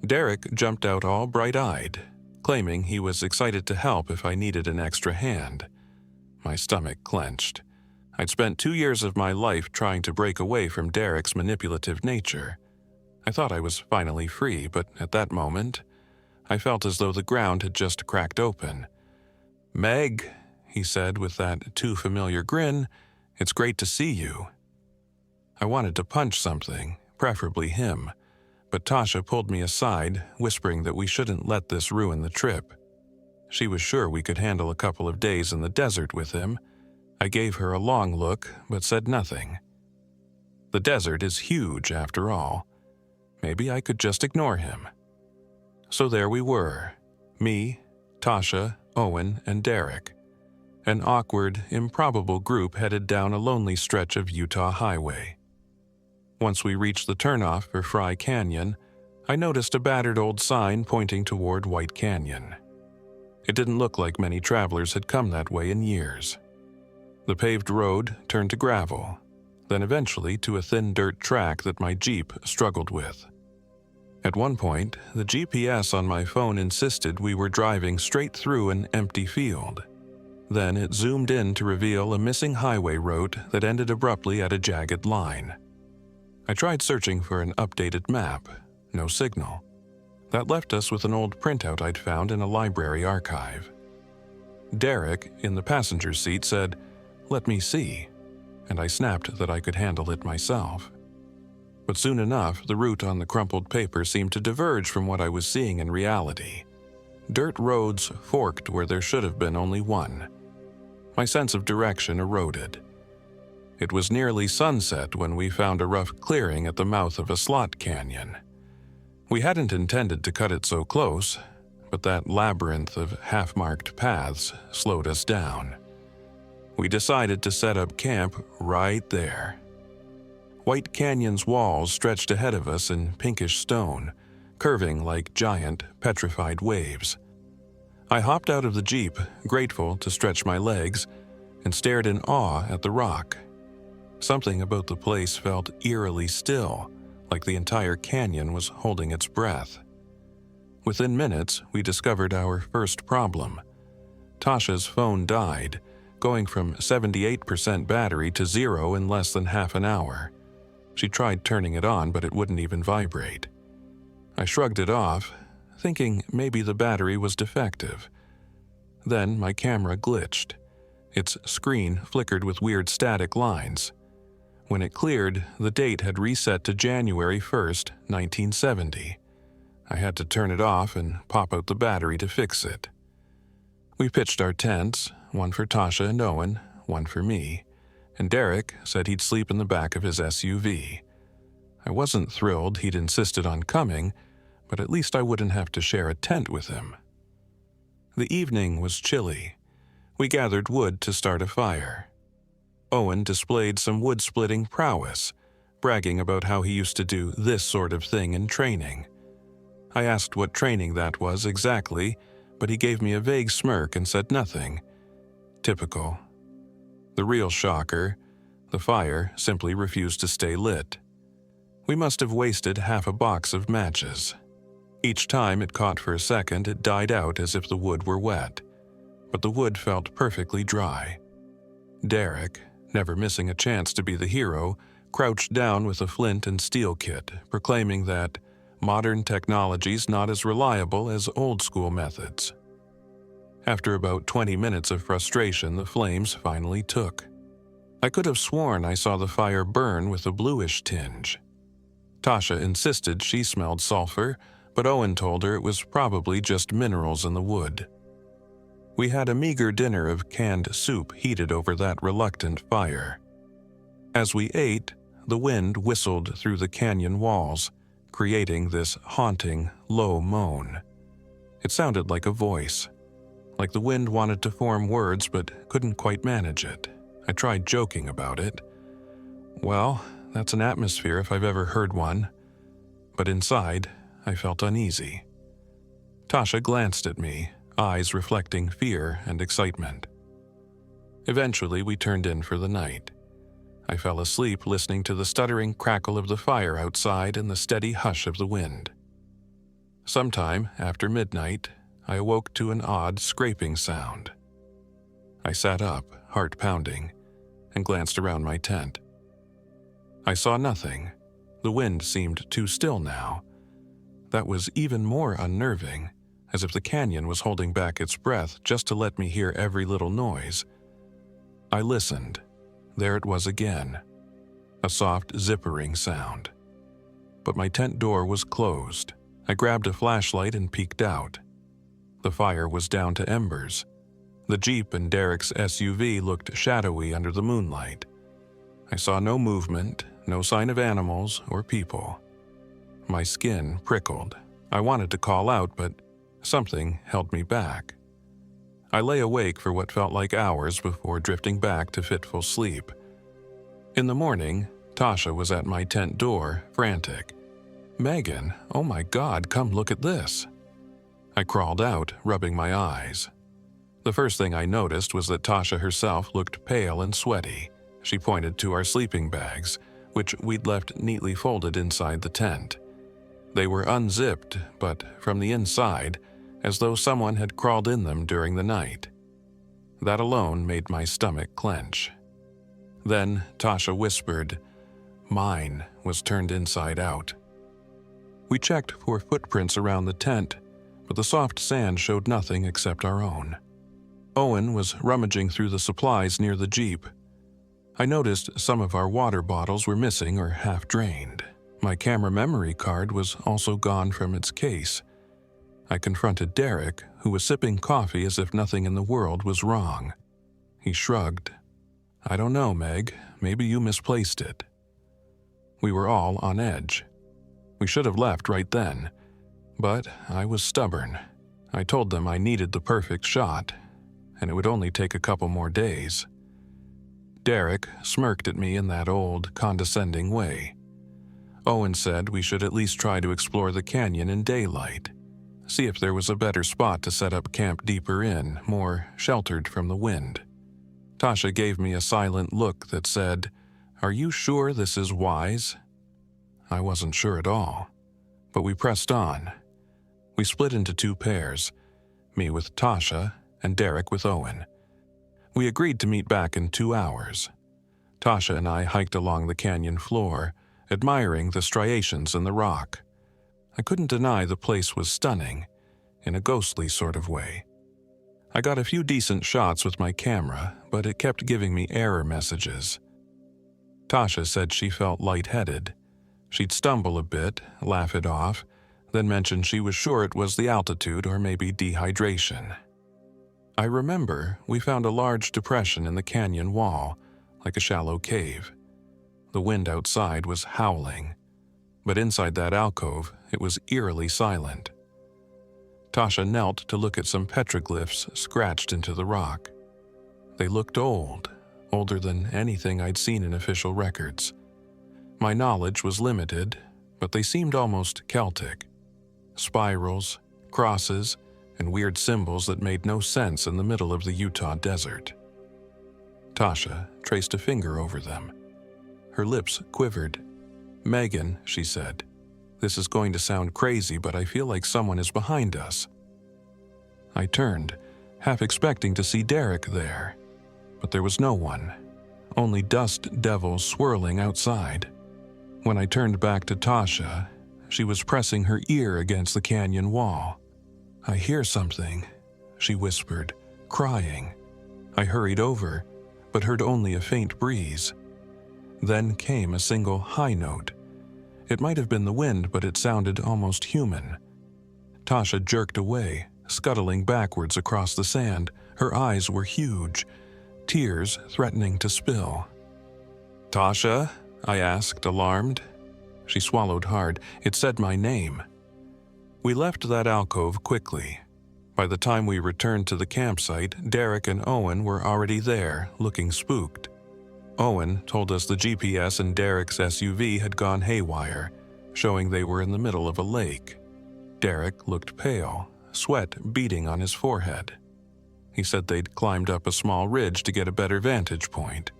Derek jumped out all bright-eyed, claiming he was excited to help if I needed an extra hand. My stomach clenched. I'd spent 2 years of my life trying to break away from Derek's manipulative nature. I thought I was finally free, but at that moment, I felt as though the ground had just cracked open. "Meg," he said with that too-familiar grin, "it's great to see you." I wanted to punch something, preferably him, but Tasha pulled me aside, whispering that we shouldn't let this ruin the trip. She was sure we could handle a couple of days in the desert with him. I gave her a long look, but said nothing. The desert is huge, after all. Maybe I could just ignore him. So there we were, me, Tasha, Owen, and Derek. An awkward, improbable group headed down a lonely stretch of Utah highway. Once we reached the turnoff for Fry Canyon, I noticed a battered old sign pointing toward White Canyon. It didn't look like many travelers had come that way in years. The paved road turned to gravel, then eventually to a thin dirt track that my Jeep struggled with. At one point, the GPS on my phone insisted we were driving straight through an empty field. Then it zoomed in to reveal a missing highway route that ended abruptly at a jagged line. I tried searching for an updated map. No signal. That left us with an old printout I'd found in a library archive. Derek, in the passenger seat, said, "Let me see," and I snapped that I could handle it myself. But soon enough, the route on the crumpled paper seemed to diverge from what I was seeing in reality. Dirt roads forked where there should have been only one. My sense of direction eroded. It was nearly sunset when we found a rough clearing at the mouth of a slot canyon. We hadn't intended to cut it so close, but that labyrinth of half-marked paths slowed us down. We decided to set up camp right there. White Canyon's walls stretched ahead of us in pinkish stone, curving like giant, petrified waves. I hopped out of the Jeep, grateful to stretch my legs, and stared in awe at the rock. Something about the place felt eerily still, like the entire canyon was holding its breath. Within minutes, we discovered our first problem. Tasha's phone died, going from 78% battery to 0 in less than half an hour. She tried turning it on, but it wouldn't even vibrate. I shrugged it off, thinking maybe the battery was defective. Then my camera glitched. Its screen flickered with weird static lines. When it cleared, the date had reset to January 1st, 1970. I had to turn it off and pop out the battery to fix it. We pitched our tents, one for Tasha and Owen, one for me, and Derek said he'd sleep in the back of his SUV. I wasn't thrilled he'd insisted on coming, but at least I wouldn't have to share a tent with him. The evening was chilly. We gathered wood to start a fire. Owen displayed some wood-splitting prowess, bragging about how he used to do this sort of thing in training. I asked what training that was exactly, but he gave me a vague smirk and said nothing. Typical. The real shocker, the fire simply refused to stay lit. We must have wasted half a box of matches. Each time it caught for a second, it died out as if the wood were wet, but the wood felt perfectly dry. Derek, never missing a chance to be the hero, crouched down with a flint and steel kit, proclaiming that modern technology's not as reliable as old-school methods. After about 20 minutes of frustration, the flames finally took. I could have sworn I saw the fire burn with a bluish tinge. Tasha insisted she smelled sulfur, but Owen told her it was probably just minerals in the wood. We had a meager dinner of canned soup heated over that reluctant fire. As we ate, the wind whistled through the canyon walls, creating this haunting, low moan. It sounded like a voice, like the wind wanted to form words but couldn't quite manage it. I tried joking about it. Well, that's an atmosphere if I've ever heard one. But inside, I felt uneasy. Tasha glanced at me, eyes reflecting fear and excitement. Eventually, we turned in for the night. I fell asleep listening to the stuttering crackle of the fire outside and the steady hush of the wind. Sometime after midnight, I awoke to an odd scraping sound. I sat up, heart pounding, and glanced around my tent. I saw nothing. The wind seemed too still now. That was even more unnerving, as if the canyon was holding back its breath just to let me hear every little noise. I listened. There it was again, a soft zippering sound. But my tent door was closed. I grabbed a flashlight and peeked out. The fire was down to embers. The Jeep and Derek's SUV looked shadowy under the moonlight. I saw no movement, no sign of animals or people. My skin prickled. I wanted to call out, but something held me back. I lay awake for what felt like hours before drifting back to fitful sleep. In the morning, Tasha was at my tent door, frantic. "Megan, oh my God, come look at this." I crawled out, rubbing my eyes. The first thing I noticed was that Tasha herself looked pale and sweaty. She pointed to our sleeping bags, which we'd left neatly folded inside the tent. They were unzipped, but from the inside, as though someone had crawled in them during the night. That alone made my stomach clench. Then Tasha whispered, "Mine was turned inside out." We checked for footprints around the tent, but the soft sand showed nothing except our own. Owen was rummaging through the supplies near the Jeep. I noticed some of our water bottles were missing or half drained. My camera memory card was also gone from its case. I confronted Derek, who was sipping coffee as if nothing in the world was wrong. He shrugged. "I don't know, Meg. Maybe you misplaced it." We were all on edge. We should have left right then, but I was stubborn. I told them I needed the perfect shot, and it would only take a couple more days. Derek smirked at me in that old, condescending way. Owen said we should at least try to explore the canyon in daylight, see if there was a better spot to set up camp deeper in, more sheltered from the wind. Tasha gave me a silent look that said, "Are you sure this is wise?" I wasn't sure at all, but we pressed on. We split into 2 pairs, me with Tasha and Derek with Owen. We agreed to meet back in 2 hours. Tasha and I hiked along the canyon floor, admiring the striations in the rock. I couldn't deny the place was stunning, in a ghostly sort of way. I got a few decent shots with my camera, but it kept giving me error messages. Tasha said she felt lightheaded. She'd stumble a bit, laugh it off, then mention she was sure it was the altitude or maybe dehydration. I remember we found a large depression in the canyon wall, like a shallow cave. The wind outside was howling, but inside that alcove it was eerily silent. Tasha knelt to look at some petroglyphs scratched into the rock. They looked old, older than anything I'd seen in official records. My knowledge was limited, but they seemed almost Celtic. Spirals, crosses, and weird symbols that made no sense in the middle of the Utah desert. Tasha traced a finger over them. Her lips quivered. "Megan," she said, "this is going to sound crazy, but I feel like someone is behind us." I turned, half expecting to see Derek there, but there was no one, only dust devils swirling outside. When I turned back to Tasha, she was pressing her ear against the canyon wall. "I hear something," she whispered, crying. I hurried over, but heard only a faint breeze. Then came a single high note. It might have been the wind, but it sounded almost human. Tasha jerked away, scuttling backwards across the sand. Her eyes were huge, tears threatening to spill. "Tasha?" I asked, alarmed. She swallowed hard. It said my name. We left that alcove quickly. By the time we returned to the campsite, Derek and Owen were already there, looking spooked. Owen told us the GPS in Derek's SUV had gone haywire, showing they were in the middle of a lake. Derek looked pale, sweat beading on his forehead. He said they'd climbed up a small ridge to get a better vantage point,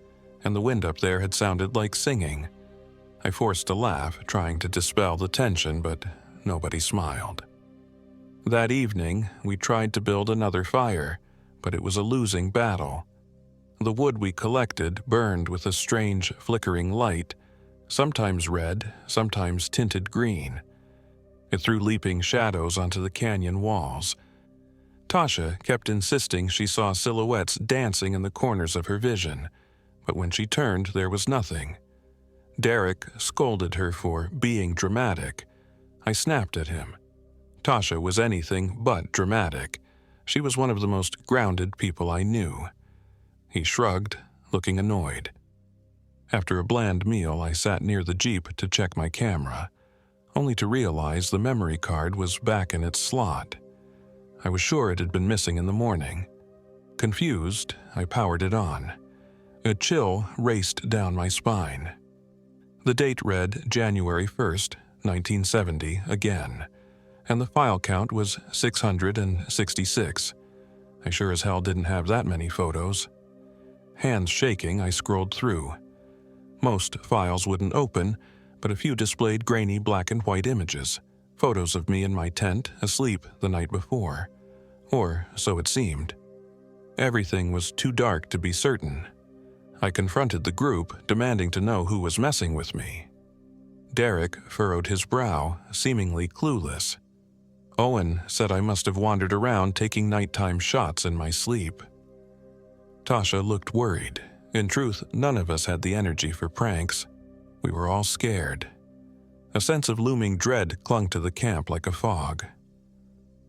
and the wind up there had sounded like singing. I forced a laugh, trying to dispel the tension, but nobody smiled. That evening, we tried to build another fire, but it was a losing battle. The wood we collected burned with a strange, flickering light, sometimes red, sometimes tinted green. It threw leaping shadows onto the canyon walls. Tasha kept insisting she saw silhouettes dancing in the corners of her vision, but when she turned, there was nothing. Derek scolded her for being dramatic. I snapped at him. Tasha was anything but dramatic. She was one of the most grounded people I knew. He shrugged, looking annoyed. After a bland meal, I sat near the Jeep to check my camera, only to realize the memory card was back in its slot. I was sure it had been missing in the morning. Confused, I powered it on. A chill raced down my spine. The date read January 1st, 1970 again, and the file count was 666. I sure as hell didn't have that many photos. Hands shaking, I scrolled through. Most files wouldn't open, but a few displayed grainy black and white images, photos of me in my tent, asleep the night before. Or so it seemed. Everything was too dark to be certain. I confronted the group, demanding to know who was messing with me. Derek furrowed his brow, seemingly clueless. Owen said I must have wandered around taking nighttime shots in my sleep. Tasha looked worried. In truth, none of us had the energy for pranks. We were all scared. A sense of looming dread clung to the camp like a fog.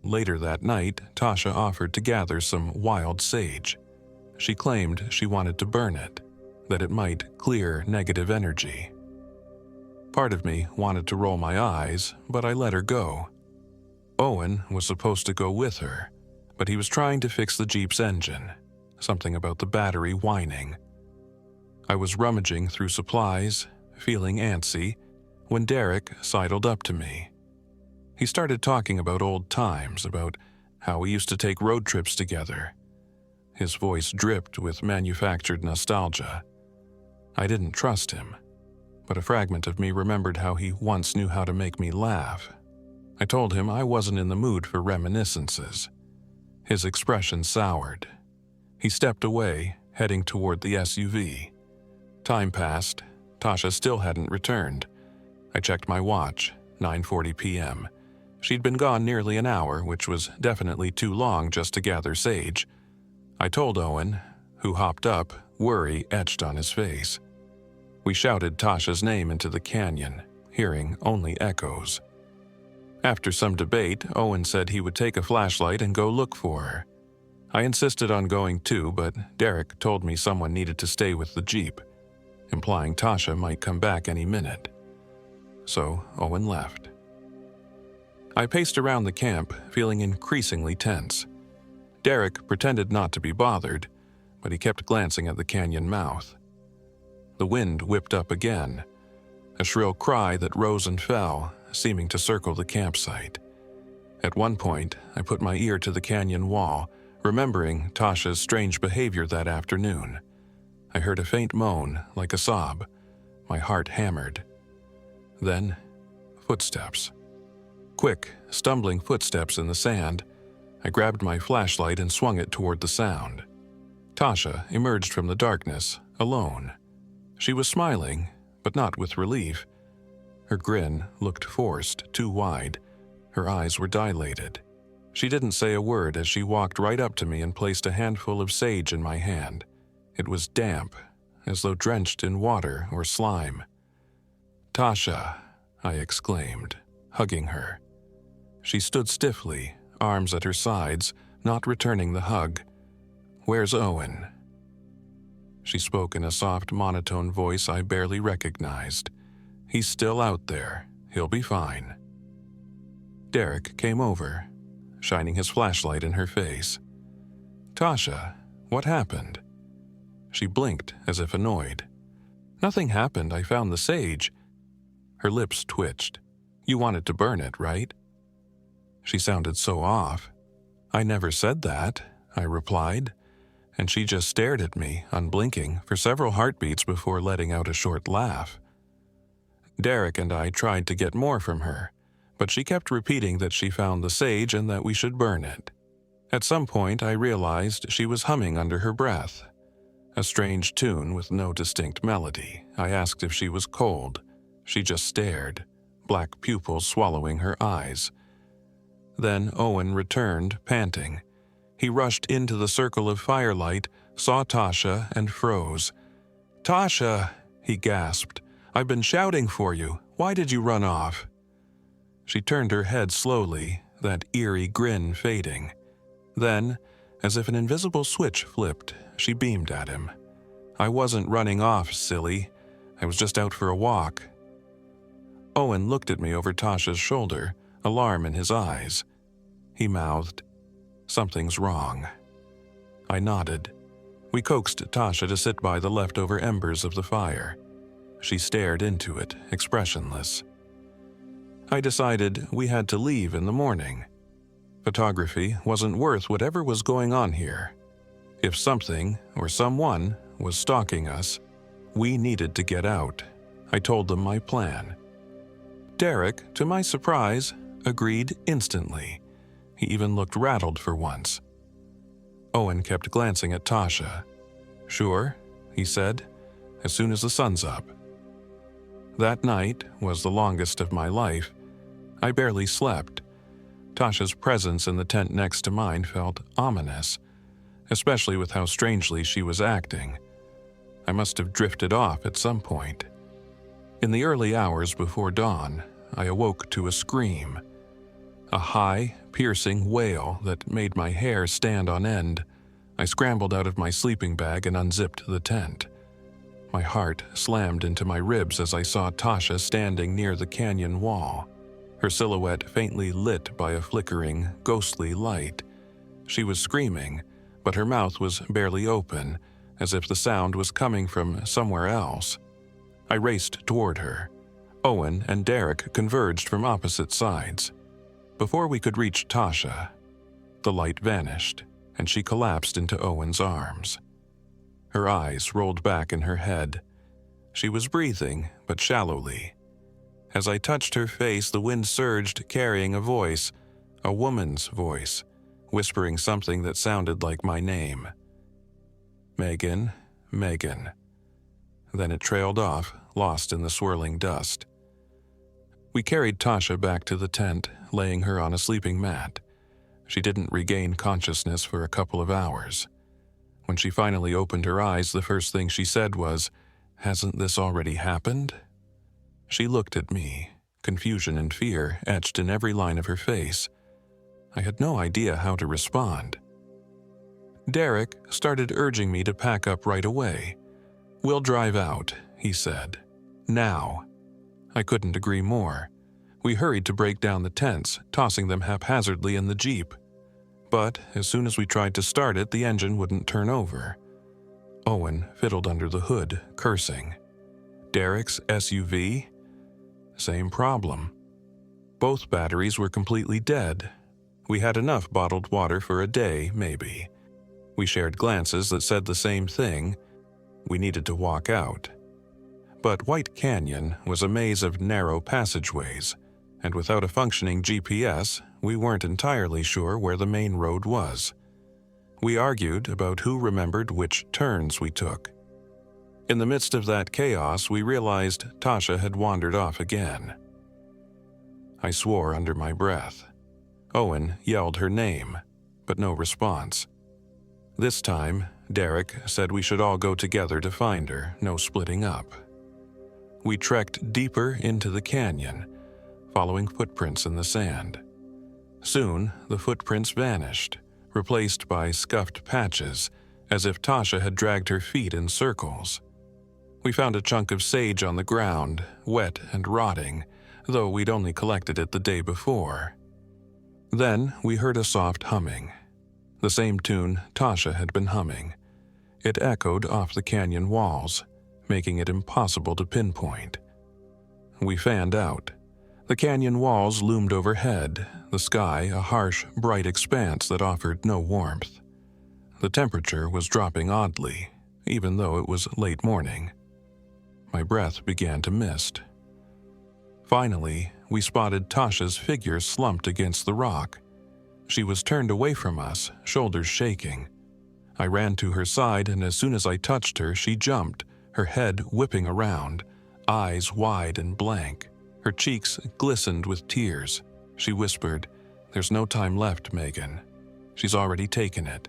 Later that night, Tasha offered to gather some wild sage. She claimed she wanted to burn it, that it might clear negative energy. Part of me wanted to roll my eyes, but I let her go. Owen was supposed to go with her, but he was trying to fix the Jeep's engine, something about the battery whining. I was rummaging through supplies, feeling antsy, when Derek sidled up to me. He started talking about old times, about how we used to take road trips together. His voice dripped with manufactured nostalgia. I didn't trust him, but a fragment of me remembered how he once knew how to make me laugh. I told him I wasn't in the mood for reminiscences. His expression soured. He stepped away, heading toward the SUV. Time passed. Tasha still hadn't returned. I checked my watch, 9:40 p.m. She'd been gone nearly an hour, which was definitely too long just to gather sage. I told Owen, who hopped up, worry etched on his face. We shouted Tasha's name into the canyon, hearing only echoes. After some debate, Owen said he would take a flashlight and go look for her. I insisted on going too, but Derek told me someone needed to stay with the Jeep, implying Tasha might come back any minute. So Owen left. I paced around the camp, feeling increasingly tense. Derek pretended not to be bothered, but he kept glancing at the canyon mouth. The wind whipped up again, a shrill cry that rose and fell, seeming to circle the campsite. At one point, I put my ear to the canyon wall, remembering Tasha's strange behavior that afternoon. I heard a faint moan, like a sob. My heart hammered. Then, footsteps. Quick, stumbling footsteps in the sand. I grabbed my flashlight and swung it toward the sound. Tasha emerged from the darkness, alone. She was smiling, but not with relief. Her grin looked forced, too wide. Her eyes were dilated. She didn't say a word as she walked right up to me and placed a handful of sage in my hand. It was damp, as though drenched in water or slime. "Tasha," I exclaimed, hugging her. She stood stiffly, arms at her sides, not returning the hug. "Where's Owen?" She spoke in a soft, monotone voice I barely recognized. "He's still out there. He'll be fine." Derek came over, shining his flashlight in her face. "Tasha, what happened?" She blinked as if annoyed. "Nothing happened. I found the sage." Her lips twitched. "You wanted to burn it, right?" She sounded so off. "I never said that," I replied, and she just stared at me, unblinking, for several heartbeats before letting out a short laugh. Derek and I tried to get more from her, but she kept repeating that she found the sage and that we should burn it. At some point, I realized she was humming under her breath. A strange tune with no distinct melody. I asked if she was cold. She just stared, black pupils swallowing her eyes. Then Owen returned, panting. He rushed into the circle of firelight, saw Tasha, and froze. "Tasha," he gasped. "I've been shouting for you. Why did you run off?" She turned her head slowly, that eerie grin fading. Then, as if an invisible switch flipped, she beamed at him. "I wasn't running off, silly. I was just out for a walk." Owen looked at me over Tasha's shoulder, alarm in his eyes. He mouthed, "Something's wrong." I nodded. We coaxed Tasha to sit by the leftover embers of the fire. She stared into it, expressionless. I decided we had to leave in the morning. Photography wasn't worth whatever was going on here. If something, or someone, was stalking us, we needed to get out. I told them my plan. Derek, to my surprise, agreed instantly. He even looked rattled for once. Owen kept glancing at Tasha. "Sure," he said, "as soon as the sun's up." That night was the longest of my life. I barely slept. Tasha's presence in the tent next to mine felt ominous, especially with how strangely she was acting. I must have drifted off at some point. In the early hours before dawn, I awoke to a scream. A high, piercing wail that made my hair stand on end. I scrambled out of my sleeping bag and unzipped the tent. My heart slammed into my ribs as I saw Tasha standing near the canyon wall, her silhouette faintly lit by a flickering, ghostly light. She was screaming, but her mouth was barely open, as if the sound was coming from somewhere else. I raced toward her. Owen and Derek converged from opposite sides. Before we could reach Tasha, the light vanished, and she collapsed into Owen's arms. Her eyes rolled back in her head. She was breathing, but shallowly. As I touched her face, the wind surged, carrying a voice, a woman's voice, whispering something that sounded like my name. Megan, Megan. Then it trailed off, lost in the swirling dust. We carried Tasha back to the tent, laying her on a sleeping mat. She didn't regain consciousness for a couple of hours. When she finally opened her eyes, the first thing she said was, "Hasn't this already happened?" She looked at me, confusion and fear etched in every line of her face. I had no idea how to respond. Derek started urging me to pack up right away. "We'll drive out," he said. "Now." I couldn't agree more. We hurried to break down the tents, tossing them haphazardly in the Jeep. But as soon as we tried to start it, the engine wouldn't turn over. Owen fiddled under the hood, cursing. Derek's SUV? Same problem. Both batteries were completely dead. We had enough bottled water for a day, maybe. We shared glances that said the same thing. We needed to walk out. But White Canyon was a maze of narrow passageways, and without a functioning GPS, we weren't entirely sure where the main road was. We argued about who remembered which turns we took. In the midst of that chaos, we realized Tasha had wandered off again. I swore under my breath. Owen yelled her name, but no response. This time, Derek said we should all go together to find her, no splitting up. We trekked deeper into the canyon, following footprints in the sand. Soon, the footprints vanished, replaced by scuffed patches, as if Tasha had dragged her feet in circles. We found a chunk of sage on the ground, wet and rotting, though we'd only collected it the day before. Then we heard a soft humming. The same tune Tasha had been humming. It echoed off the canyon walls, making it impossible to pinpoint. We fanned out. The canyon walls loomed overhead, the sky a harsh, bright expanse that offered no warmth. The temperature was dropping oddly, even though it was late morning. My breath began to mist. Finally, we spotted Tasha's figure slumped against the rock. She was turned away from us, shoulders shaking. I ran to her side, and as soon as I touched her, she jumped, her head whipping around, eyes wide and blank. Her cheeks glistened with tears. She whispered, "There's no time left, Megan. She's already taken it."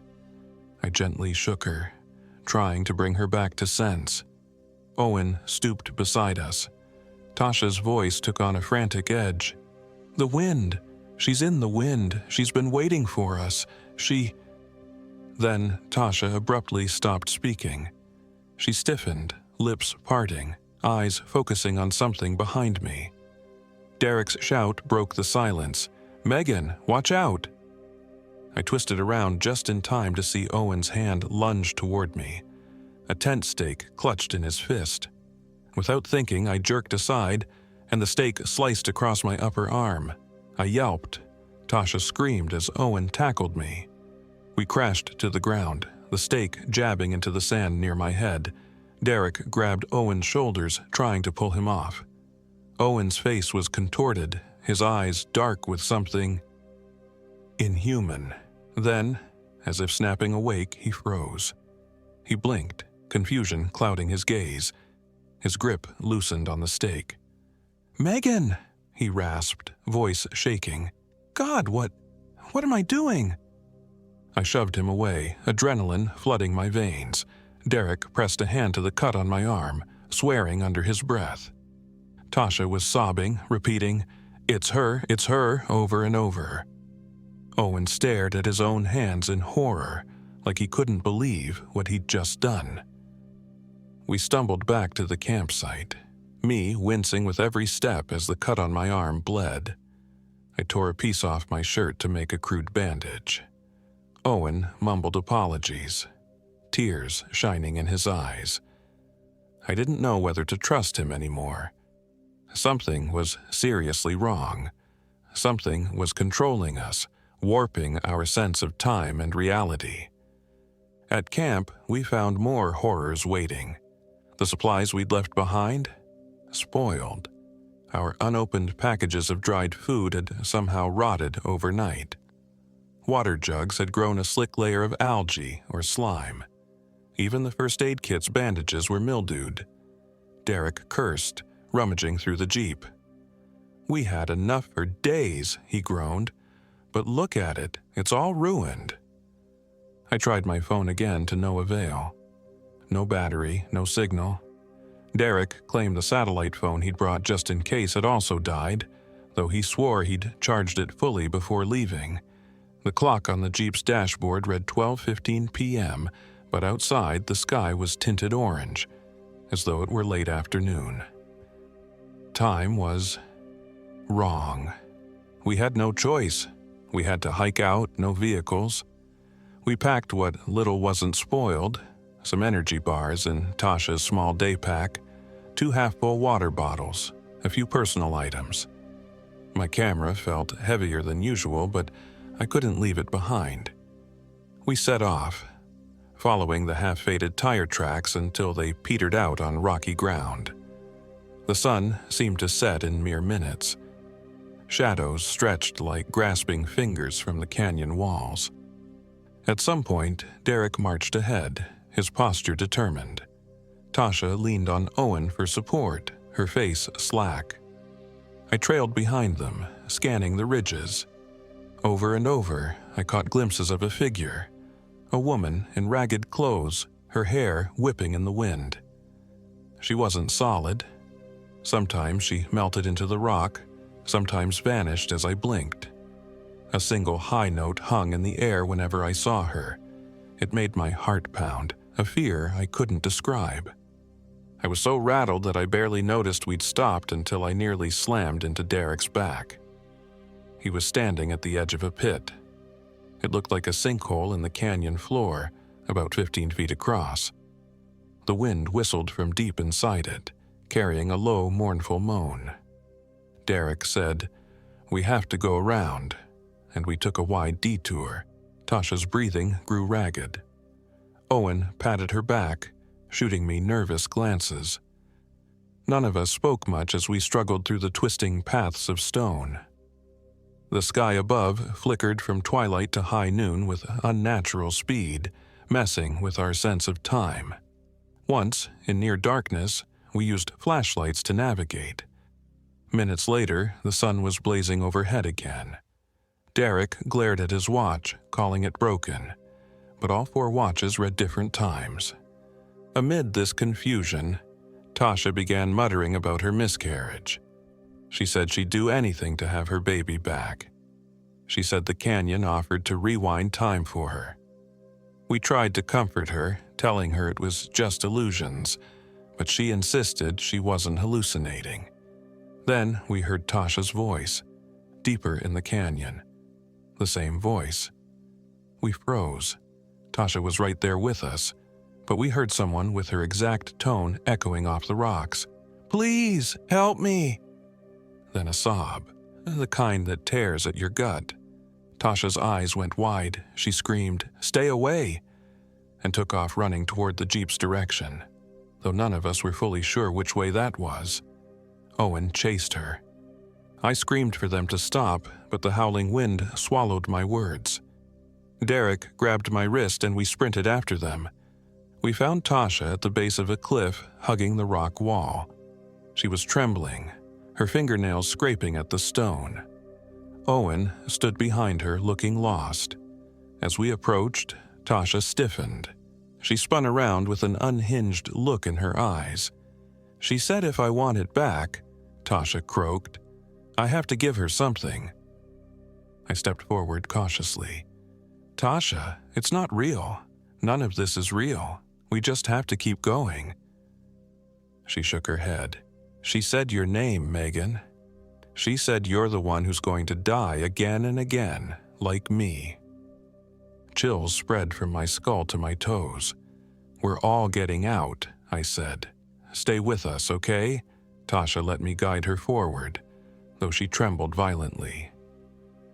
I gently shook her, trying to bring her back to sense. Owen stooped beside us. Tasha's voice took on a frantic edge. "The wind! She's in the wind. She's been waiting for us. Then Tasha abruptly stopped speaking. She stiffened, lips parting, eyes focusing on something behind me. Derek's shout broke the silence. "Megan, watch out!" I twisted around just in time to see Owen's hand lunge toward me, a tent stake clutched in his fist. Without thinking, I jerked aside, and the stake sliced across my upper arm. I yelped. Tasha screamed as Owen tackled me. We crashed to the ground, the stake jabbing into the sand near my head. Derek grabbed Owen's shoulders, trying to pull him off. Owen's face was contorted, his eyes dark with something inhuman. Then, as if snapping awake, he froze. He blinked, confusion clouding his gaze. His grip loosened on the stake. "Megan!" he rasped, voice shaking. "God, what am I doing?" I shoved him away, adrenaline flooding my veins. Derek pressed a hand to the cut on my arm, swearing under his breath. Tasha was sobbing, repeating, it's her," over and over. Owen stared at his own hands in horror, like he couldn't believe what he'd just done. We stumbled back to the campsite, me wincing with every step as the cut on my arm bled. I tore a piece off my shirt to make a crude bandage. Owen mumbled apologies, tears shining in his eyes. I didn't know whether to trust him anymore. Something was seriously wrong. Something was controlling us, warping our sense of time and reality. At camp, we found more horrors waiting. The supplies we'd left behind? Spoiled. Our unopened packages of dried food had somehow rotted overnight. Water jugs had grown a slick layer of algae or slime. Even the first aid kit's bandages were mildewed. Derek cursed, rummaging through the Jeep. "We had enough for days," he groaned. "But look at it, it's all ruined." I tried my phone again to no avail. No battery, no signal. Derek claimed the satellite phone he'd brought just in case had also died, though he swore he'd charged it fully before leaving. The clock on the Jeep's dashboard read 12:15 p.m., but outside the sky was tinted orange, as though it were late afternoon. Time was wrong. We had no choice. We had to hike out, no vehicles. We packed what little wasn't spoiled, some energy bars in Tasha's small day pack, 2 half-full water bottles, a few personal items. My camera felt heavier than usual, but I couldn't leave it behind. We set off, following the half-faded tire tracks until they petered out on rocky ground. The sun seemed to set in mere minutes. Shadows stretched like grasping fingers from the canyon walls. At some point, Derek marched ahead, his posture determined. Tasha leaned on Owen for support, her face slack. I trailed behind them, scanning the ridges. Over and over, I caught glimpses of a figure, a woman in ragged clothes, her hair whipping in the wind. She wasn't solid. Sometimes she melted into the rock, sometimes vanished as I blinked. A single high note hung in the air whenever I saw her. It made my heart pound, a fear I couldn't describe. I was so rattled that I barely noticed we'd stopped until I nearly slammed into Derek's back. He was standing at the edge of a pit. It looked like a sinkhole in the canyon floor, about 15 feet across. The wind whistled from deep inside it, carrying a low, mournful moan. Derek said, "We have to go around," and we took a wide detour. Tasha's breathing grew ragged. Owen patted her back, shooting me nervous glances. None of us spoke much as we struggled through the twisting paths of stone. The sky above flickered from twilight to high noon with unnatural speed, messing with our sense of time. Once, in near darkness, we used flashlights to navigate. Minutes later, the sun was blazing overhead again. Derek glared at his watch, calling it broken, but all 4 watches read different times. Amid this confusion, Tasha began muttering about her miscarriage. She said she'd do anything to have her baby back. She said the canyon offered to rewind time for her. We tried to comfort her, telling her it was just illusions, but she insisted she wasn't hallucinating. Then we heard Tasha's voice, deeper in the canyon. The same voice. We froze. Tasha was right there with us, but we heard someone with her exact tone echoing off the rocks. "Please, help me!" Then a sob, the kind that tears at your gut. Tasha's eyes went wide. She screamed, "Stay away!" and took off running toward the Jeep's direction, though none of us were fully sure which way that was. Owen chased her. I screamed for them to stop, but the howling wind swallowed my words. Derek grabbed my wrist and we sprinted after them. We found Tasha at the base of a cliff, hugging the rock wall. She was trembling, her fingernails scraping at the stone. Owen stood behind her, looking lost. As we approached, Tasha stiffened. She spun around with an unhinged look in her eyes. "She said if I want it back," Tasha croaked. "I have to give her something." I stepped forward cautiously. "Tasha, it's not real. None of this is real. We just have to keep going." She shook her head. "She said your name, Megan. She said you're the one who's going to die again and again, like me." Chills spread from my skull to my toes. "We're all getting out," I said. "Stay with us, okay?" Tasha let me guide her forward, though she trembled violently.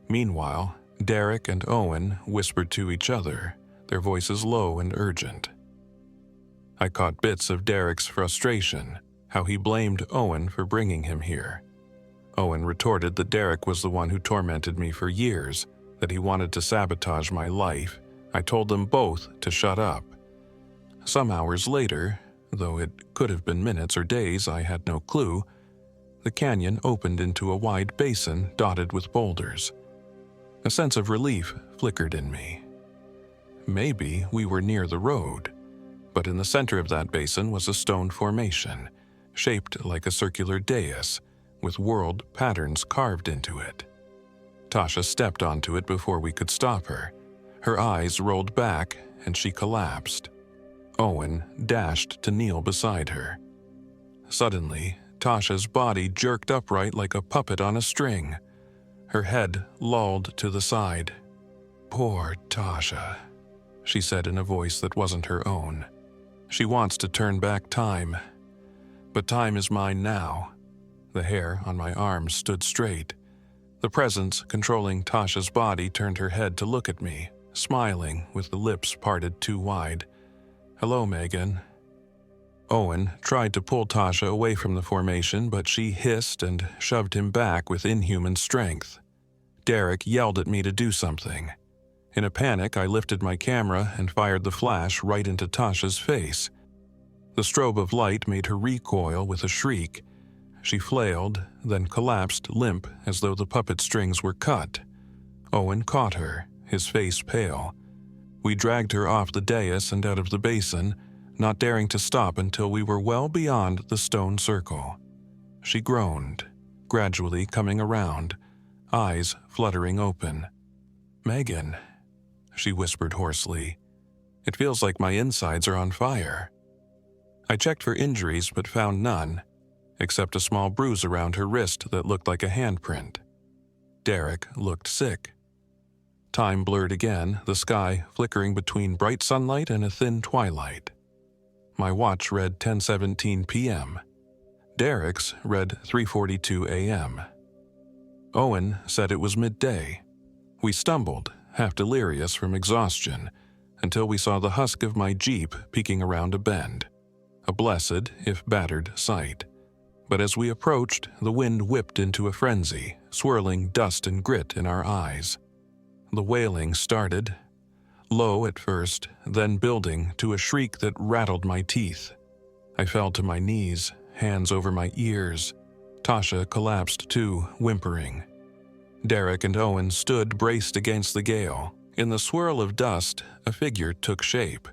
Meanwhile, Derek and Owen whispered to each other, their voices low and urgent. I caught bits of Derek's frustration, how he blamed Owen for bringing him here. Owen retorted that Derek was the one who tormented me for years, that he wanted to sabotage my life. I told them both to shut up. Some hours later, though it could have been minutes or days, I had no clue, the canyon opened into a wide basin dotted with boulders. A sense of relief flickered in me. Maybe we were near the road, but in the center of that basin was a stone formation, shaped like a circular dais, with world patterns carved into it. Tasha stepped onto it before we could stop her. Her eyes rolled back and she collapsed. Owen dashed to kneel beside her. Suddenly, Tasha's body jerked upright like a puppet on a string. Her head lolled to the side. "Poor Tasha," she said in a voice that wasn't her own. "She wants to turn back time. But time is mine now." The hair on my arms stood straight. The presence controlling Tasha's body turned her head to look at me, smiling with the lips parted too wide. "Hello, Megan." Owen tried to pull Tasha away from the formation, but she hissed and shoved him back with inhuman strength. Derek yelled at me to do something. In a panic, I lifted my camera and fired the flash right into Tasha's face. The strobe of light made her recoil with a shriek. She flailed, then collapsed limp as though the puppet strings were cut. Owen caught her, his face pale. We dragged her off the dais and out of the basin, not daring to stop until we were well beyond the stone circle. She groaned, gradually coming around, eyes fluttering open. "Megan," she whispered hoarsely. "It feels like my insides are on fire." I checked for injuries but found none, except a small bruise around her wrist that looked like a handprint. Derek looked sick. Time blurred again, the sky flickering between bright sunlight and a thin twilight. My watch read 10:17 p.m. Derek's read 3:42 a.m. Owen said it was midday. We stumbled, half delirious from exhaustion, until we saw the husk of my Jeep peeking around a bend. A blessed, if battered, sight. But as we approached, the wind whipped into a frenzy, swirling dust and grit in our eyes. The wailing started, low at first, then building to a shriek that rattled my teeth. I fell to my knees, hands over my ears. Tasha collapsed too, whimpering. Derek and Owen stood braced against the gale. In the swirl of dust, a figure took shape.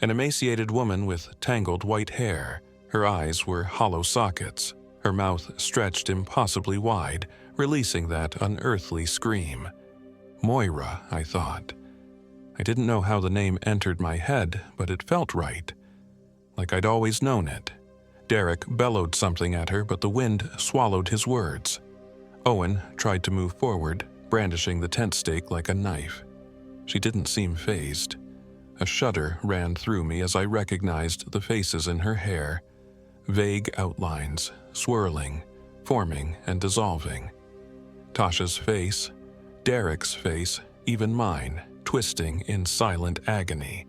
An emaciated woman with tangled white hair. Her eyes were hollow sockets. Her mouth stretched impossibly wide, releasing that unearthly scream. Moira, I thought. I didn't know how the name entered my head, but it felt right. Like I'd always known it. Derek bellowed something at her, but the wind swallowed his words. Owen tried to move forward, brandishing the tent stake like a knife. She didn't seem fazed. A shudder ran through me as I recognized the faces in her hair. Vague outlines, swirling, forming and dissolving. Tasha's face, Derek's face, even mine, twisting in silent agony.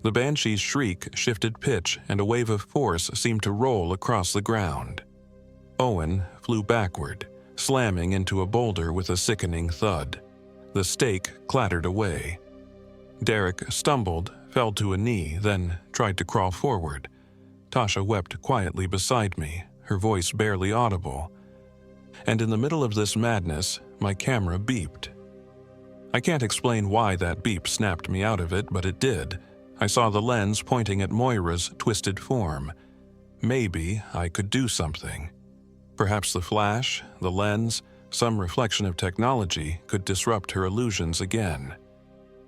The banshee's shriek shifted pitch and a wave of force seemed to roll across the ground. Owen flew backward, slamming into a boulder with a sickening thud. The stake clattered away. Derek stumbled, fell to a knee, then tried to crawl forward. Tasha wept quietly beside me, her voice barely audible. And in the middle of this madness, my camera beeped. I can't explain why that beep snapped me out of it, but it did. I saw the lens pointing at Moira's twisted form. Maybe I could do something. Perhaps the flash, the lens, some reflection of technology could disrupt her illusions again.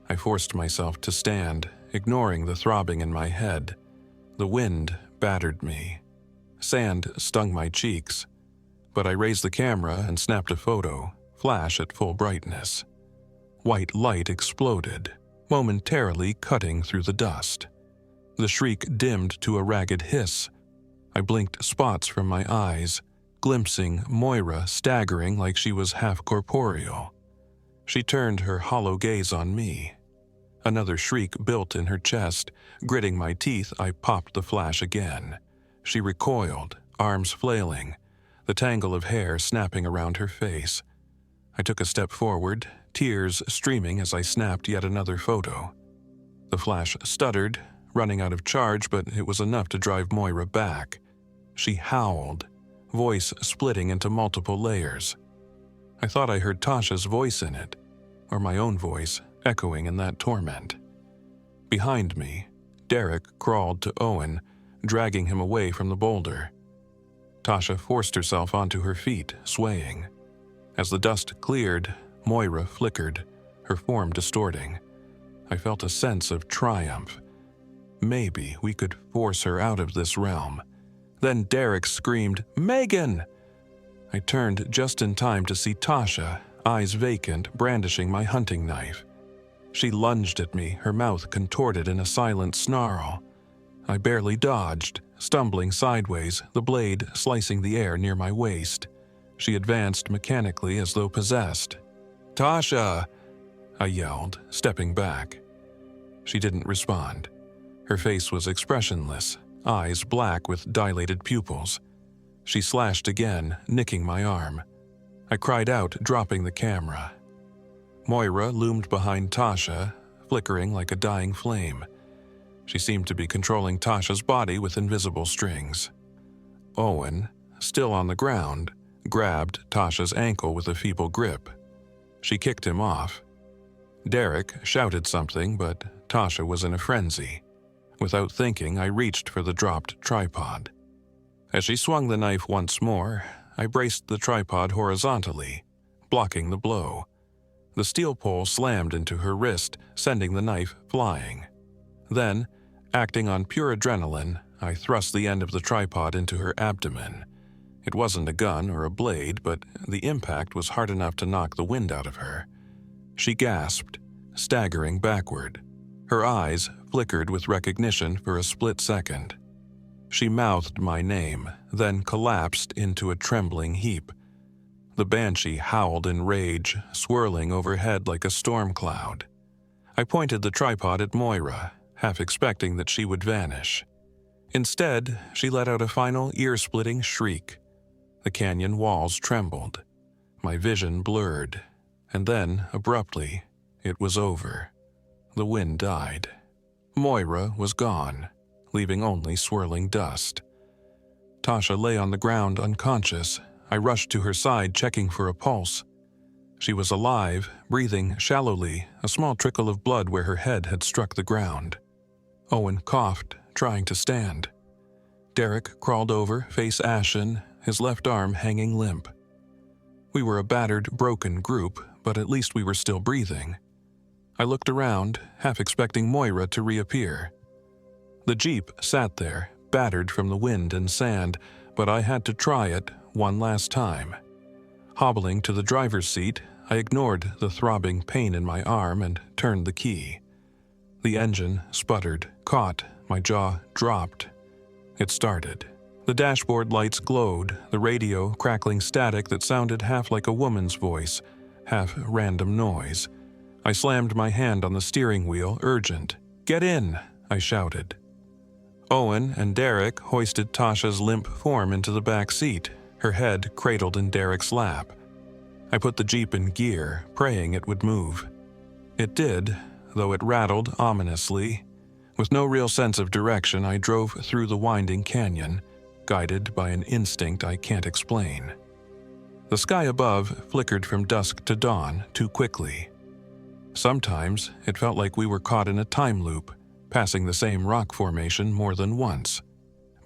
I forced myself to stand, ignoring the throbbing in my head. The wind battered me. Sand stung my cheeks. But I raised the camera and snapped a photo, flash at full brightness. White light exploded, momentarily cutting through the dust. The shriek dimmed to a ragged hiss. I blinked spots from my eyes, glimpsing Moira staggering like she was half-corporeal. She turned her hollow gaze on me. Another shriek built in her chest. Gritting my teeth, I popped the flash again. She recoiled, arms flailing. the tangle of hair snapping around her face. I took a step forward, tears streaming as I snapped yet another photo. The flash stuttered, running out of charge, but it was enough to drive Moira back. She howled, voice splitting into multiple layers. I thought I heard Tasha's voice in it, or my own voice echoing in that torment. Behind me, Derek crawled to Owen, dragging him away from the boulder. Tasha forced herself onto her feet, swaying. As the dust cleared, Moira flickered, her form distorting. I felt a sense of triumph. Maybe we could force her out of this realm. Then Derek screamed, "Megan!" I turned just in time to see Tasha, eyes vacant, brandishing my hunting knife. She lunged at me, her mouth contorted in a silent snarl. I barely dodged, stumbling sideways, the blade slicing the air near my waist. She advanced mechanically as though possessed. "Tasha!" I yelled, stepping back. She didn't respond. Her face was expressionless, eyes black with dilated pupils. She slashed again, nicking my arm. I cried out, dropping the camera. Moira loomed behind Tasha, flickering like a dying flame. She seemed to be controlling Tasha's body with invisible strings. Owen, still on the ground, grabbed Tasha's ankle with a feeble grip. She kicked him off. Derek shouted something, but Tasha was in a frenzy. Without thinking, I reached for the dropped tripod. As she swung the knife once more, I braced the tripod horizontally, blocking the blow. The steel pole slammed into her wrist, sending the knife flying. Then, acting on pure adrenaline, I thrust the end of the tripod into her abdomen. It wasn't a gun or a blade, but the impact was hard enough to knock the wind out of her. She gasped, staggering backward. Her eyes flickered with recognition for a split second. She mouthed my name, then collapsed into a trembling heap. The banshee howled in rage, swirling overhead like a storm cloud. I pointed the tripod at Moira, half expecting that she would vanish. Instead, she let out a final ear-splitting shriek. The canyon walls trembled. My vision blurred, and then, abruptly, it was over. The wind died. Moira was gone, leaving only swirling dust. Tasha lay on the ground unconscious. I rushed to her side, checking for a pulse. She was alive, breathing shallowly, a small trickle of blood where her head had struck the ground. Owen coughed, trying to stand. Derek crawled over, face ashen, his left arm hanging limp. We were a battered, broken group, but at least we were still breathing. I looked around, half expecting Moira to reappear. The Jeep sat there, battered from the wind and sand, but I had to try it one last time. Hobbling to the driver's seat, I ignored the throbbing pain in my arm and turned the key. The engine sputtered, caught, my jaw dropped. It started. The dashboard lights glowed, the radio crackling static that sounded half like a woman's voice, half random noise. I slammed my hand on the steering wheel, urgent. "Get in!" I shouted. Owen and Derek hoisted Tasha's limp form into the back seat, her head cradled in Derek's lap. I put the Jeep in gear, praying it would move. It did, though it rattled ominously. With no real sense of direction, I drove through the winding canyon, guided by an instinct I can't explain. The sky above flickered from dusk to dawn too quickly. Sometimes it felt like we were caught in a time loop, passing the same rock formation more than once.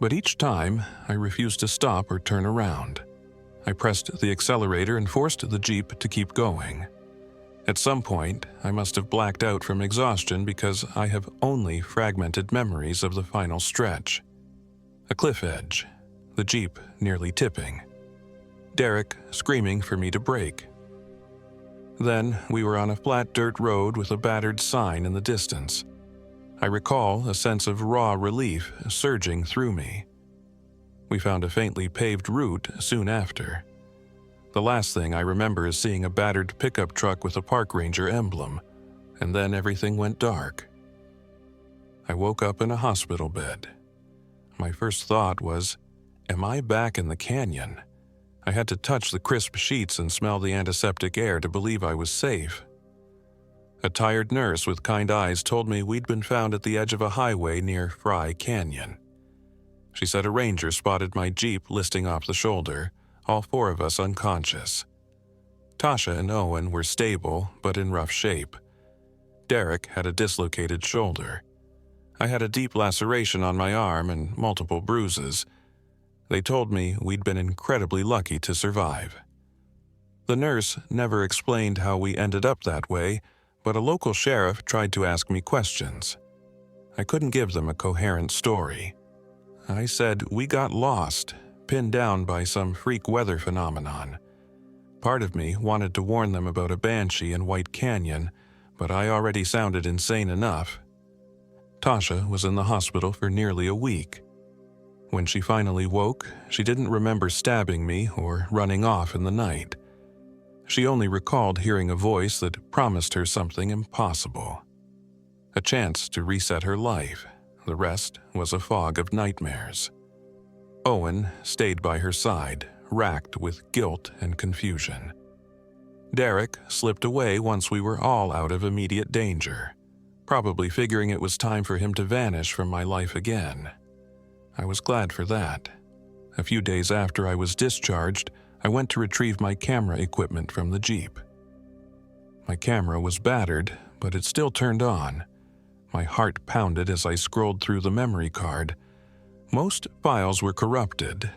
But each time, I refused to stop or turn around. I pressed the accelerator and forced the Jeep to keep going. At some point, I must have blacked out from exhaustion because I have only fragmented memories of the final stretch. A cliff edge, the Jeep nearly tipping. Derek screaming for me to brake. Then we were on a flat dirt road with a battered sign in the distance. I recall a sense of raw relief surging through me. We found a faintly paved route soon after. The last thing I remember is seeing a battered pickup truck with a park ranger emblem, and then everything went dark. I woke up in a hospital bed. My first thought was, am I back in the canyon? I had to touch the crisp sheets and smell the antiseptic air to believe I was safe. A tired nurse with kind eyes told me we'd been found at the edge of a highway near Fry Canyon. She said a ranger spotted my Jeep listing off the shoulder, all 4 of us unconscious. Tasha and Owen were stable, but in rough shape. Derek had a dislocated shoulder. I had a deep laceration on my arm and multiple bruises. They told me we'd been incredibly lucky to survive. The nurse never explained how we ended up that way, but a local sheriff tried to ask me questions. I couldn't give them a coherent story. I said we got lost, pinned down by some freak weather phenomenon. Part of me wanted to warn them about a banshee in White Canyon, but I already sounded insane enough. Tasha was in the hospital for nearly a week. When she finally woke, she didn't remember stabbing me or running off in the night. She only recalled hearing a voice that promised her something impossible. A chance to reset her life. The rest was a fog of nightmares. Owen stayed by her side, racked with guilt and confusion. Derek slipped away once we were all out of immediate danger, probably figuring it was time for him to vanish from my life again. I was glad for that. A few days after I was discharged, I went to retrieve my camera equipment from the Jeep. My camera was battered, but it still turned on. My heart pounded as I scrolled through the memory card. Most files were corrupted,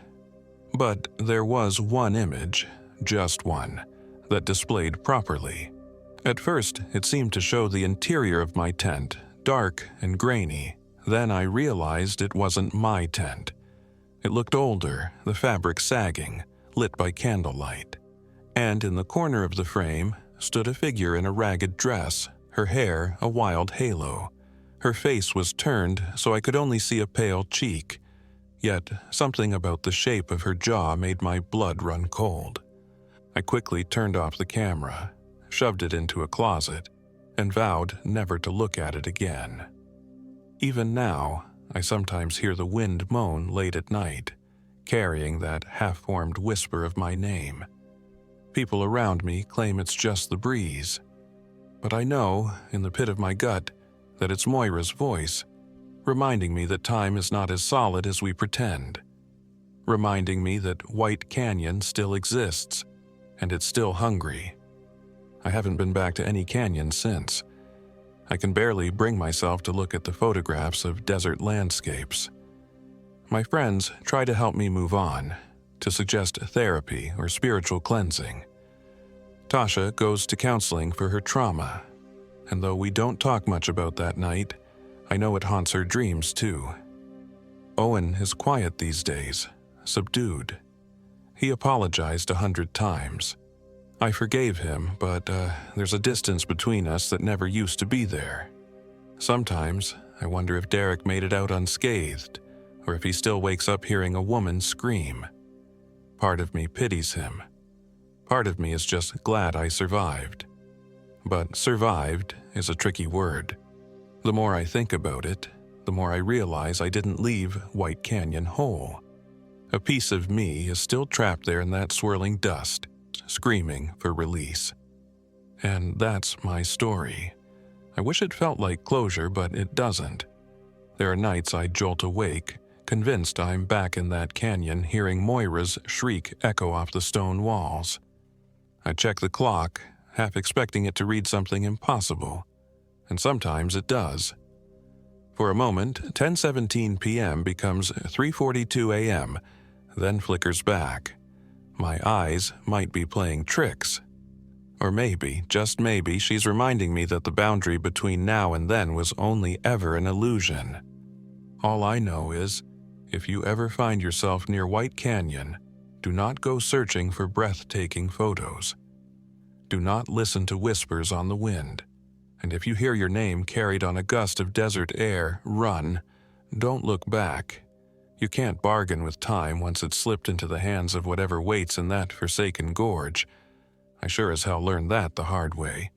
but there was one image, just one, that displayed properly. At first, it seemed to show the interior of my tent, dark and grainy. Then I realized it wasn't my tent. It looked older, the fabric sagging, lit by candlelight. And in the corner of the frame stood a figure in a ragged dress, her hair a wild halo. Her face was turned so I could only see a pale cheek, yet something about the shape of her jaw made my blood run cold. I quickly turned off the camera, shoved it into a closet, and vowed never to look at it again. Even now, I sometimes hear the wind moan late at night, carrying that half-formed whisper of my name. People around me claim it's just the breeze, but I know, in the pit of my gut, that it's Moira's voice, reminding me that time is not as solid as we pretend, reminding me that White Canyon still exists, and it's still hungry. I haven't been back to any canyon since. I can barely bring myself to look at the photographs of desert landscapes. My friends try to help me move on, to suggest therapy or spiritual cleansing. Tasha goes to counseling for her trauma, and though we don't talk much about that night, I know it haunts her dreams too. Owen is quiet these days, subdued. He apologized 100 times. I forgave him, but there's a distance between us that never used to be there. Sometimes, I wonder if Derek made it out unscathed, or if he still wakes up hearing a woman scream. Part of me pities him. Part of me is just glad I survived. But survived is a tricky word. The more I think about it, the more I realize I didn't leave White Canyon whole. A piece of me is still trapped there in that swirling dust, screaming for release. And that's my story. I wish it felt like closure, but it doesn't. There are nights I jolt awake, convinced I'm back in that canyon hearing Moira's shriek echo off the stone walls. I check the clock, half expecting it to read something impossible, and sometimes it does. For a moment, 10:17 p.m. becomes 3:42 a.m., then flickers back. My eyes might be playing tricks. Or maybe, just maybe, she's reminding me that the boundary between now and then was only ever an illusion. All I know is, if you ever find yourself near White Canyon, do not go searching for breathtaking photos. Do not listen to whispers on the wind. And if you hear your name carried on a gust of desert air, run. Don't look back. You can't bargain with time once it's slipped into the hands of whatever waits in that forsaken gorge. I sure as hell learned that the hard way.